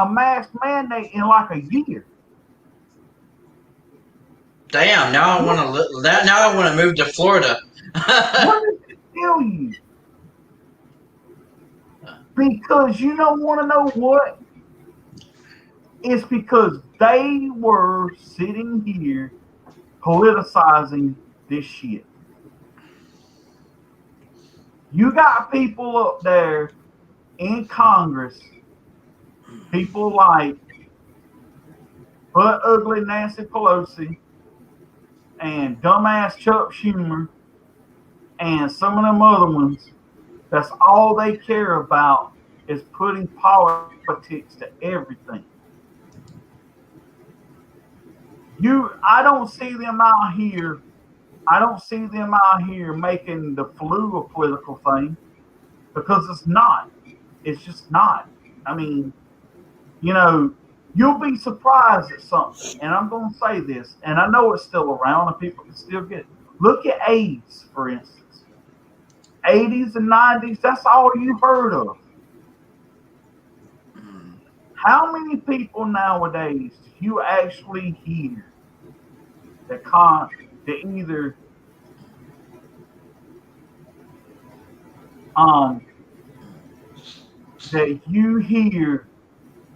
mask mandate in like a year. Damn! Now I want to. Now I want to move to Florida. What does it tell you? Because you don't want to know what? It's because they were sitting here politicizing this shit. You got people up there in Congress, people like butt ugly Nancy Pelosi and dumbass Chuck Schumer and some of them other ones. That's all they care about is putting politics to everything. I don't see them out here. I don't see them out here making the flu a political thing, because it's not. It's just not. I mean, you'll be surprised at something. And I'm going to say this, and I know it's still around and people can still get it. Look at AIDS, for instance. 80s and 90s, that's all you heard of. How many people nowadays do you actually hear that either that you hear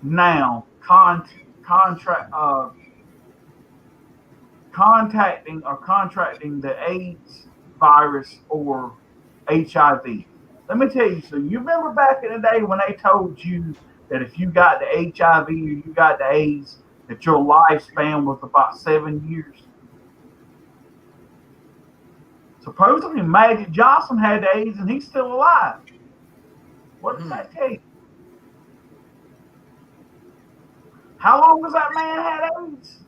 now contacting or contracting the AIDS virus or HIV? Let me tell you something. You remember back in the day when they told you that if you got the HIV or you got the AIDS, that your lifespan was about 7 years? Supposedly Magic Johnson had the AIDS and he's still alive. What does that tell you? How long has that man had AIDS?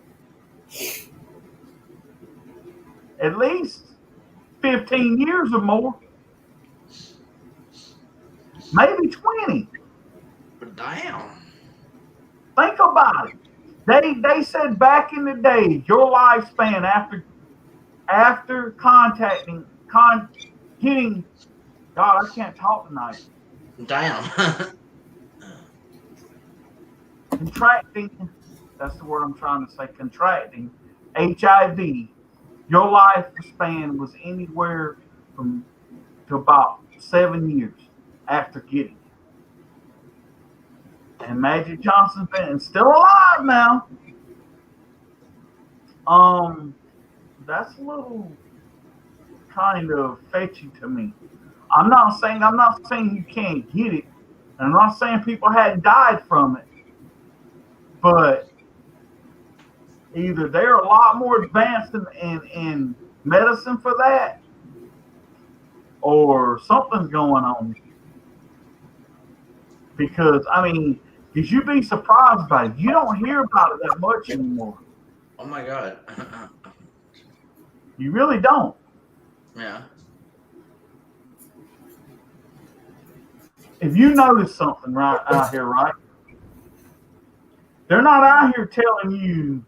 At least 15 years or more. Maybe 20. Damn. Think about it. They said back in the day, your lifespan after getting, God, I can't talk tonight. Damn. Contracting, that's the word I'm trying to say, contracting HIV, your lifespan was anywhere from to about 7 years after getting it. And Magic Johnson's been still alive now. That's a little kind of fetchy to me. I'm not saying you can't get it, and I'm not saying people hadn't died from it, but either they're a lot more advanced in medicine for that, or something's going on. Because because you'd be surprised by it. You don't hear about it that much anymore. Oh my God. You really don't. Yeah. If you notice something right out here, right? They're not out here telling you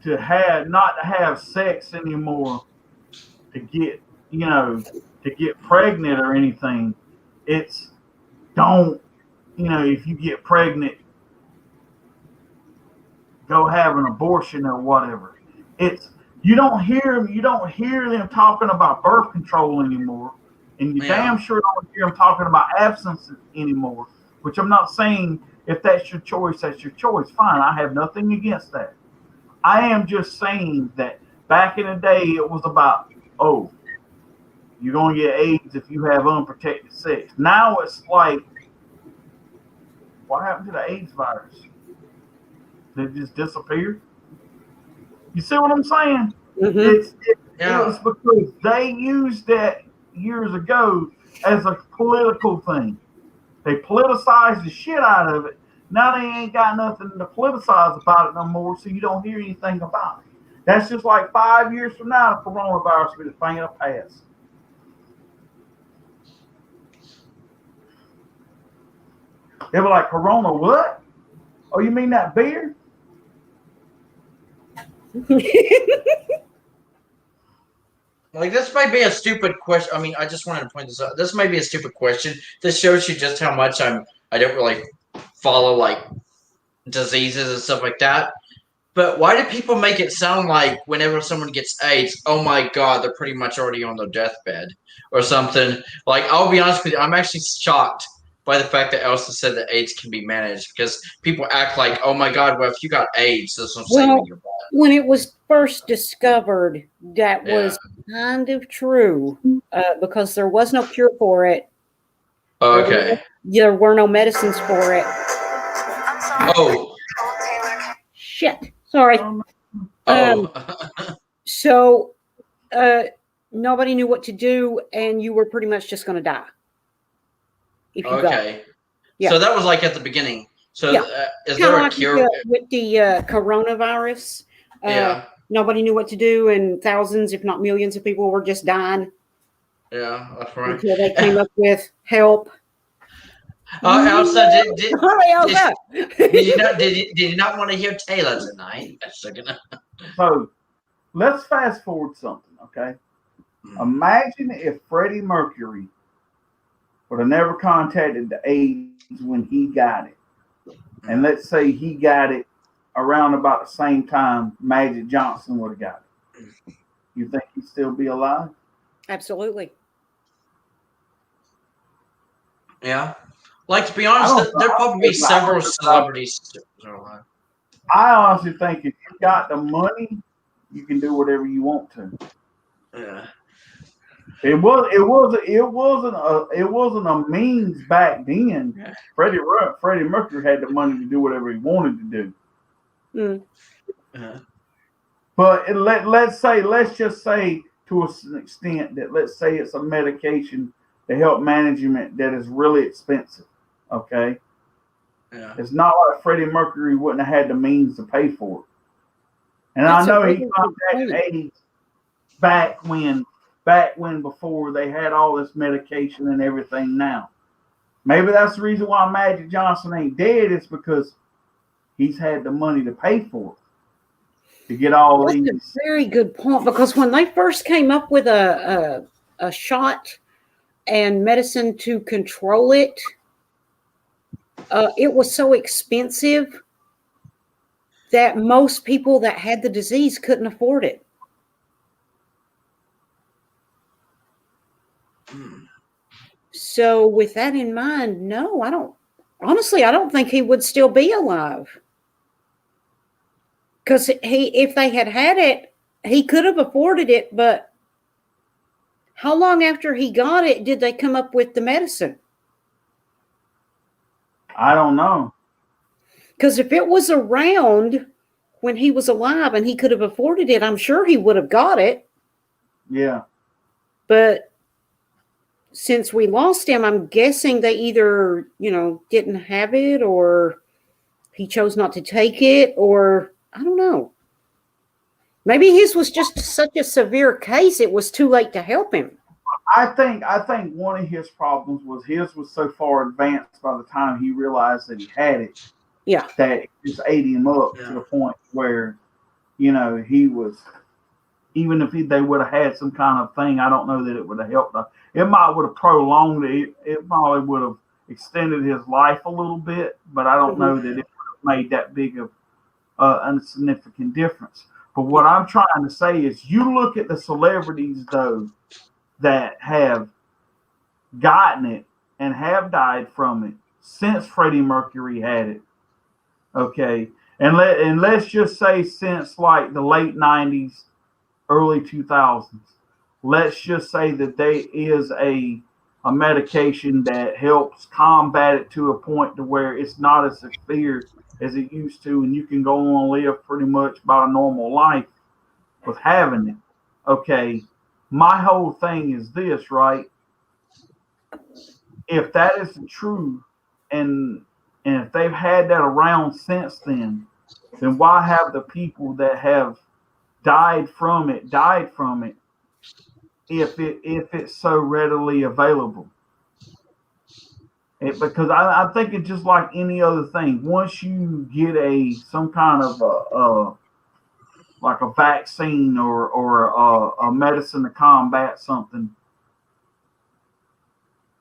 not to have sex anymore to get pregnant or anything. It's don't, if you get pregnant, go have an abortion or whatever. You don't hear them talking about birth control anymore, and you damn sure don't hear them talking about abstinence anymore. Which I'm not saying if that's your choice, that's your choice. Fine, I have nothing against that. I am just saying that back in the day, it was about, oh, you're going to get AIDS if you have unprotected sex. Now it's like, what happened to the AIDS virus? Did it just disappear? You see what I'm saying? Mm-hmm. It was because they used that years ago as a political thing. They politicized the shit out of it. Now they ain't got nothing to politicize about it no more, so you don't hear anything about it. That's just like 5 years from now, the coronavirus will be a thing of the past. They were like, Corona what? Oh, you mean that beer? Like, this might be a stupid question. I mean, I just wanted to point this out. This might be a stupid question. This shows you just how much I don't really follow, like, diseases and stuff like that. But why do people make it sound like whenever someone gets AIDS, oh my God, they're pretty much already on their deathbed or something? Like, I'll be honest with you, I'm actually shocked by the fact that Elsa said that AIDS can be managed, because people act like, oh my God, well, if you got AIDS, this will save your body. When it was first discovered, that was kind of true, because there was no cure for it. Okay. There were no medicines for it. Oh. Shit. Sorry. So nobody knew what to do, and you were pretty much just going to die. If you got it. So that was like at the beginning. So is there a cure? With the coronavirus, nobody knew what to do, and thousands, if not millions of people were just dying. Yeah, that's right. Until they came up with help. Elsa, Elsa. Did you not want to hear Taylor tonight? So let's fast forward something, okay? Imagine if Freddie Mercury would have never contacted the AIDS when he got it. And let's say he got it around about the same time Magic Johnson would have got it. You think he'd still be alive? Absolutely. Yeah. Like, to be honest, there'd probably be several celebrities. I honestly think if you got the money, you can do whatever you want to. Yeah. It wasn't a means back then. Yeah. Freddie Mercury had the money to do whatever he wanted to do. But let's just say to an extent that let's say it's a medication to help management that is really expensive. Okay. Yeah. It's not like Freddie Mercury wouldn't have had the means to pay for it. And I know he contacted AIDS back when before they had all this medication and everything now. Maybe that's the reason why Magic Johnson ain't dead, is because he's had the money to pay for it. To get all these. That's a very good point, because when they first came up with a shot and medicine to control it, it was so expensive that most people that had the disease couldn't afford it. So with that in mind, no, I don't think he would still be alive. Because if they had it, he could have afforded it, but how long after he got it did they come up with the medicine? I don't know. Because if it was around when he was alive and he could have afforded it, I'm sure he would have got it. Yeah. But since we lost him, I'm guessing they either, didn't have it, or he chose not to take it, or I don't know. Maybe his was just such a severe case, it was too late to help him. I think one of his problems was his was so far advanced by the time he realized that he had it. Yeah. That it's ate him up to the point where, he was, even if they would have had some kind of thing, I don't know that it would have helped. It might would have prolonged it. It probably would have extended his life a little bit, but I don't know that it would have made that big of a significant difference. But what I'm trying to say is, you look at the celebrities, though, that have gotten it and have died from it since Freddie Mercury had it. Okay. And let's just say since like the late 90s, early 2000s, let's just say that there is a medication that helps combat it to a point to where it's not as severe as it used to, and you can go on and live pretty much about a normal life with having it. Okay. My whole thing is this, right? If that is true, and if they've had that around since then why have the people that have died from it if it's so readily available? Because I think it's just like any other thing. Once you get some kind of like a vaccine or a medicine to combat something,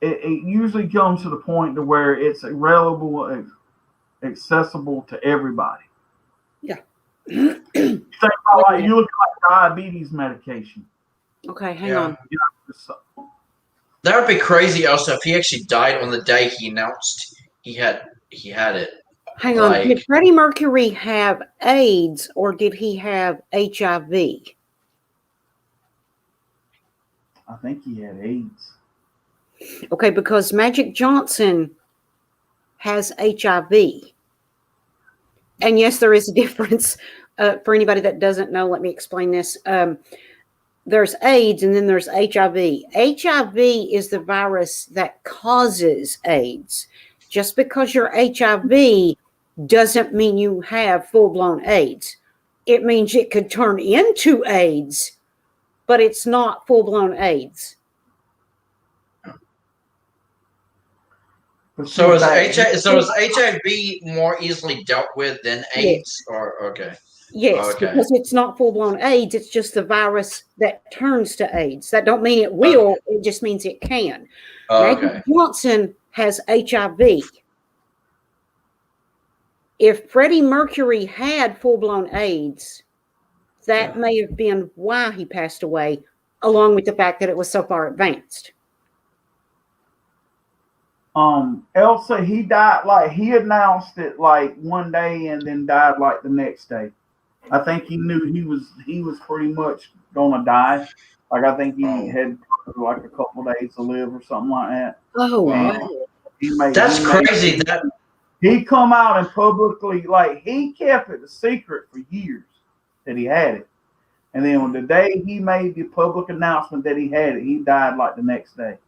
it usually comes to the point to where it's available, accessible to everybody. Yeah. You think about you look at diabetes medication. Okay, hang on. That would be crazy also if he actually died on the day he announced he had it. Hang on. Did Freddie Mercury have AIDS or did he have HIV? I think he had AIDS. Okay, because Magic Johnson has HIV. And yes, there is a difference. For anybody that doesn't know, let me explain this. There's AIDS and then there's HIV. HIV is the virus that causes AIDS. Just because you're HIV doesn't mean you have full-blown AIDS. It means it could turn into AIDS, but it's not full-blown AIDS. So is HIV more easily dealt with than AIDS? Or okay. Yes, because it's not full-blown AIDS. It's just the virus that turns to AIDS. That don't mean it will. It just means it can. Magic Johnson has HIV. If Freddie Mercury had full-blown AIDS, that may have been why he passed away, along with the fact that it was so far advanced. Elsa, he died, like he announced it like one day and then died like the next day. I think he knew he was pretty much gonna die. Like I think he had like a couple of days to live or something like that. Oh wow. That's crazy. He come out and publicly, like he kept it a secret for years that he had it. And then on the day he made the public announcement that he had it, he died like the next day.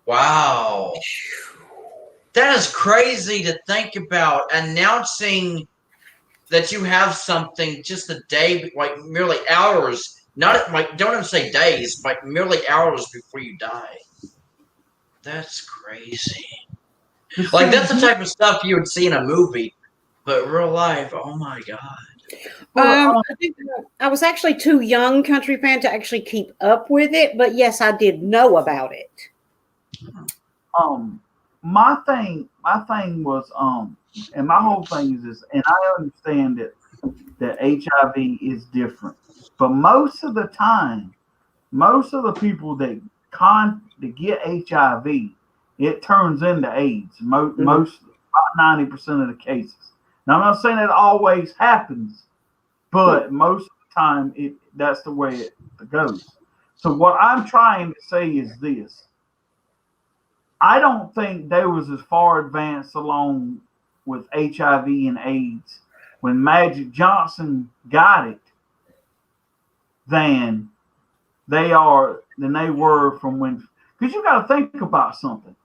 Wow. That is crazy to think about, announcing that you have something just a day, like merely hours, not like, don't even say days, like merely hours before you die. That's crazy. Like that's the type of stuff you would see in a movie, but real life, oh my God. I think I was actually too young, Country Fan, to actually keep up with it, but yes, I did know about it. My thing was, and my whole thing is this, and I understand that HIV is different, but most of the time, most of the people that get HIV, it turns into AIDS. Most, about 90% of the cases. Now, I'm not saying it always happens, but most of the time, that's the way it goes. So what I'm trying to say is this. I don't think they was as far advanced along with HIV and AIDS when Magic Johnson got it than they were from when, because you got to think about something.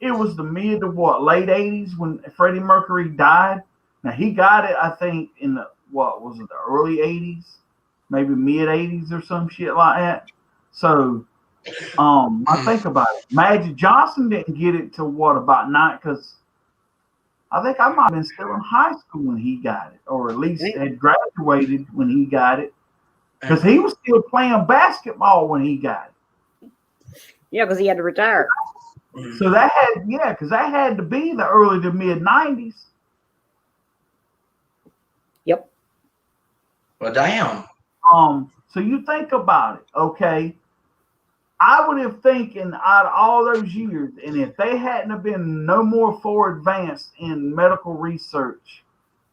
It was the mid to late 80s when Freddie Mercury died. Now he got it, I think, in the the early 80s, maybe mid 80s or some shit like that. So I think about it. Magic Johnson didn't get it till about 9, because I think I might have been still in high school when he got it, or at least had graduated when he got it, because he was still playing basketball when he got it. Yeah, because he had to retire. So that had to be the early to mid 90s. Yep. Well, damn. So you think about it, okay? I would have thinking out of all those years, and if they hadn't have been no more forward advanced in medical research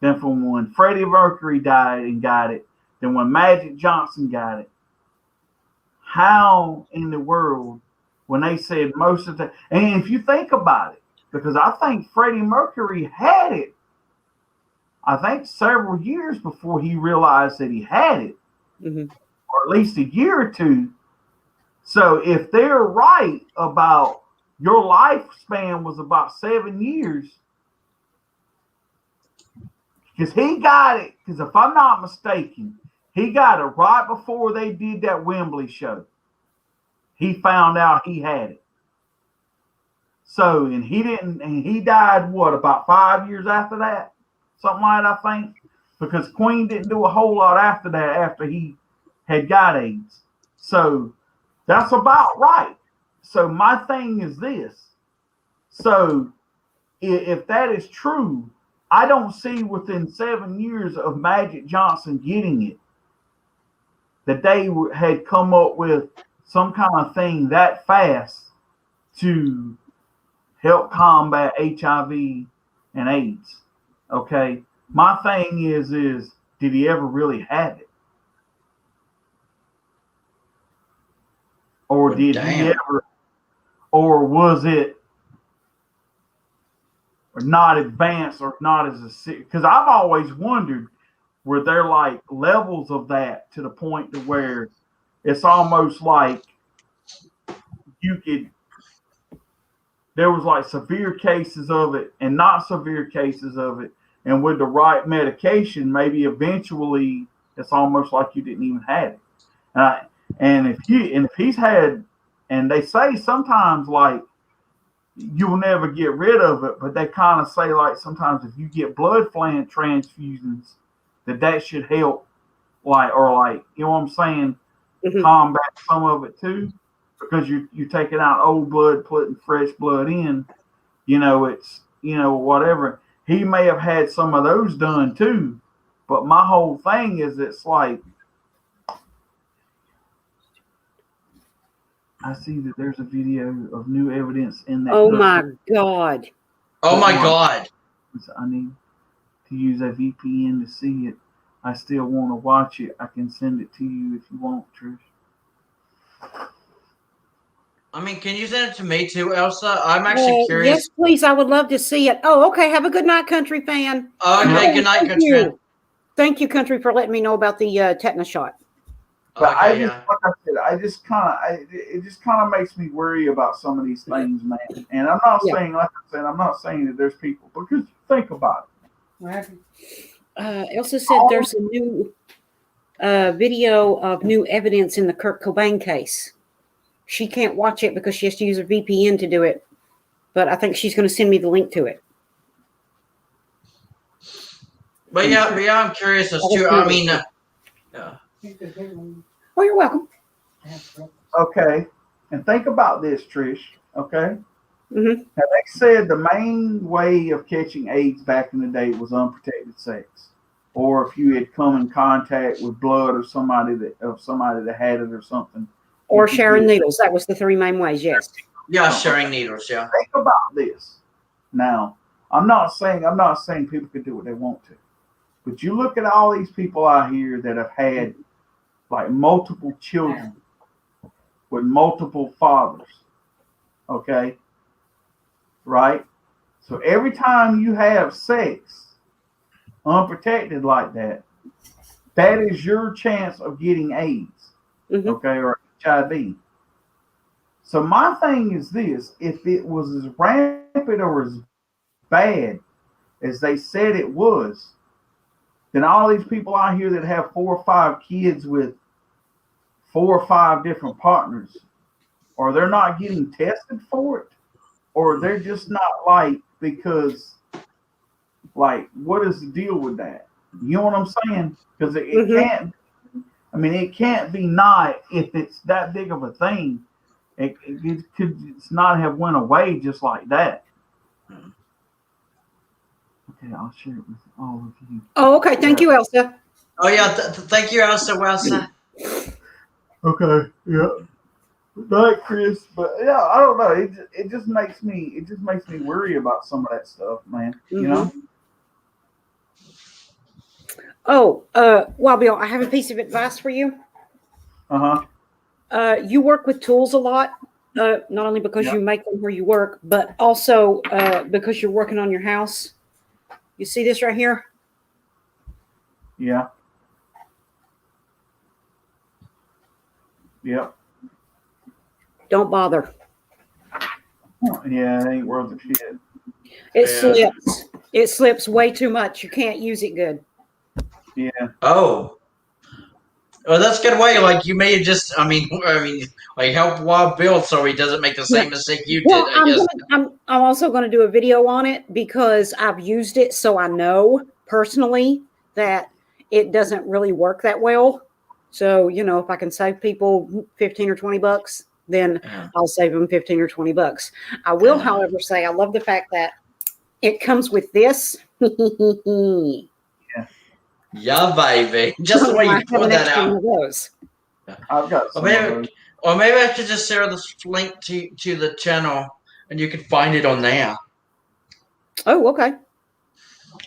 than from when Freddie Mercury died and got it, than when Magic Johnson got it, how in the world, when they said most of the, and if you think about it, because I think Freddie Mercury had it, I think several years before he realized that he had it, or at least a year or two. So if they're right about your lifespan was about 7 years, because he got it, because if I'm not mistaken, he got it right before they did that Wembley show. He found out he had it. So, and he died, about 5 years after that? Something like that, I think. Because Queen didn't do a whole lot after that, after he had got AIDS. So, that's about right. So, my thing is this. So, if that is true, I don't see within 7 years of Magic Johnson getting it that they had come up with some kind of thing that fast to help combat HIV and AIDS. Okay. My thing is did he ever really have it? Or did he ever, or was it not advanced or not as a, because I've always wondered, were there like levels of that to the point to where it's almost like there was like severe cases of it and not severe cases of it, and with the right medication, maybe eventually it's almost like you didn't even have it. And if he's had, and they say sometimes like you'll never get rid of it, but they kind of say like sometimes if you get blood transfusions, that should help, like, or like, you know what I'm saying, combat some of it too, because you're taking out old blood, putting fresh blood in, it's, whatever. He may have had some of those done too, but my whole thing is it's like, I see that there's a video of new evidence in that. Oh my God. Oh my God. I need to use a VPN to see it. I still want to watch it. I can send it to you if you want, Trish. I mean, can you send it to me too, Elsa? I'm actually curious. Yes, please. I would love to see it. Oh, okay. Have a good night, country fan. Okay, good night, country fan. Thank you, country, for letting me know about the tetanus shot. But like I said, it just kind of makes me worry about some of these things, man. And I'm not saying, like I said, I'm not saying that there's people, because think about it. Elsa said there's a new video of new evidence in the Kurt Cobain case. She can't watch it because she has to use a VPN to do it, but I think she's going to send me the link to it. But yeah, I'm curious as to, I mean, yeah. Oh, you're welcome. Okay. And think about this, Trish. Okay. Mm-hmm. Now, they said the main way of catching AIDS back in the day was unprotected sex, or if you had come in contact with blood of somebody that had it or something. Or sharing needles. That was the three main ways, yes. Yeah, sharing needles, yeah. Think about this. Now, I'm not saying people can do what they want to, but you look at all these people out here that have had like multiple children with multiple fathers. Okay, right? So every time you have sex unprotected like that, that is your chance of getting AIDS, okay, or HIV. So my thing is this: if it was as rampant or as bad as they said it was, then all these people out here that have 4 or 5 kids with 4 or 5 different partners, or they're not getting tested for it, or they're just not like, because like, what is the deal with that? You know what I'm saying? Because it can't, I mean, it can't be not, if it's that big of a thing, it could not have went away just like that. Okay, I'll share it with all of you. Oh, okay. Thank you, Elsa. Oh yeah, thank you, Elsa. Well said. Okay, yeah. Not Chris, but yeah, I don't know. It just makes me worry about some of that stuff, man. You know. Oh, well, Bill, I have a piece of advice for you. You work with tools a lot, not only because you make them where you work, but also because you're working on your house. You see this right here? Yeah. Yep. Don't bother. Yeah, it ain't worth the shit. It slips. It slips way too much. You can't use it good. Yeah. Oh. Well, that's a good way. Like, you may just, I mean, like, help Wild build so he doesn't make the same mistake you did, I guess. I'm also going to do a video on it because I've used it, so I know personally that it doesn't really work that well. So, you know, if I can save people 15 or 20 bucks, then I'll save them 15 or 20 bucks. I will, however, say I love the fact that it comes with this. Yeah, baby. Just the way you pull that out. I've got some or maybe I could just share this link to the channel and you can find it on there. Oh, okay.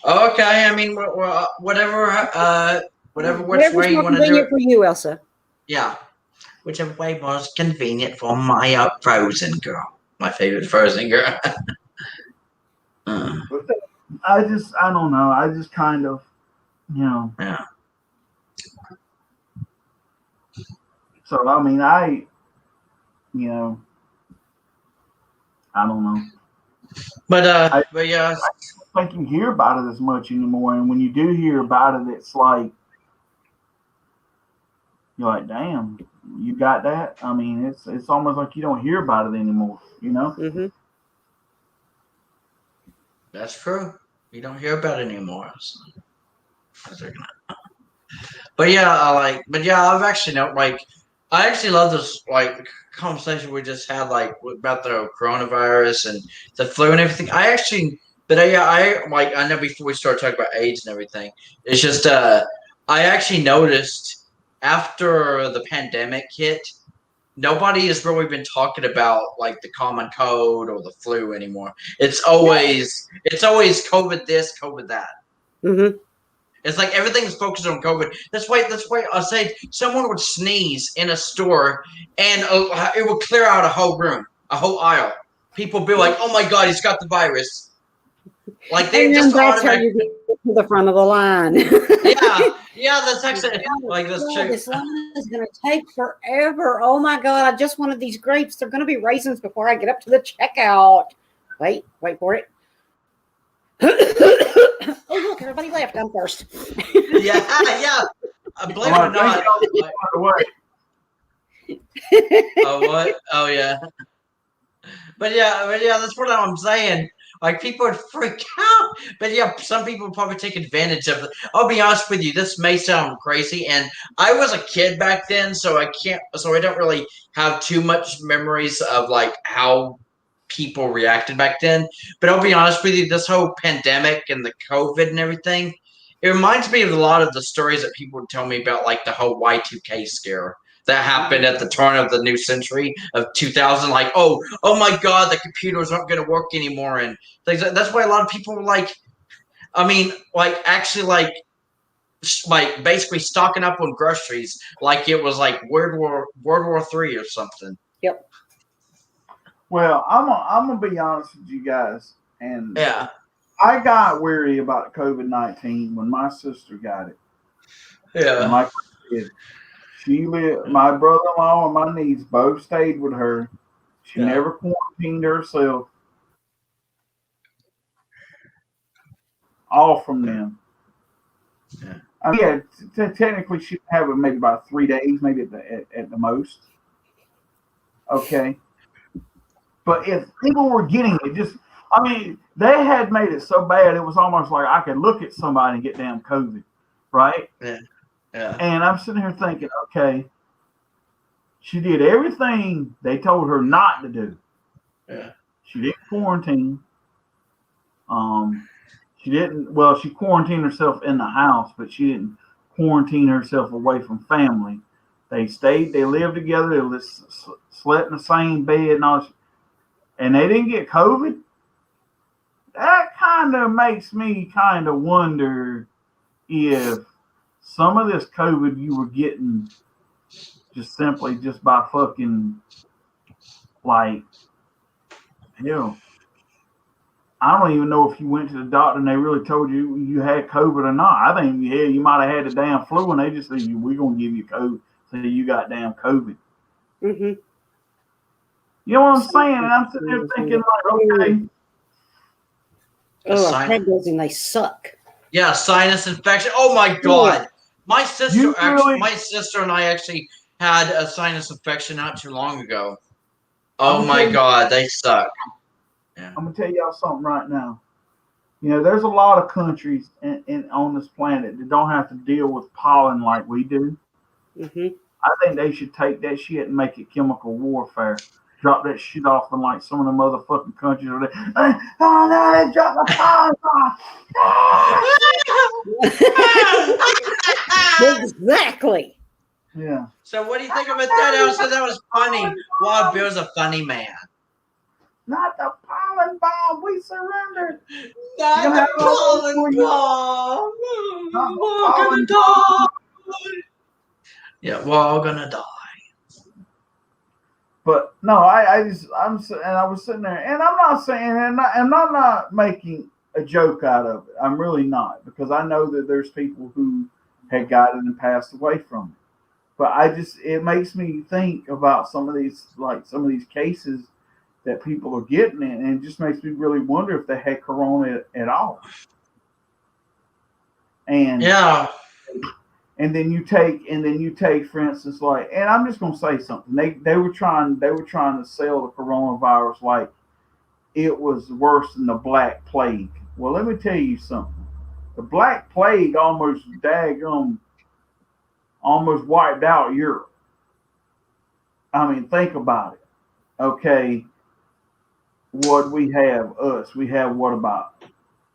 Okay, I mean, whatever which way you want to do it. For you, Elsa. Yeah, whichever way was convenient for my Frozen girl, my favorite Frozen girl. I don't know. I just kind of, you know. Yeah. So I mean, you know, I don't know. But yeah, I don't think you hear about it as much anymore. And when you do hear about it, it's like, you're like, damn, you got that? I mean, it's almost like you don't hear about it anymore, you know? Mm-hmm. That's true. You don't hear about it anymore. So. But yeah, I've actually I actually love this conversation we just had about the coronavirus and the flu and everything. I know before we start talking about AIDS and everything, it's just I actually noticed after the pandemic hit, nobody has really been talking about the common cold or the flu anymore. It's always COVID this, COVID that. Mm-hmm. It's like everything's focused on COVID. That's why I say someone would sneeze in a store and it would clear out a whole room, a whole aisle. People would be like, "Oh my God, he's got the virus!" Like they and just that's how you get to the front of the line. yeah, that's actually This line is going to take forever. Oh my God, I just wanted these grapes. They're going to be raisins before I get up to the checkout. Wait for it. Oh look, everybody left. I'm first. yeah. Believe it or not. Oh what? Oh yeah. But yeah, that's what I'm saying. Like people would freak out. But yeah, some people probably take advantage of it. I'll be honest with you, this may sound crazy, and I was a kid back then, so I don't really have too much memories of how people reacted back then. But I'll be honest with you, this whole pandemic and the COVID and everything, it reminds me of a lot of the stories that people would tell me about the whole Y2K scare. that happened at the turn of the new century of 2000. Like, oh my God, the computers aren't going to work anymore, and things. That's why a lot of people were like, I mean, like actually like basically stocking up on groceries like it was like World War III or something. Yep. Well, I'm gonna be honest with you guys, and Yeah. I got weary about COVID-19 when my sister got it. Yeah. And like I said, my brother-in-law and my niece both stayed with her. She never quarantined herself. All from them. Yeah. I mean, technically she'd have it maybe about 3 days, maybe at the most. Okay. But if people were getting it, they had made it so bad, it was almost like I could look at somebody and get damn COVID, right? Yeah. Yeah. And I'm sitting here thinking, okay, she did everything they told her not to do. Yeah. She didn't quarantine. She quarantined herself in the house, but she didn't quarantine herself away from family. They lived together, they slept in the same bed and all, and they didn't get COVID. That kind of makes me kind of wonder if some of this COVID you were getting just simply just by fucking, like, hell, I don't even know if you went to the doctor and they really told you you had COVID or not. I think, yeah, you might have had the damn flu and they just said, we're going to give you COVID. So you got damn COVID. Mm-hmm. You know what I'm saying? And I'm sitting there thinking, like, okay. Oh, our head goes and they suck. Yeah, sinus infection. Oh my God. My sister and I actually had a sinus infection not too long ago. Oh my God, they suck. Yeah. I'm gonna tell y'all something right now. You know, there's a lot of countries on this planet that don't have to deal with pollen like we do. Mm-hmm. I think they should take that shit and make it chemical warfare. Drop that shit off in like some of the motherfucking countries where oh no, they dropped the pollen off. Exactly. Yeah. So what do you think about that? I said that was funny. Wild Bill's a funny man. Not the pollen bomb. We surrendered. Not the pollen bomb. We're gonna die. Yeah, we're all gonna die. But no, I was sitting there, and I'm not saying, and I'm not making a joke out of it. I'm really not, because I know that there's people who had gotten it and passed away from it. But it makes me think about some of these cases that people are getting it, and it just makes me really wonder if they had corona at all. And yeah. And then you take, for instance, like, and I'm just gonna say something. They were trying to sell the coronavirus like it was worse than the Black Plague. Well, let me tell you something. The Black Plague almost wiped out Europe. I mean, think about it. Okay, what we have us? We have what, about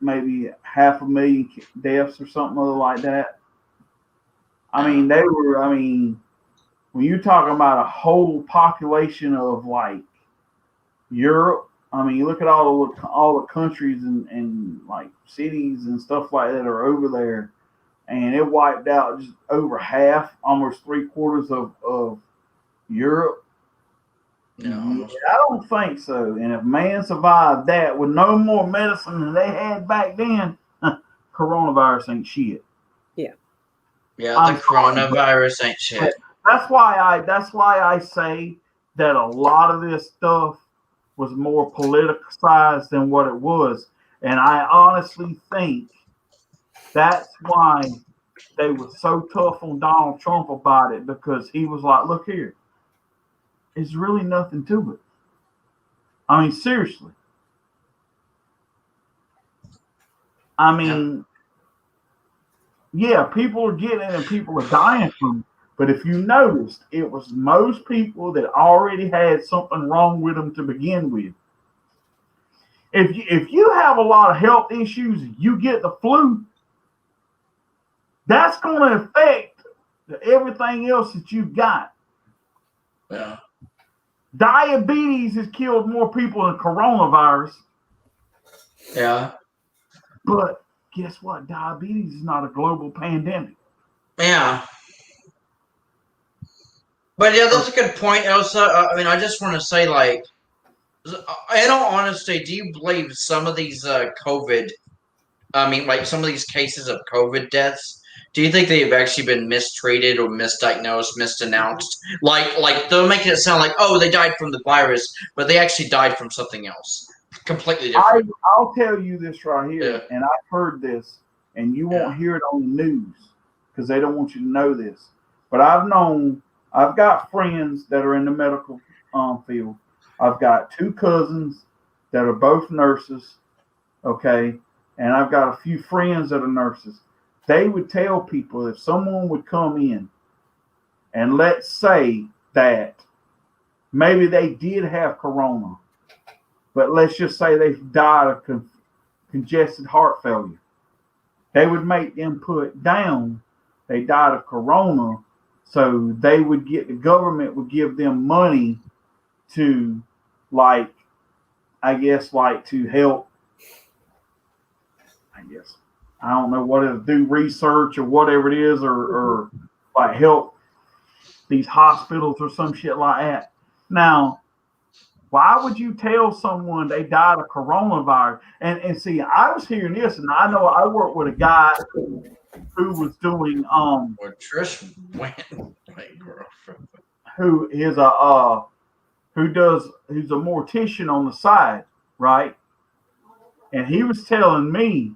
maybe 500,000 deaths or something other like that. I mean, when you're talking about a whole population of like Europe, I mean, you look at all the countries and like cities and stuff like that are over there, and it wiped out just over half, almost 3/4 of Europe. No, I don't think so. And if man survived that with no more medicine than they had back then, coronavirus ain't shit. Yeah, the coronavirus ain't shit. That's why I say that a lot of this stuff was more politicized than what it was. And I honestly think that's why they were so tough on Donald Trump about it, because he was like, look here, there's really nothing to it. I mean, seriously. I mean, yeah, people are getting it and people are dying from it. But if you noticed, it was most people that already had something wrong with them to begin with. If you have a lot of health issues and you get the flu, that's going to affect everything else that you've got. Yeah. Diabetes has killed more people than coronavirus. Yeah. But guess what? Diabetes is not a global pandemic. Yeah. But yeah, that's a good point. Also, I mean, I just want to say, like, in all honesty, do you believe some of these COVID? I mean, like some of these cases of COVID deaths. Do you think they've actually been mistreated or misdiagnosed, misannounced? Like they're making it sound like, oh, they died from the virus, but they actually died from something else, completely different. I'll tell you this right here, Yeah. and I've heard this, and you won't hear it on the news because they don't want you to know this. But I've got friends that are in the medical field. I've got 2 cousins that are both nurses, okay, and I've got a few friends that are nurses. They would tell people if someone would come in, and let's say that maybe they did have corona, but let's just say they died of congested heart failure. They would make them put down they died of corona, so they would the government would give them money to, like, I guess, like to help. I don't know what it is, do research or whatever it is, or like help these hospitals or some shit like that. Now, why would you tell someone they died of coronavirus? And see, I was hearing this, and I know I worked with a guy who was doing Where Trish went, like, girlfriend. who's a mortician on the side, right? And he was telling me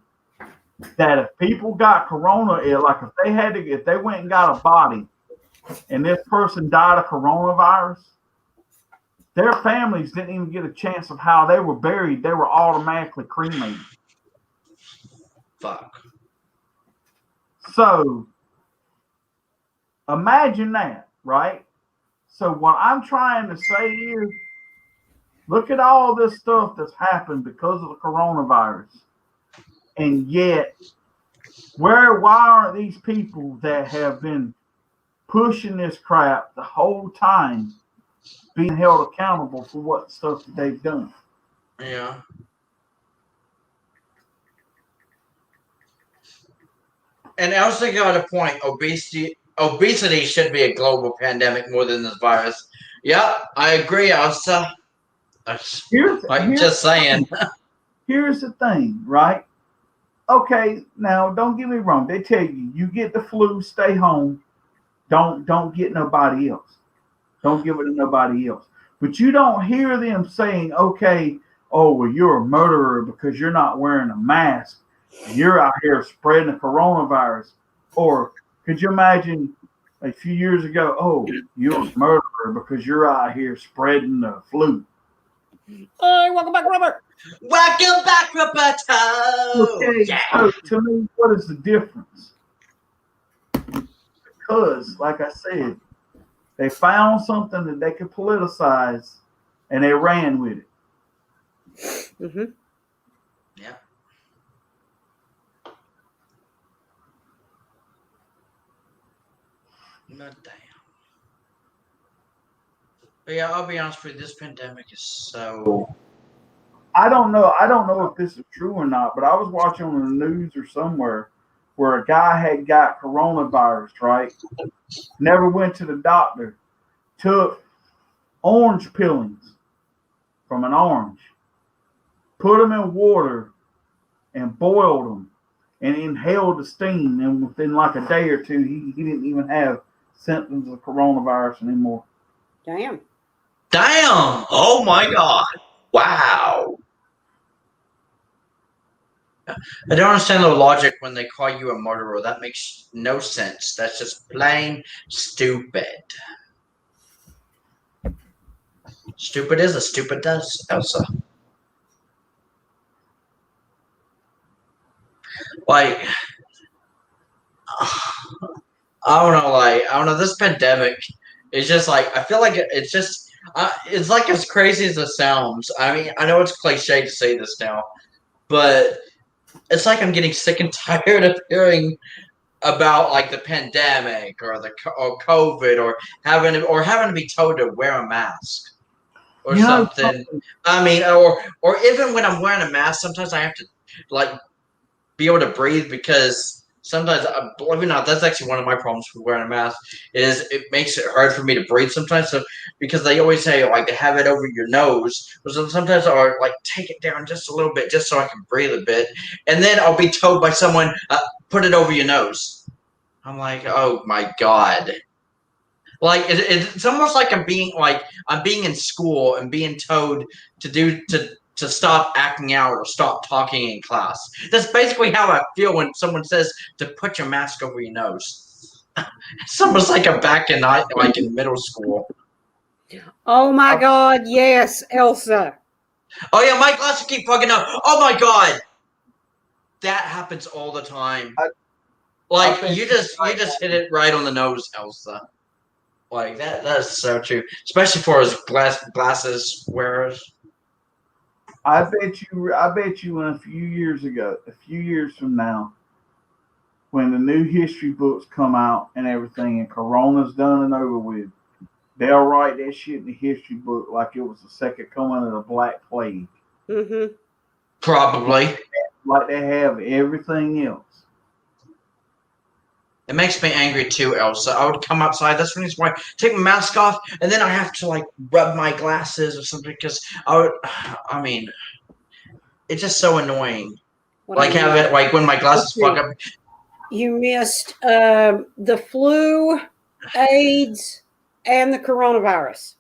that if people got corona, like if they went and got a body and this person died of coronavirus, their families didn't even get a chance of how they were buried. They were automatically cremated. Fuck. So imagine that, right? So what I'm trying to say is, look at all this stuff that's happened because of the coronavirus. And yet, why aren't these people that have been pushing this crap the whole time being held accountable for what stuff that they've done? Yeah. And I also got a point. Obesity should be a global pandemic more than this virus. Yeah, I agree, Elsa. Just saying. Here's the thing, right? Okay, now don't get me wrong. They tell you get the flu, stay home. Don't get nobody else. Don't give it to nobody else. But you don't hear them saying, okay, oh, well, you're a murderer because you're not wearing a mask. You're out here spreading the coronavirus. Or could you imagine a few years ago, oh, you're a murderer because you're out here spreading the flu. Hey, welcome back, Robert. Welcome back, Roberto. Okay, Yeah. so to me, what is the difference? Because, like I said, they found something that they could politicize, and they ran with it. Mm-hmm. Yeah. No damn. But yeah, I'll be honest with you, this pandemic is so. I don't know if this is true or not, but I was watching on the news or somewhere where a guy had got coronavirus, right? Never went to the doctor, took orange peelings from an orange, put them in water and boiled them and inhaled the steam. And within like a day or two, he didn't even have symptoms of coronavirus anymore. Damn. Oh my God. Wow. I don't understand the logic when they call you a murderer. That makes no sense. That's just plain stupid. Stupid is as stupid does, Elsa. Like, I don't know. This pandemic is just like, I feel like it's just, it's like as crazy as it sounds. I mean, I know it's cliche to say this now, but it's like I'm getting sick and tired of hearing about like the pandemic or or COVID or having to be told to wear a mask or something. I mean, or even when I'm wearing a mask, sometimes I have to like be able to breathe because sometimes, believe it or not, that's actually one of my problems with wearing a mask is it makes it hard for me to breathe sometimes. So because they always say like to have it over your nose, but sometimes I'll like take it down just a little bit just so I can breathe a bit, and then I'll be told by someone, put it over your nose. I'm like, oh my god. Like it's almost like I'm being in school and being told to stop acting out or stop talking in class. That's basically how I feel when someone says to put your mask over your nose. It's almost like I'm back in middle school. Oh my God! Yes, Elsa. Oh yeah, my glasses keep fucking up. Oh my god, that happens all the time. You just hit it right on the nose, Elsa. Like that's so true, especially for us glasses wearers. I bet you in a few years from now, when the new history books come out and everything and Corona's done and over with, they'll write that shit in the history book like it was the second coming of the Black Plague. Mm-hmm. Probably. Like they have everything else. It makes me angry too, Elsa. I would come outside. That's the reason why I take my mask off, and then I have to like rub my glasses or something because I mean, it's just so annoying. Have it like when my glasses fuck up. You missed the flu, AIDS, and the coronavirus.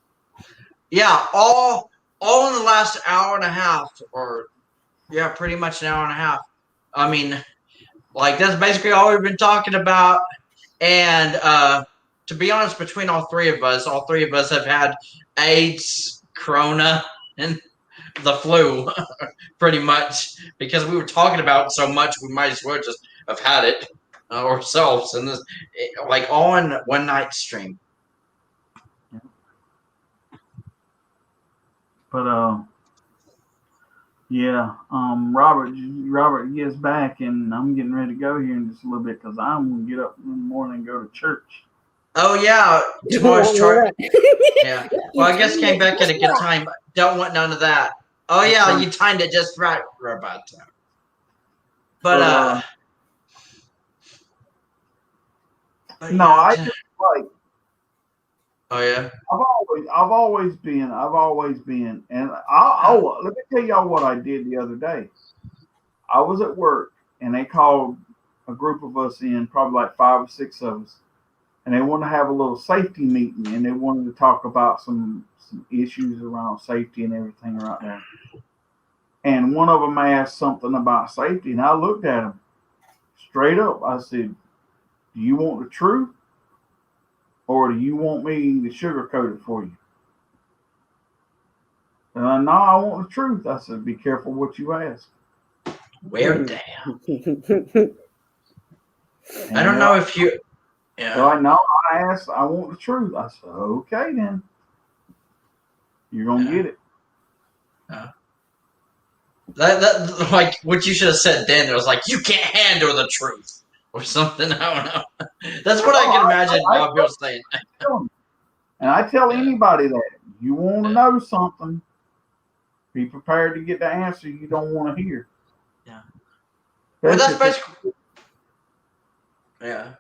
Yeah, all in the last hour and a half, or yeah, pretty much an hour and a half. I mean. Like, that's basically all we've been talking about. And to be honest, between all three of us have had AIDS, Corona, and the flu, pretty much. Because we were talking about it so much, we might as well just have had it ourselves. And this, like, all in one night stream. But, yeah, Robert gets back, and I'm getting ready to go here in just a little bit because I'm going to get up in the morning and go to church. Oh, yeah. Tomorrow's church. Yeah. Well, I guess came back at a good time. Don't want none of that. Oh, yeah, you timed it just right about time. But, no, I just like. Oh yeah. I've always been, and let me tell y'all what I did the other day. I was at work, and they called a group of us in, probably like 5 or 6 of us, and they wanted to have a little safety meeting, and they wanted to talk about some issues around safety and everything right there. And one of them asked something about safety, and I looked at him straight up. I said, "Do you want the truth? Or do you want me to sugarcoat it for you?" And no, I want the truth. I said, "Be careful what you ask." Well, damn. I don't know if you. Yeah. So no, I want the truth. I said, "Okay, then. You're gonna get it." That like what you should have said then. It was like, "You can't handle the truth." Or something, I don't know. That's what I can imagine Bob Bill saying. And I tell anybody that you want to know something, be prepared to get the answer you don't want to hear. Yeah. Well, that's basically. Yeah.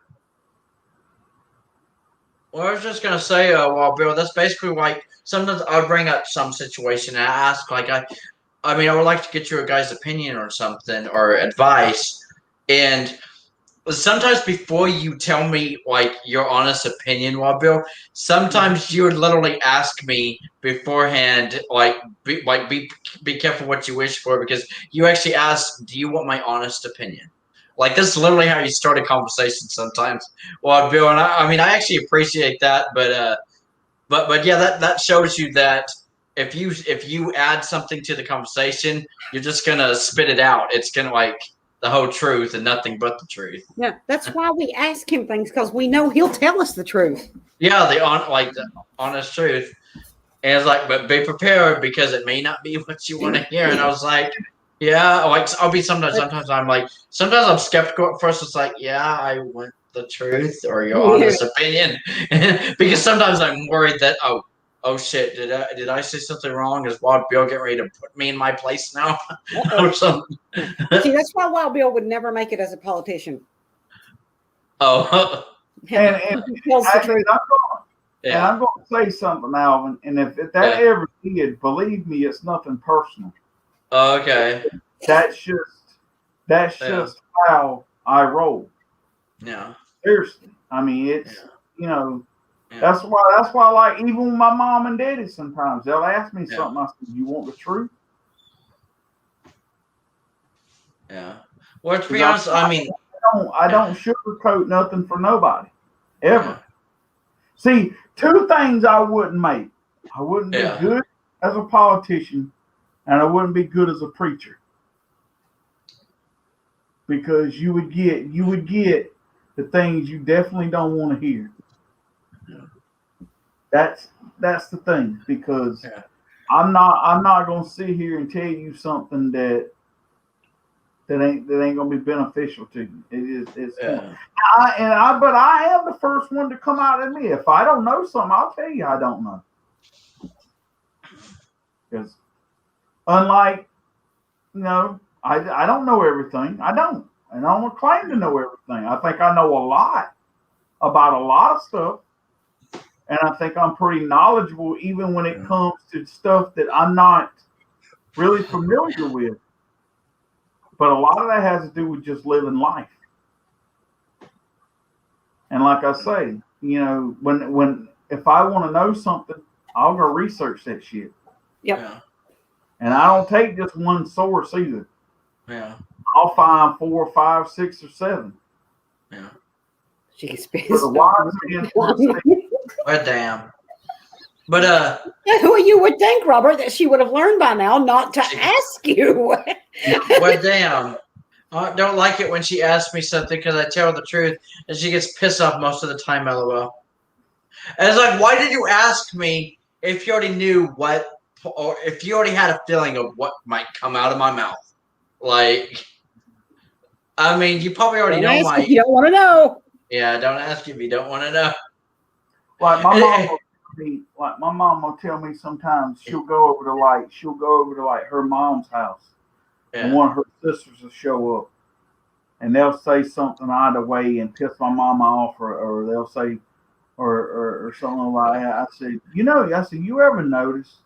Well, I was just gonna say, Bill, that's basically like sometimes I'll bring up some situation and I ask, like, I mean, I would like to get your guys' opinion or something or advice, and. Sometimes before you tell me like your honest opinion, Bill, sometimes you would literally ask me beforehand, be careful what you wish for, because you actually ask, "Do you want my honest opinion?" Like this is literally how you start a conversation sometimes, Bill. And I mean, I actually appreciate that, but yeah, that shows you that if you add something to the conversation, you're just gonna spit it out. It's gonna like. The whole truth and nothing but the truth. Yeah, that's why we ask him things, because we know he'll tell us the truth. Yeah, the honest truth. And it's like, but be prepared because it may not be what you want to hear. And I was like, Yeah, like I'll be sometimes. Sometimes I'm skeptical at first. It's like, yeah, I want the truth or your honest opinion, because sometimes I'm worried that oh shit, did I say something wrong? Is Wild Bill getting ready to put me in my place now or something? See, that's why Wild Bill would never make it as a politician. Oh, And He tells the truth. and I'm going to say something, Alvin. And if that ever did, believe me, it's nothing personal. Okay. That's just how I roll. Yeah. Seriously. I mean, it's that's why like even with my mom and daddy sometimes they'll ask me something. I said, "You want the truth?" Yeah. Well, to be honest, I mean, I don't sugarcoat nothing for nobody ever. Yeah. See, two things I wouldn't make. I wouldn't be good as a politician, and I wouldn't be good as a preacher. Because you would get the things you definitely don't want to hear. That's the thing, because I'm not gonna sit here and tell you something that ain't gonna be beneficial to you. But I am the first one to come out and admit if I don't know something, I'll tell you I don't know. Because unlike I don't know everything. I don't. And I don't claim to know everything. I think I know a lot about a lot of stuff. And I think I'm pretty knowledgeable even when it comes to stuff that I'm not really familiar with. But a lot of that has to do with just living life. And like I say, when if I want to know something, I'll go research that shit. Yep. Yeah. And I don't take just one source either. Yeah. I'll find 4, 5, 6, or 7. Yeah. She's Well, damn. But well, you would think, Robert, that she would have learned by now not to ask you. Well, damn. I don't like it when she asks me something because I tell her the truth and she gets pissed off most of the time, LOL. And it's like, why did you ask me if you already knew what, or if you already had a feeling of what might come out of my mouth? Like, I mean, you probably already know my. You don't want to know. Yeah, don't ask if you don't want to know. Like my mom will tell me sometimes she'll go over to her mom's house, and one of her sisters will show up, and they'll say something either way and piss my mama off, or they'll say, or something like that. I said, you ever notice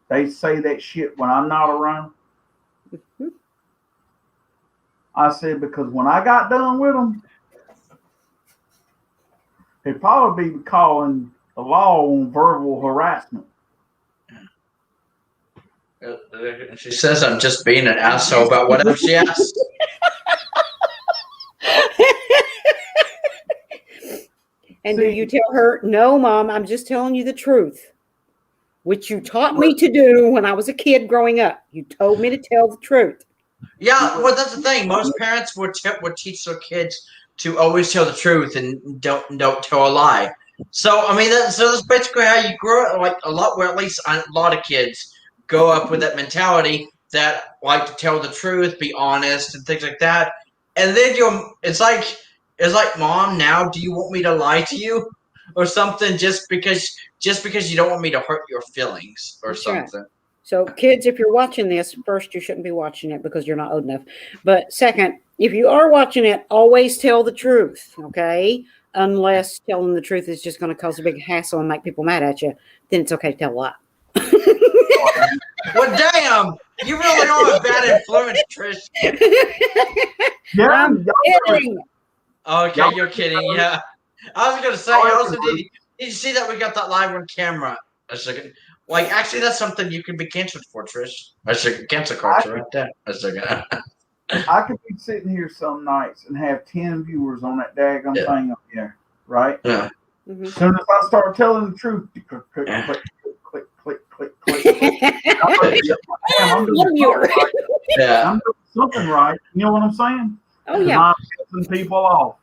they say that shit when I'm not around? I said, because when I got done with them, they'd probably be calling the law on verbal harassment. She says I'm just being an asshole about whatever she asks. And do you tell her, no, Mom, I'm just telling you the truth, which you taught me to do when I was a kid growing up. You told me to tell the truth. Yeah, well, that's the thing. Most parents would teach their kids to always tell the truth and don't tell a lie. So I mean, that's basically how you grow up. Like at least a lot of kids grow up with that mentality that like to tell the truth, be honest, and things like that. And then it's like, Mom, now do you want me to lie to you or something just because you don't want me to hurt your feelings or something? Right. So, kids, if you're watching this, first, you shouldn't be watching it because you're not old enough. But second, if you are watching it, always tell the truth, okay? Unless telling the truth is just going to cause a big hassle and make people mad at you, then it's okay to tell a lie. Well, damn! You really are a bad influence, Trish. Yeah, I'm kidding. Okay, you're kidding, yeah. I was going to say, also, did you see that we got that live on camera? A second. Like, actually, that's something you can be canceled for, Trish. That's a cancel card right there. I could be sitting here some nights and have 10 viewers on that daggone thing up there, right? Yeah. Mm-hmm. As soon as I start telling the truth, click, click, click, click, click, click. I'm doing something right. You know what I'm saying? Oh, yeah. I'm pissing people off.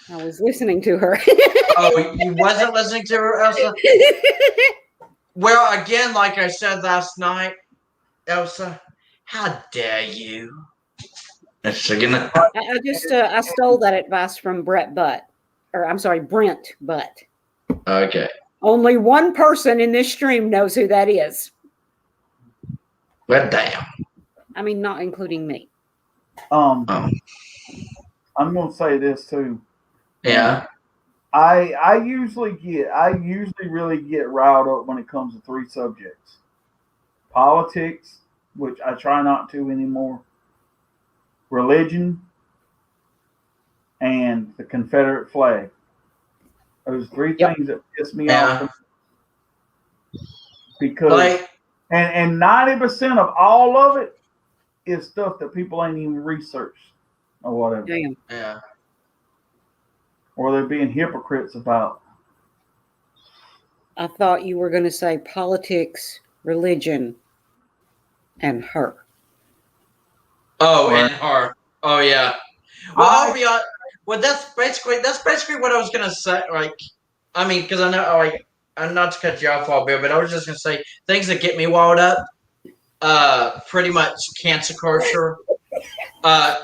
I was listening to her. Oh, you wasn't listening to her, Elsa? Well, again, like I said last night, Elsa, How dare you? So gonna, I stole that advice from Brent Butt. okay. Only one person in this stream knows who that is. Well, damn. I mean, not including me. I'm Oh, gonna say this too. yeah. I usually really get riled up when it comes to three subjects: politics, which I try not to anymore, religion, and the Confederate flag. Those three things that piss me off because Like, and 90% of all of it is stuff that people ain't even researched or whatever. Damn. yeah. Or they're being hypocrites about. I thought you were going to say politics, religion, and her. Oh, and her. Oh, yeah. Well, I- I'll be honest. Well, that's basically what I was gonna say. Like, I mean, because I know, like, I'm not to cut you off all bit, but I was just gonna say things that get me wild up. Pretty much cancer culture.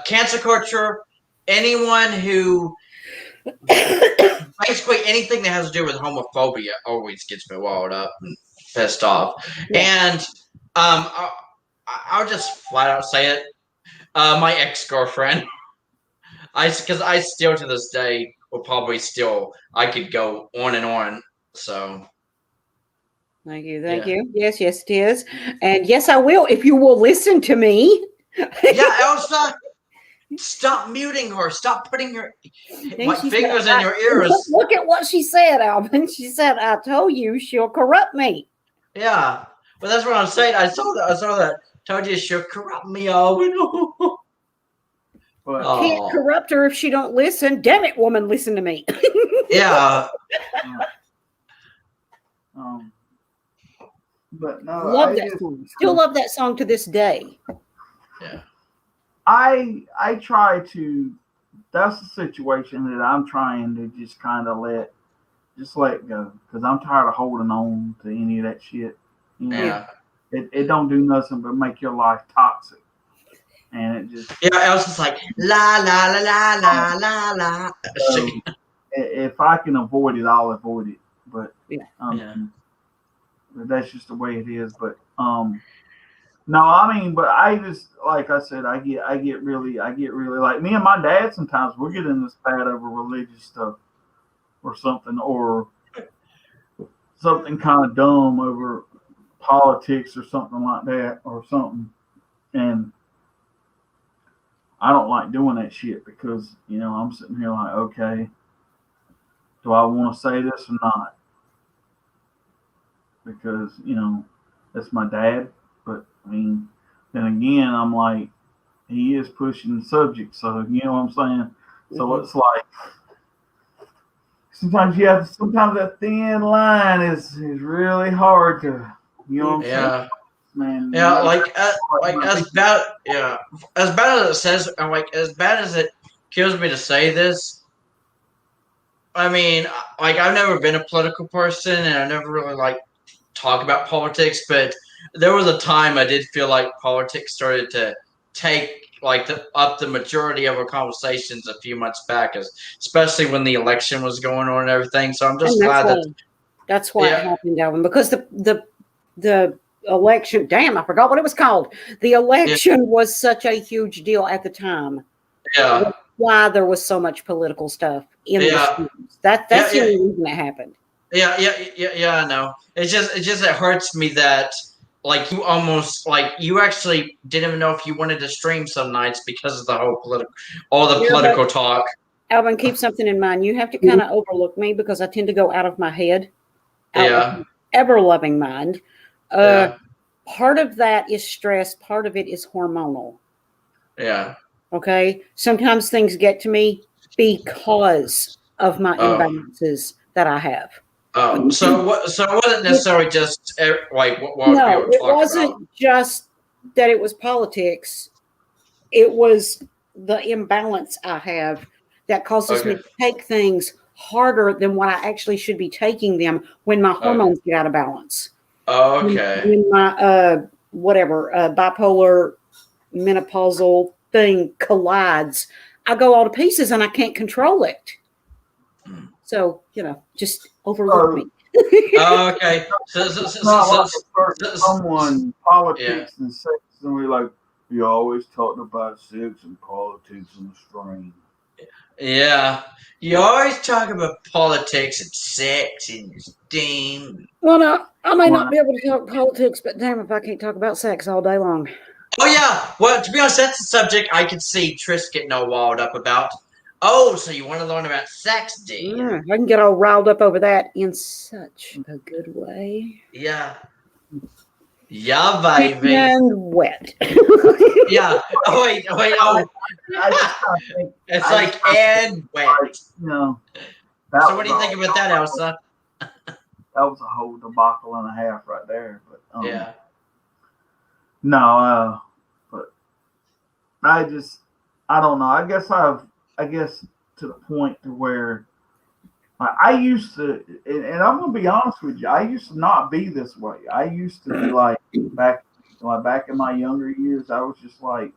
Cancer culture. Anyone who basically anything that has to do with homophobia always gets me wild up and pissed off. Yeah. And I'll just flat out say it. My ex-girlfriend. Because I still to this day will probably still, I could go on and on. So. Thank you. Yes, it is. And yes, I will if you will listen to me. Yeah, Elsa, stop muting her. Stop putting your fingers in your ears. Look at what she said, Alvin. She said, I told you she'll corrupt me. Yeah. Well, that's what I'm saying. I saw that. Told you she'll corrupt me, Alvin. But can't corrupt her if she don't listen. Damn it, woman, listen to me. Yeah. But no, Love that song. Still love that song to this day. Yeah. I try to. That's the situation that I'm trying to just kind of let go, because I'm tired of holding on to any of that shit. You know, Yeah. It don't do nothing but make your life toxic. And it just Elsa's like la la la la la la la. So, if I can avoid it, I'll avoid it. But but that's just the way it is. But no, I mean, but I just, like I said, I get really like, me and my dad sometimes we'll get in this bad over religious stuff or something kind of dumb over politics or something like that or something, and I don't like doing that shit because, I'm sitting here like, okay, do I want to say this or not? Because, that's my dad. But, I mean, then again, I'm like, he is pushing the subject. So, you know what I'm saying? So it's like, sometimes that thin line is really hard to, you know what I'm saying? Man, yeah, as bad as it says, and as bad as it kills me to say this, I mean, I've never been a political person, and I never really talk about politics, but there was a time I did feel like politics started to take up the majority of our conversations a few months back, especially when the election was going on and everything. So I'm just glad that's why it happened, Alvin, because the election, damn, I forgot what it was called. The election was such a huge deal at the time. Yeah. That's why there was so much political stuff in the streams. That's the only reason it happened. Yeah, I know. It hurts me that you almost you actually didn't even know if you wanted to stream some nights because of the whole political talk. Alvin, keep something in mind. You have to kind of overlook me because I tend to go out of my head. Out of my ever-loving mind. Part of that is stress. Part of it is hormonal. Yeah. Okay. Sometimes things get to me because of my imbalances that I have. So it wasn't necessarily just what no, it wasn't just that it was politics. It was the imbalance I have that causes me to take things harder than what I actually should be taking them when my hormones get out of balance. Okay. When my bipolar menopausal thing collides, I go all to pieces and I can't control it. So, just overlook me. Oh, okay. It's not like a certain someone, politics and sex, and we're like, you're always talking about sex and politics and the strain. Yeah. You always talk about politics and sex and steam. Well, no, I may not be able to talk politics, but damn if I can't talk about sex all day long. Oh, yeah. Well, to be honest, that's the subject I could see Tris getting all wild up about. Oh, so you want to learn about sex, do you? Yeah, I can get all riled up over that in such a good way. Yeah. Yeah, baby. And wet. Yeah. Oh, wait. Oh, I just kind of think it's like and wet. No. So what do you think about that, Elsa? That was a whole debacle and a half right there. But Yeah. No, but I don't know. I guess to the point to where I used to, and I'm gonna be honest with you, I used to not be this way. I used to be like back in my younger years. I was just like,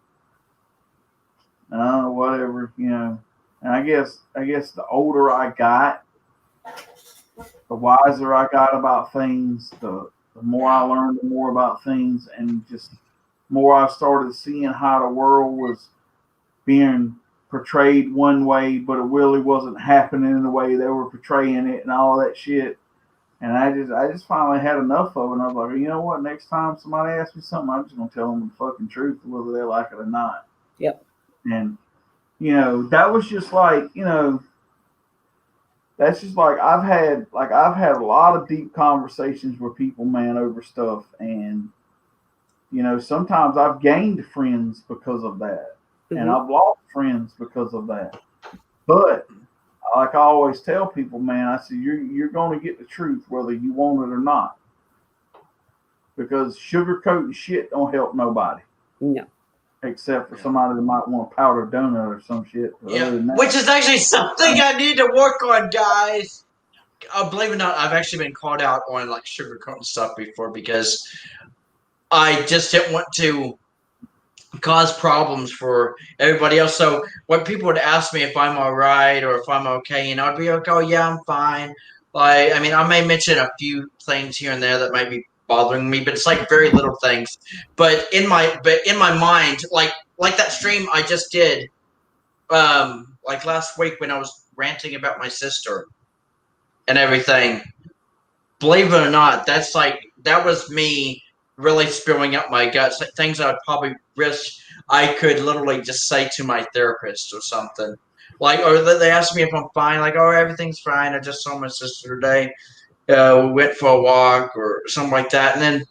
whatever, And I guess the older I got, the wiser I got about things. The more I learned, the more about things, and just more I started seeing how the world was being portrayed one way, but it really wasn't happening in the way they were portraying it and all that shit. And I just finally had enough of it. And I was like, you know what? Next time somebody asks me something, I'm just gonna tell them the fucking truth, whether they like it or not. Yep. And that was just like, that's just like I've had a lot of deep conversations with people, man, over stuff, and sometimes I've gained friends because of that. Mm-hmm. And I've lost friends because of that. But like I always tell people, man, I say you're going to get the truth whether you want it or not. Because sugarcoating shit don't help nobody. No. Except for somebody that might want a powdered donut or some shit. Yeah. Which is actually something I need to work on, guys. Believe it or not, I've actually been called out on like sugarcoating stuff before because I just didn't want to cause problems for everybody else. So when people would ask me if I'm all right or if I'm okay, I'd be like, oh yeah, I'm fine. Like, I mean, I may mention a few things here and there that might be bothering me, but it's like very little things. But in my mind, like that stream I just did, like last week when I was ranting about my sister and everything. Believe it or not, that was me really spilling out my guts, like things I would probably wish I could literally just say to my therapist or something. Like, or they ask me if I'm fine, like, oh, everything's fine. I just saw my sister today. We went for a walk or something like that. And then,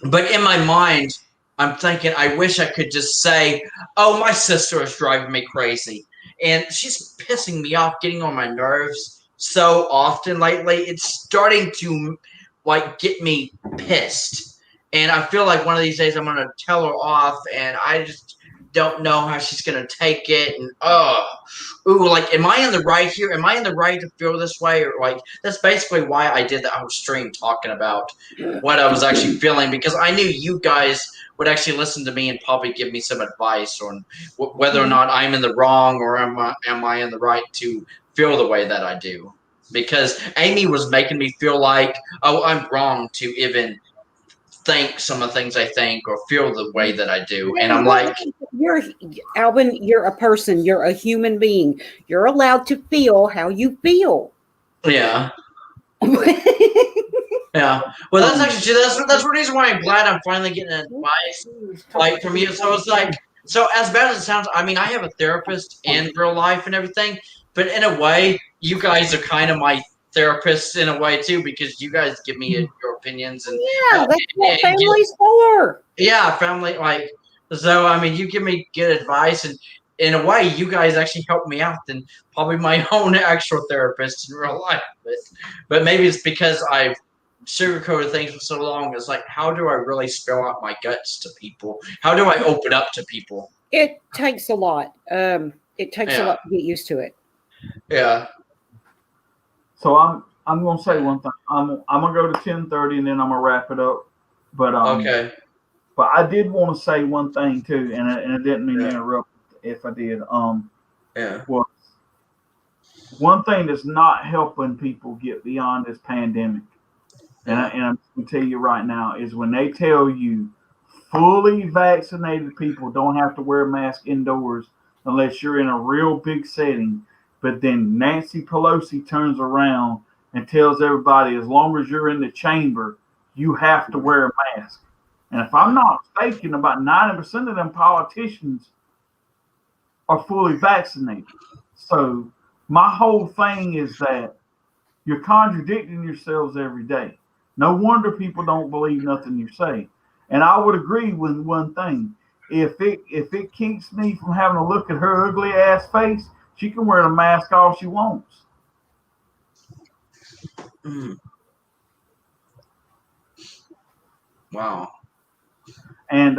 but in my mind, I'm thinking, I wish I could just say, oh, my sister is driving me crazy. And she's pissing me off, getting on my nerves so often lately. It's starting to, like, get me pissed. And I feel like one of these days I'm going to tell her off, and I just don't know how she's going to take it. And, like, am I in the right here? Am I in the right to feel this way? Or, like, that's basically why I did the whole stream talking about what I was actually feeling, because I knew you guys would actually listen to me and probably give me some advice on whether or not I'm in the wrong or am I in the right to feel the way that I do. Because Amy was making me feel like, oh, I'm wrong to even think some of the things I think or feel the way that I do. And I'm like, Alvin, you're a person. You're a human being. You're allowed to feel how you feel. Yeah. Yeah. Well, that's actually that's one reason why I'm glad I'm finally getting advice like from you. So it's like, so as bad as it sounds, I mean, I have a therapist in real life and everything, but in a way, you guys are kind of my therapists in a way too, because you guys give me your opinions and that's what family's for. Yeah, family. Like, so I mean, you give me good advice, and in a way, you guys actually help me out than probably my own actual therapist in real life. But maybe it's because I've sugarcoated things for so long. It's like, how do I really spill out my guts to people? How do I open up to people? It takes a lot. It takes a lot to get used to it. Yeah. So I'm gonna say one thing. I'm gonna go to 10:30 and then I'm gonna wrap it up. But okay. But I did want to say one thing too, and I didn't mean to Yeah. interrupt if I did. Yeah. Was one thing that's not helping people get beyond this pandemic, and I'm going to tell you right now, is when they tell you fully vaccinated people don't have to wear a mask indoors unless you're in a real big setting. But then Nancy Pelosi turns around and tells everybody, as long as you're in the chamber, you have to wear a mask. And if I'm not mistaken, about 90% of them politicians are fully vaccinated. So my whole thing is that you're contradicting yourselves every day. No wonder people don't believe nothing you say. And I would agree with one thing. If it keeps me from having to look at her ugly ass face, she can wear the mask all she wants. Mm. Wow. And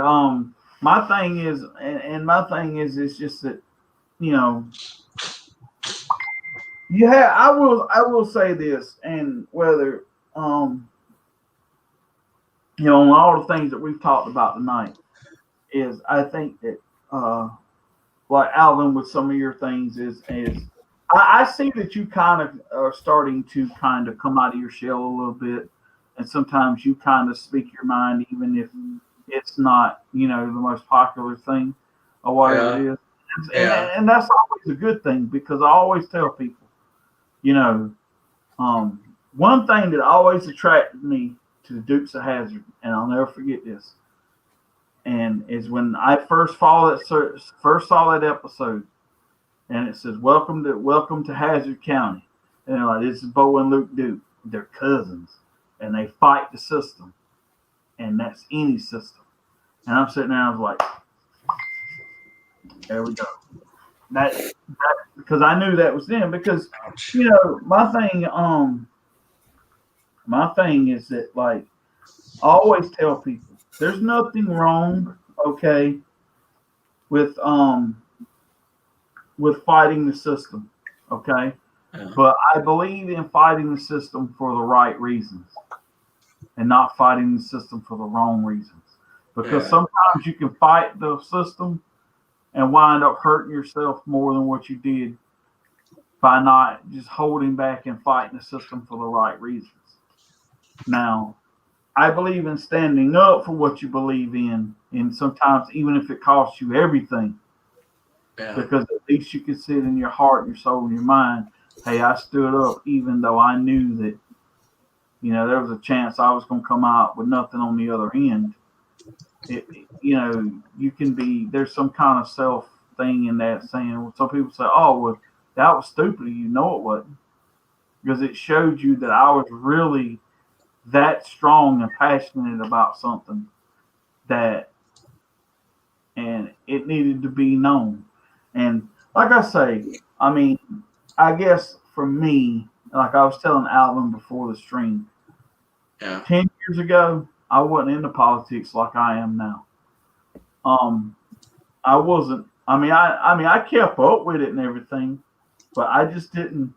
my thing is, it's just that, you know, I will say this, and whether you know, on all the things that we've talked about tonight, is I think that like Alvin with some of your things is I see that you kind of are starting to kind of come out of your shell a little bit, and sometimes you kind of speak your mind, even if it's not, you know, the most popular thing or whatever it is. And that's always a good thing, because I always tell people, you know, one thing that always attracted me to the Dukes of Hazzard, and I'll never forget this, and is when I first saw that episode, and it says welcome to Hazzard County, and they're like, this is Bo and Luke Duke, they're cousins, and they fight the system, and that's any system. And I'm sitting there, I was like, there we go. That because I knew that was them, because you know my thing is that, like, I always tell people there's nothing wrong, okay, with fighting the system, okay? But I believe in fighting the system for the right reasons and not fighting the system for the wrong reasons. Because sometimes you can fight the system and wind up hurting yourself more than what you did by not just holding back and fighting the system for the right reasons. Now, I believe in standing up for what you believe in, and sometimes even if it costs you everything, because at least you can sit in your heart, your soul, and your mind, hey, I stood up even though I knew that, you know, there was a chance I was going to come out with nothing on the other end. You know, you can be, there's some kind of self thing in that, saying, some people say, oh, well, that was stupid. You know it wasn't, because it showed you that I was really that strong and passionate about something, that, and it needed to be known. And like I say, I mean, I guess for me, like I was telling Alvin before the stream, 10 years ago, I wasn't into politics like I am now. I wasn't. I kept up with it and everything, but I just didn't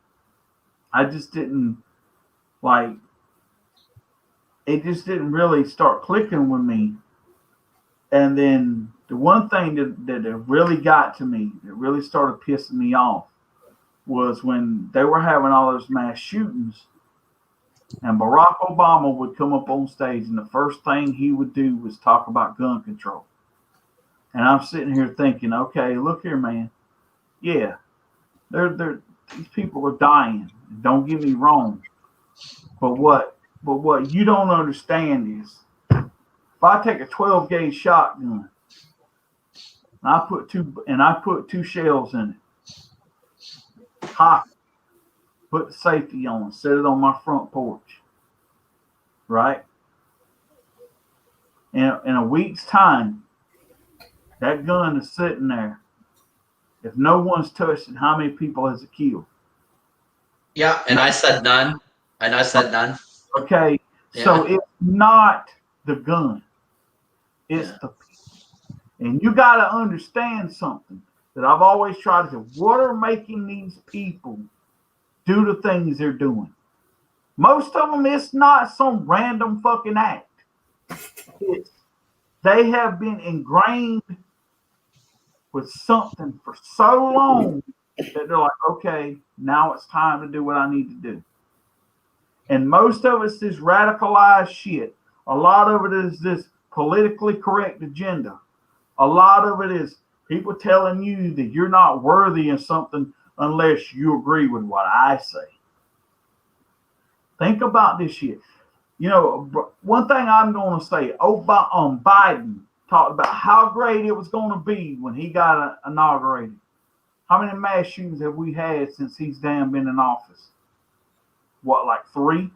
like. It just didn't really start clicking with me. And then the one thing that really got to me, that really started pissing me off, was when they were having all those mass shootings, and Barack Obama would come up on stage, and the first thing he would do was talk about gun control. And I'm sitting here thinking, okay, look here, man. Yeah, these people are dying. Don't get me wrong. But what you don't understand is, if I take a 12 gauge shotgun and I put two shells in it, put the safety on, set it on my front porch, right? In a week's time, that gun is sitting there. If no one's touched it, how many people has it killed? Yeah, and I said none. Okay, so it's not the gun. It's the people. And you got to understand something that I've always tried to do. What are making these people do the things they're doing? Most of them, it's not some random fucking act. It's they have been ingrained with something for so long that they're like, okay, now it's time to do what I need to do. And most of it's this radicalized shit. A lot of it is this politically correct agenda. A lot of it is people telling you that you're not worthy of something unless you agree with what I say. Think about this shit. You know, one thing I'm going to say, Biden talked about how great it was going to be when he got inaugurated. How many mass shootings have we had since he's damn been in office? What, like 3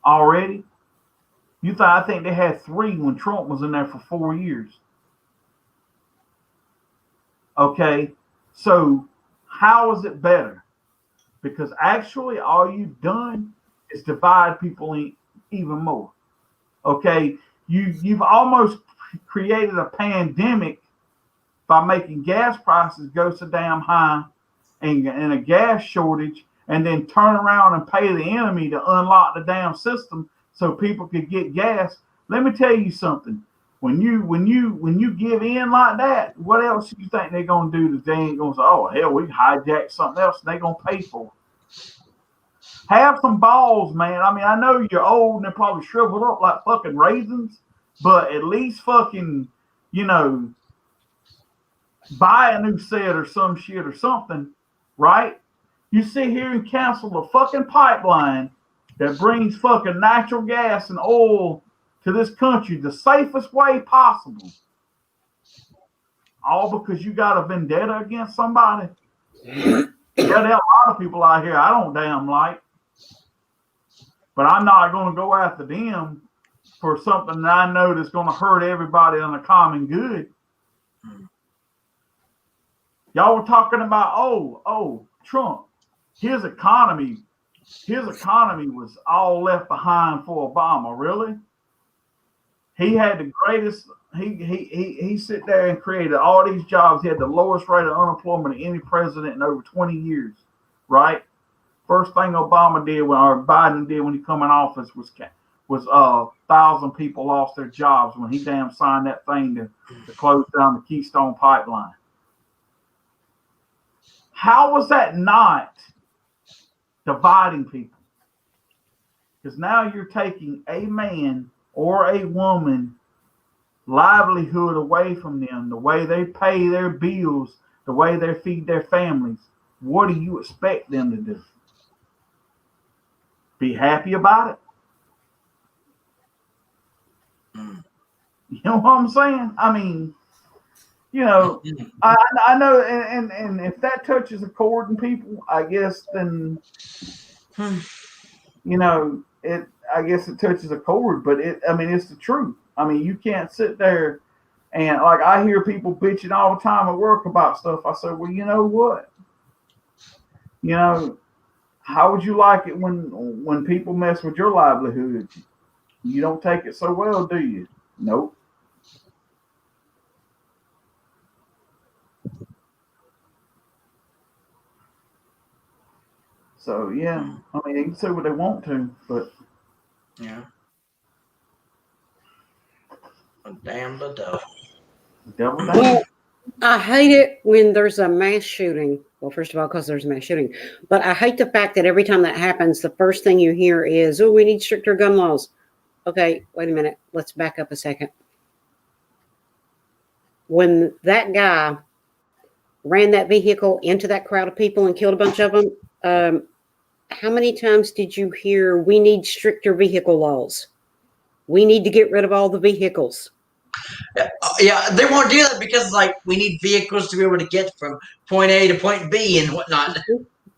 already? I think they had 3 when Trump was in there for 4 years. Okay, so how is it better? Because actually all you've done is divide people even more. Okay, you've almost created a pandemic by making gas prices go so damn high and a gas shortage, and then turn around and pay the enemy to unlock the damn system so people could get gas. Let me tell you something. When you give in like that, what else do you think they're gonna do? That they ain't gonna say, oh hell, we hijacked something else, and they're gonna pay for it. Have some balls, man. I mean, I know you're old and they're probably shriveled up like fucking raisins, but at least fucking, you know, buy a new set or some shit or something, right? You sit here and cancel the fucking pipeline that brings fucking natural gas and oil to this country the safest way possible. All because you got a vendetta against somebody. Yeah, there are a lot of people out here I don't damn like. But I'm not going to go after them for something that I know that's going to hurt everybody on the common good. Y'all were talking about, Trump. His economy was all left behind for Obama. Really? He had the greatest. He sit there and created all these jobs. He had the lowest rate of unemployment of any president in over 20 years. Right? First thing Obama did or Biden did when he come in office was 1,000 people lost their jobs when he damn signed that thing to close down the Keystone Pipeline. How was that not dividing people? Because now you're taking a man or a woman livelihood away from them, the way they pay their bills, the way they feed their families. What do you expect them to do? Be happy about it? You know what I'm saying? I mean, you know, I know, and if that touches a chord in people, I guess then, you know, I guess it touches a chord, but it's the truth. I mean, you can't sit there and like I hear people bitching all the time at work about stuff. I say, well, you know what? You know, how would you like it when people mess with your livelihood? You don't take it so well, do you? Nope. So yeah, I mean, they can say what they want to, but yeah. Damn the devil. Devil down. Well, I hate it when there's a mass shooting. Well, first of all, because there's a mass shooting. But I hate the fact that every time that happens, the first thing you hear is, oh, we need stricter gun laws. Okay, wait a minute. Let's back up a second. When that guy ran that vehicle into that crowd of people and killed a bunch of them, how many times did you hear, we need stricter vehicle laws? We need to get rid of all the vehicles. Yeah, they won't do that because, like, we need vehicles to be able to get from point A to point B and whatnot.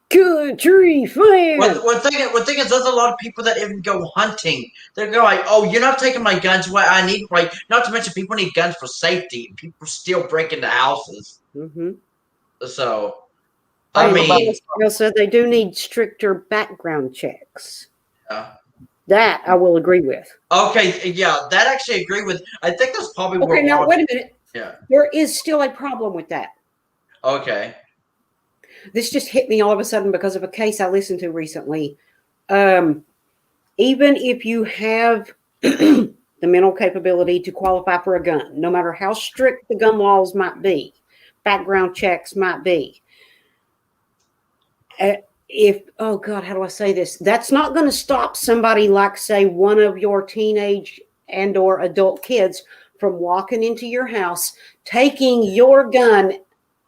Country fire. One thing is, there's a lot of people that even go hunting. They go like, "Oh, you're not taking my guns away. I need like." Not to mention, people need guns for safety. People still break into houses. Mm-hmm. So, I mean, so they do need stricter background checks. Yeah. That I will agree with. Okay, yeah, that actually agree with. I think that's probably where. Okay, now wait a minute. Yeah. There is still a problem with that. Okay. This just hit me all of a sudden because of a case I listened to recently. Even if you have the mental capability to qualify for a gun, no matter how strict the gun laws might be, background checks might be. Oh God, how do I say this? That's not going to stop somebody like, say, one of your teenage and or adult kids from walking into your house, taking your gun.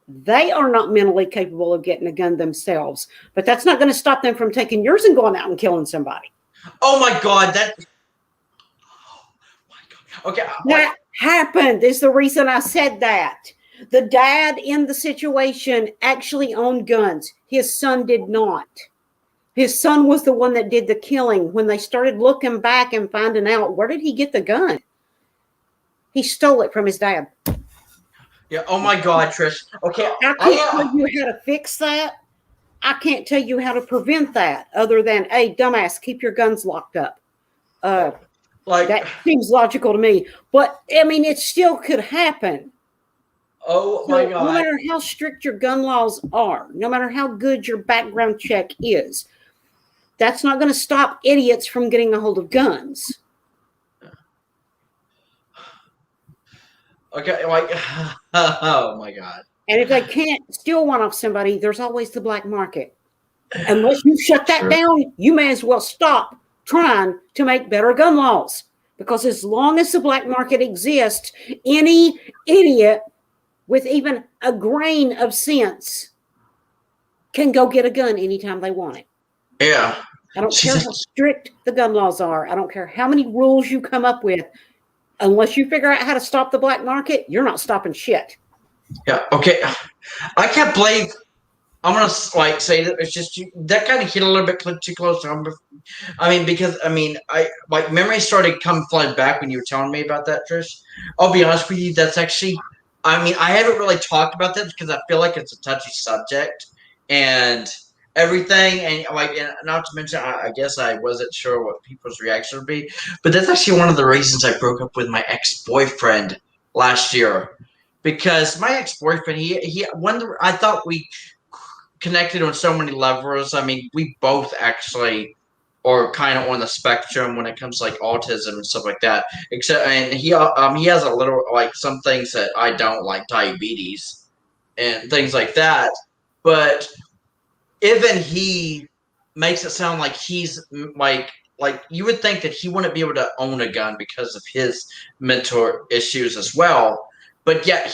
They are not mentally capable of getting a gun themselves, but that's not going to stop them from taking yours and going out and killing somebody. Oh my God, that. Oh my God. Okay. That happened is the reason I said that. The dad in the situation actually owned guns. His son did not. His son was the one that did the killing. When they started looking back and finding out, where did he get the gun? He stole it from his dad. Yeah. Oh my God, Trish. Okay. I can't tell you how to fix that. I can't tell you how to prevent that other than, hey, dumbass, keep your guns locked up. That seems logical to me. But, I mean, it still could happen. Oh my God. No matter how strict your gun laws are, no matter how good your background check is, that's not going to stop idiots from getting a hold of guns. Okay, like, oh my God. And if they can't steal one off somebody, there's always the black market. Unless you shut that down, you may as well stop trying to make better gun laws. Because as long as the black market exists, any idiot with even a grain of sense can go get a gun anytime they want it. Yeah. I don't care how strict the gun laws are. I don't care how many rules you come up with. Unless you figure out how to stop the black market, you're not stopping shit. Yeah. Okay. I can't believe I'm gonna like say that it's just that kind of hit a little bit too close to home. I mean, because I mean, I like memories started come flood back when you were telling me about that, Trish. I'll be honest with you. That's actually, I mean, I haven't really talked about that because I feel like it's a touchy subject and everything, and like, and not to mention, I guess I wasn't sure what people's reaction would be, but that's actually one of the reasons I broke up with my ex-boyfriend last year, because my ex-boyfriend, I thought we connected on so many levels. I mean, we both actually are kind of on the spectrum when it comes to like autism and stuff like that. Except, and he has a little like some things that I don't like, diabetes and things like that, but even he makes it sound like he's like you would think that he wouldn't be able to own a gun because of his mental issues as well. But yet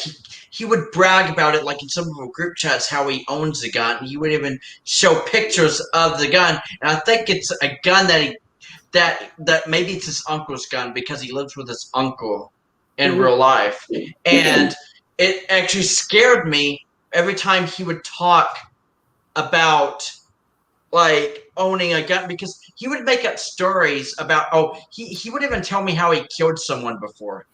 he would brag about it, like in some of our group chats, how he owns a gun. He would even show pictures of the gun, and I think it's a gun that maybe it's his uncle's gun because he lives with his uncle in real life, and it actually scared me every time he would talk about like owning a gun, because he would make up stories about he would even tell me how he killed someone before,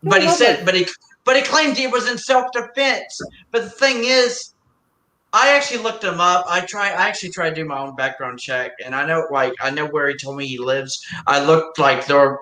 but he claimed it was in self-defense. But the thing is, I actually looked him up. I actually tried to do my own background check, and I know where he told me he lives. I looked like the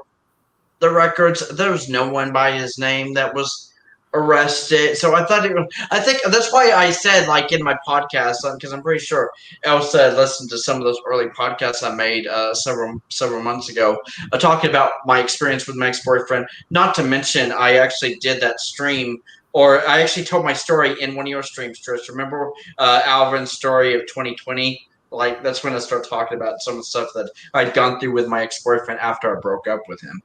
records. There was no one by his name that was arrested. So I think that's why I said, like, in my podcast, because I'm pretty sure Elsa listened to some of those early podcasts I made several months ago, talking about my experience with my ex-boyfriend. Not to mention, I actually did that stream, or I actually told my story in one of your streams, Trish. Remember Alvin's story of 2020? Like, that's when I started talking about some of the stuff that I'd gone through with my ex-boyfriend after I broke up with him.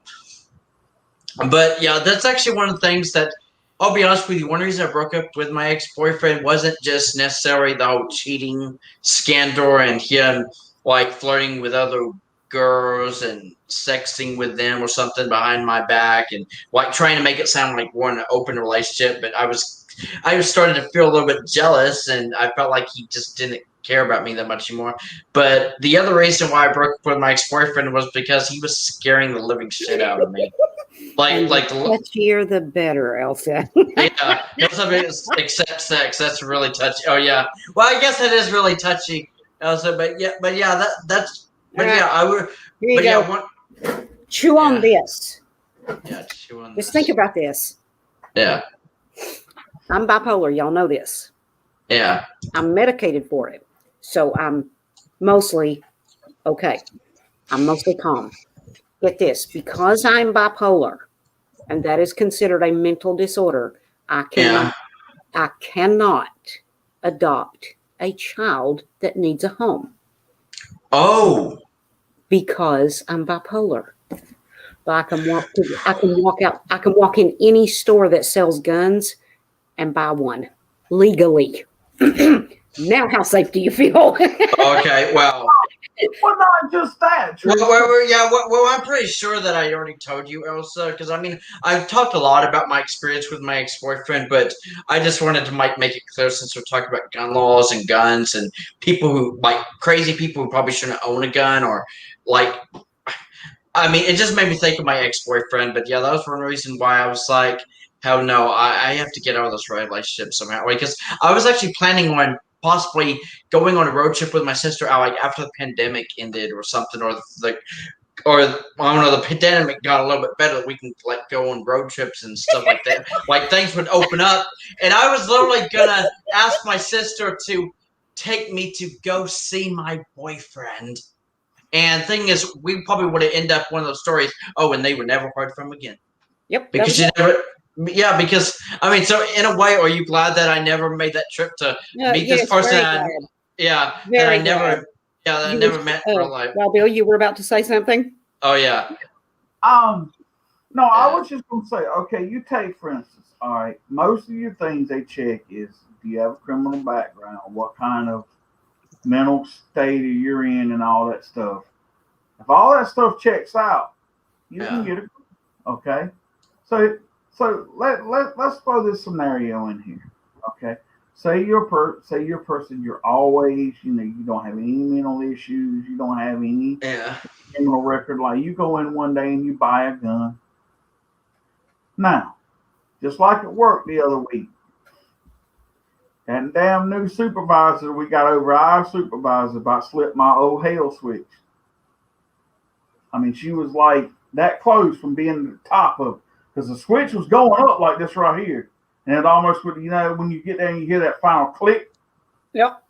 But yeah, that's actually one of the things that, I'll be honest with you, one reason I broke up with my ex-boyfriend wasn't just necessarily the whole cheating scandal and him like flirting with other girls and sexting with them or something behind my back and like trying to make it sound like we're in an open relationship. But I was starting to feel a little bit jealous, and I felt like he just didn't care about me that much anymore. But the other reason why I broke up with my ex-boyfriend was because he was scaring the living shit out of me. Like the touchier the better, Elsa. Yeah, except sex. That's really touchy. Oh yeah. Well, I guess it is really touchy, Elsa. But yeah, that's. But yeah, I would. Here you go. Chew on this. Yeah, chew on. Just think about this. Yeah. I'm bipolar. Y'all know this. Yeah. I'm medicated for it, so I'm mostly okay. I'm mostly calm. get this, because I'm bipolar, and that is considered a mental disorder, I cannot adopt a child that needs a home Oh, because I'm bipolar. But I can walk in any store that sells guns and buy one legally. Now, how safe do you feel? okay. Well, Well, not just that. well, I'm pretty sure that I already told you, Elsa, because I mean, I've talked a lot about my experience with my ex-boyfriend, but I just wanted to make it clear since we're talking about gun laws and guns and people who, like, crazy people who probably shouldn't own a gun or, like, I mean, it just made me think of my ex-boyfriend, but yeah, that was one reason why I was like, hell no, I have to get out of this relationship somehow. Because I was actually planning on possibly going on a road trip with my sister out, like after the pandemic ended or something, or I don't know, the pandemic got a little bit better. We can like go on road trips and stuff like that. Like things would open up, and I was literally gonna ask my sister to take me to go see my boyfriend. And thing is, we probably would have ended up one of those stories. Oh, and they were never heard from again. Yep. Because you never. Yeah, because I mean, so in a way, are you glad that I never made that trip to meet this person? That I never met in real life. Well, Bill, you were about to say something. Oh yeah. No, I was just gonna say, okay, you take for instance, all right, most of your things they check is, do you have a criminal background? What kind of mental state you're in and all that stuff. If all that stuff checks out, you can get it. Okay. So let's throw this scenario in here. Okay. Say you're a person, you're always, you don't have any mental issues, you don't have any criminal record. Like you go in one day and you buy a gun. Now, just like at work the other week, that damn new supervisor we got over our supervisor about slipped my old hell switch. I mean, she was like that close from being the top of it because the switch was going up like this right here. And it almost would, when you get there and you hear that final click. Yep.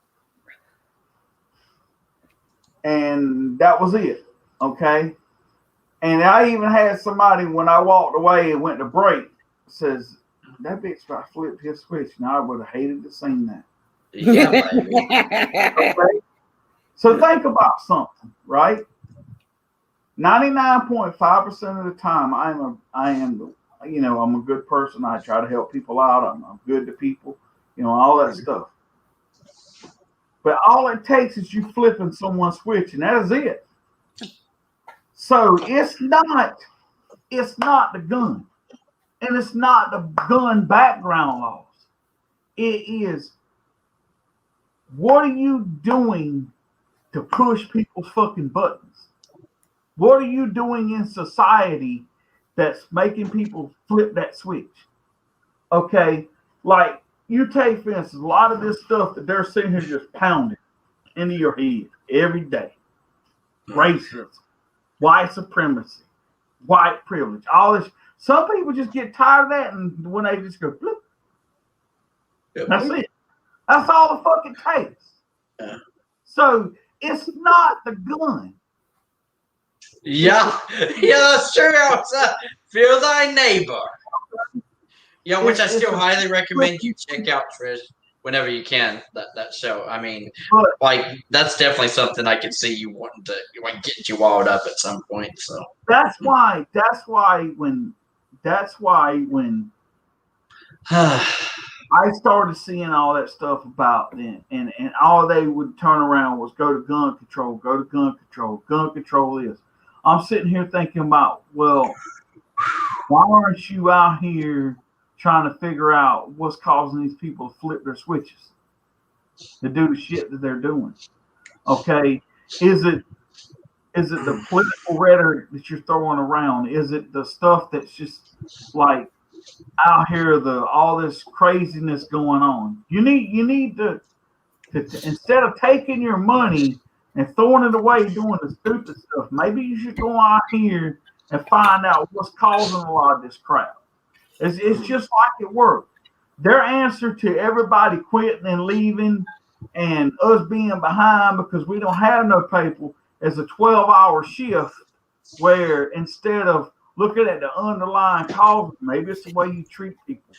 And that was it. Okay. And I even had somebody, when I walked away and went to break, says, that bitch flipped his switch. Now I would have hated to seen that. Yeah. Okay? So think about something, right? 99.5% of the time, I'm a good person. I try to help people out. I'm good to people, all that stuff. But all it takes is you flipping someone's switch, and that is it. So it's not the gun. And it's not the gun background laws. It is, what are you doing to push people's fucking buttons? What are you doing in society that's making people flip that switch? Okay, like you take, for instance, a lot of this stuff that they're sitting here just pounding into your head every day. Racism, white supremacy, white privilege, all this. Some people just get tired of that, and when they just go, bloop, that's it. That's all the fucking takes. Yeah. So it's not the gun. Yeah, that's true. Feel thy neighbor. Yeah, which I still highly recommend you check out, Trish, whenever you can. That show. I mean, that's definitely something I could see you wanting to get you walled up at some point. So that's why when I started seeing all that stuff about them, and all they would turn around was go to gun control, gun control is. I'm sitting here thinking about, well, why aren't you out here trying to figure out what's causing these people to flip their switches, to do the shit that they're doing? Okay, is it the political rhetoric that you're throwing around? Is it the stuff that's just like out here, all this craziness going on? You need to instead of taking your money and throwing it away doing the stupid stuff, maybe you should go out here and find out what's causing a lot of this crap. It's just like at work. Their answer to everybody quitting and leaving and us being behind because we don't have no people is a 12-hour shift where instead of looking at the underlying cause, maybe it's the way you treat people,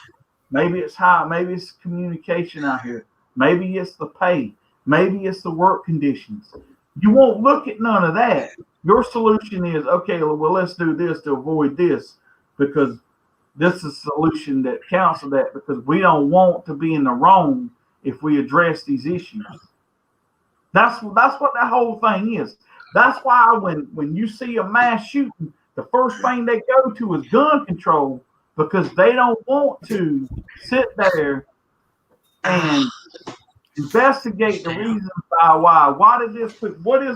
maybe it's communication out here, maybe it's the pay, maybe it's the work conditions. You won't look at none of that. Your solution is, okay, well, let's do this to avoid this, because this is a solution that counsel that, because we don't want to be in the wrong if we address these issues. That's what that whole thing is. That's why when you see a mass shooting, the first thing they go to is gun control, because they don't want to sit there and investigate the reasons why. What is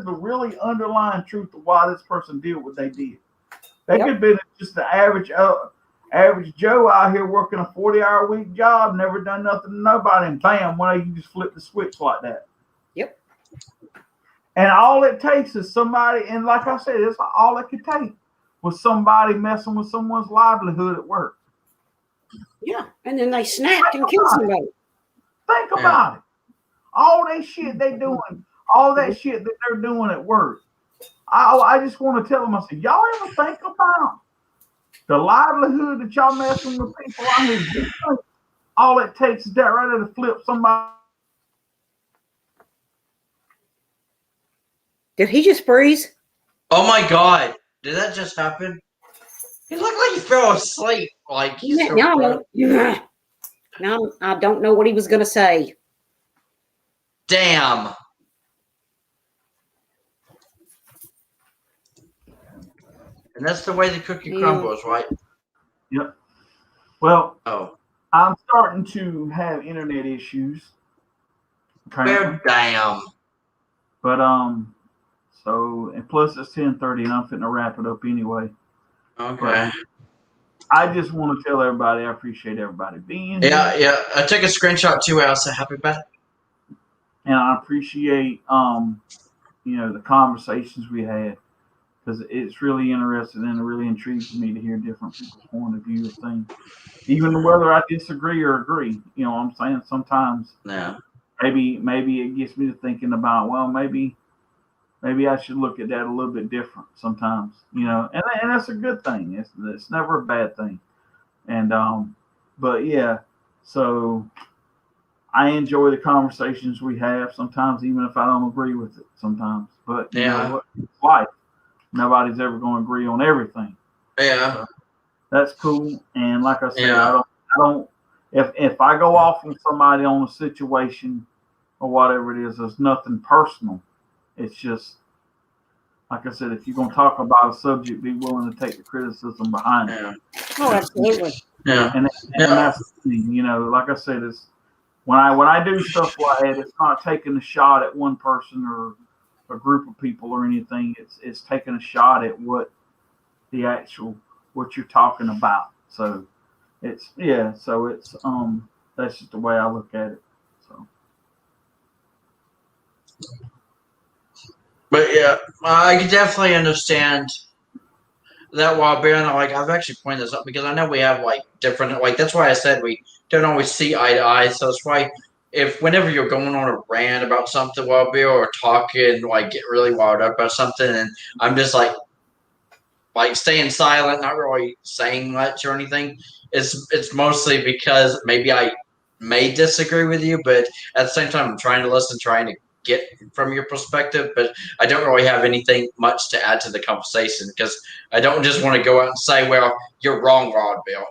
the really underlying truth of why this person did what they did? They could be just the average Joe out here working a 40-hour week job, never done nothing to nobody, and bam, one day you just flip the switch like that. Yep. And all it takes is somebody, and like I said, it's all it could take was somebody messing with someone's livelihood at work. Yeah, and then they snapped and killed somebody. Think about it. All that shit they doing, all that shit that they're doing at work. I just want to tell them, I said, y'all ever think about the livelihood that y'all messing with people out here? All it takes is that right there to flip somebody. Did he just freeze? Oh my God! Did that just happen? He looked like he fell asleep. Like he's No, I don't know what he was gonna say. Damn. And that's the way the cookie crumbles, right? Yep. Well, I'm starting to have internet issues. Well, damn. But so, and plus it's 10:30 and I'm finna wrap it up anyway. Okay. But I just want to tell everybody I appreciate everybody being here. Yeah. I took a screenshot too. I said happy birthday. And I appreciate the conversations we had, because it's really interesting and it really intrigues me to hear different people's point of view of things, even whether I disagree or agree. You know what I'm saying? Sometimes maybe it gets me to thinking about, well, maybe I should look at that a little bit different sometimes, and that's a good thing. It's never a bad thing. And but yeah, so I enjoy the conversations we have sometimes, even if I don't agree with it sometimes. But you know what? It's life. Nobody's ever going to agree on everything. Yeah. So that's cool. And like I said, I don't if I go off on somebody on a situation or whatever it is, there's nothing personal. It's just, like I said, if you're going to talk about a subject, be willing to take the criticism behind it. Oh, absolutely. Yeah. And that's the thing, like I said, it's when I do stuff like that, it's not taking a shot at one person or a group of people or anything. It's taking a shot at what you're talking about. So it's that's just the way I look at it. So. But yeah, I can definitely understand that while being I've actually pointed this out because I know we have different that's why I said we don't always see eye to eye. So that's why whenever you're going on a rant about something, Wild Bill, or talking get really wild up about something, and I'm just staying silent, not really saying much or anything, it's mostly because maybe I may disagree with you, but at the same time I'm trying to listen, trying to get from your perspective, but I don't really have anything much to add to the conversation because I don't just want to go out and say, well, you're wrong, Rod Bill.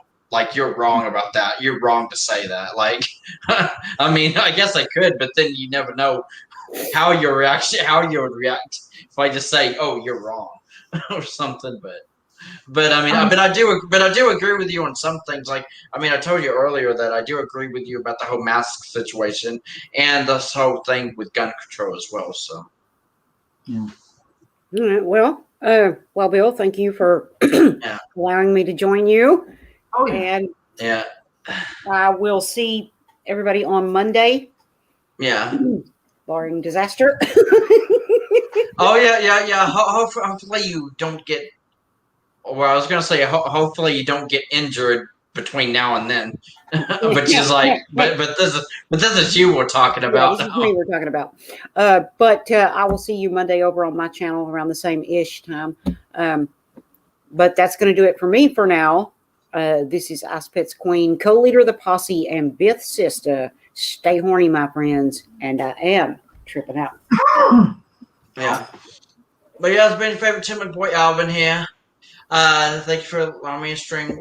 You're wrong about that. You're wrong to say that. I mean, I guess I could, but then you never know how you would react if I just say, oh, you're wrong or something. But I mean, but I do agree with you on some things. I told you earlier that I do agree with you about the whole mask situation and this whole thing with gun control as well. So, yeah. All right. Well, Bill, thank you for allowing me to join you. Oh, yeah. And I will see everybody on Monday. Yeah. Barring disaster. Oh yeah. Hopefully you don't get. Well, I was gonna say hopefully you don't get injured between now and then, which is like, but this is you we're talking Yeah, about. this is me we're talking about. But I will see you Monday over on my channel around the same ish time. But that's going to do it for me for now. This is Ice Pets Queen, co-leader of the posse and Bith sister. Stay horny, my friends, and I am tripping out. Yeah. But yeah, it's been your favorite Tim and boy Alvin here. Thank you for allowing me to stream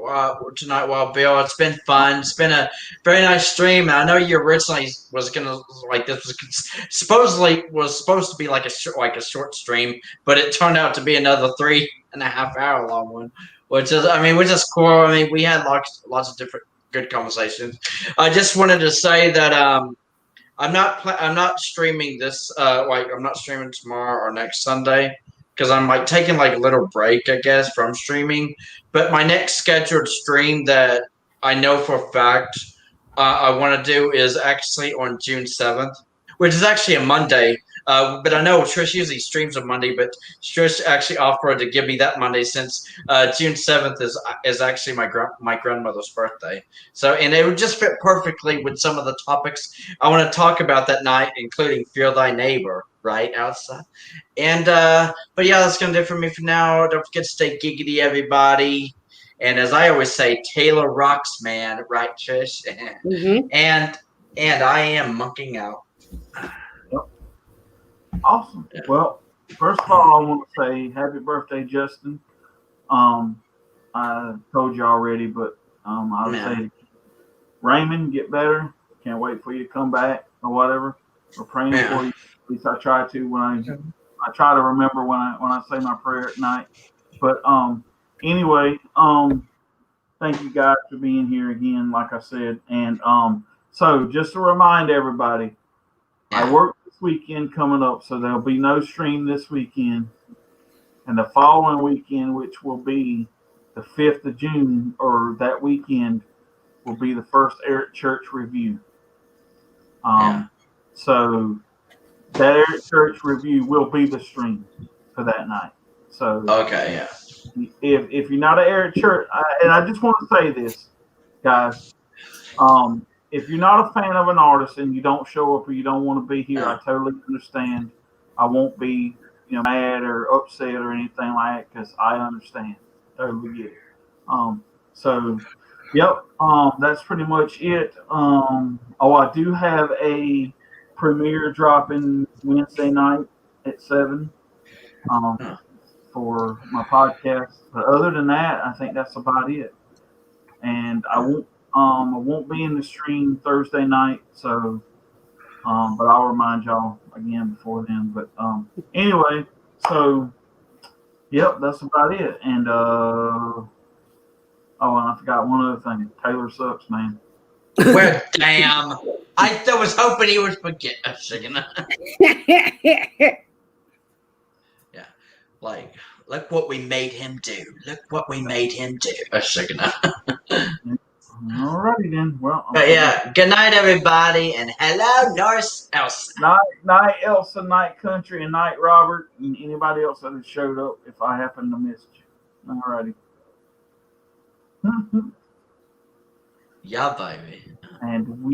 tonight, Wild Bill. It's been fun. It's been a very nice stream. I know you originally was gonna this was supposed to be like a short stream, but it turned out to be another 3.5 hour long one, which is cool. I mean, we had lots of different good conversations. I just wanted to say that I'm not streaming this I'm not streaming tomorrow or next Sunday, because I'm like taking like a little break, I guess, from streaming. But my next scheduled stream that I know for a fact I want to do is actually on June 7th, which is actually a Monday. But I know Trish usually streams on Monday, but Trish actually offered to give me that Monday since June 7th is actually my grandmother's birthday. So, and it would just fit perfectly with some of the topics I want to talk about that night, including Fear Thy Neighbor, right outside. And but yeah, that's gonna do it for me for now. Don't forget to stay giggity, everybody. And as I always say, Taylor rocks, man. Right, Trish? Mm-hmm. And I am monkeying out. Awesome. Yeah. Well, first of all, I want to say happy birthday, Justin. I told you already, but I would say, Raymond, get better. Can't wait for you to come back or whatever. We're praying for you. At least I try to when I try to remember when I say my prayer at night. But anyway, thank you guys for being here again, like I said. And so just to remind everybody, I work this weekend coming up, so there'll be no stream this weekend. And the following weekend, which will be the 5th of June, or that weekend, will be the first Eric Church review. So that Eric Church review will be the stream for that night. So okay, yeah. If you're not an Eric Church, and I just want to say this, guys, if you're not a fan of an artist and you don't show up or you don't want to be here, I totally understand. I won't be, mad or upset or anything like that, because I understand. Totally get it. So, yep, that's pretty much it. I do have a premiere dropping Wednesday night at 7 for my podcast. But other than that, I think that's about it. And I won't be in the stream Thursday night, so but I'll remind y'all again before then. But anyway, so yep, that's about it. And and I forgot one other thing. Taylor sucks, man. Well, damn. I was hoping he would forget. Yeah, like, look what we made him do. Look what we made him do. Alrighty then. Well, but yeah, good night, everybody, and hello, North Elsa. Night Elsa, Night Country, and Night Robert, and anybody else that has showed up if I happen to miss you. Alrighty. Yeah, baby. And we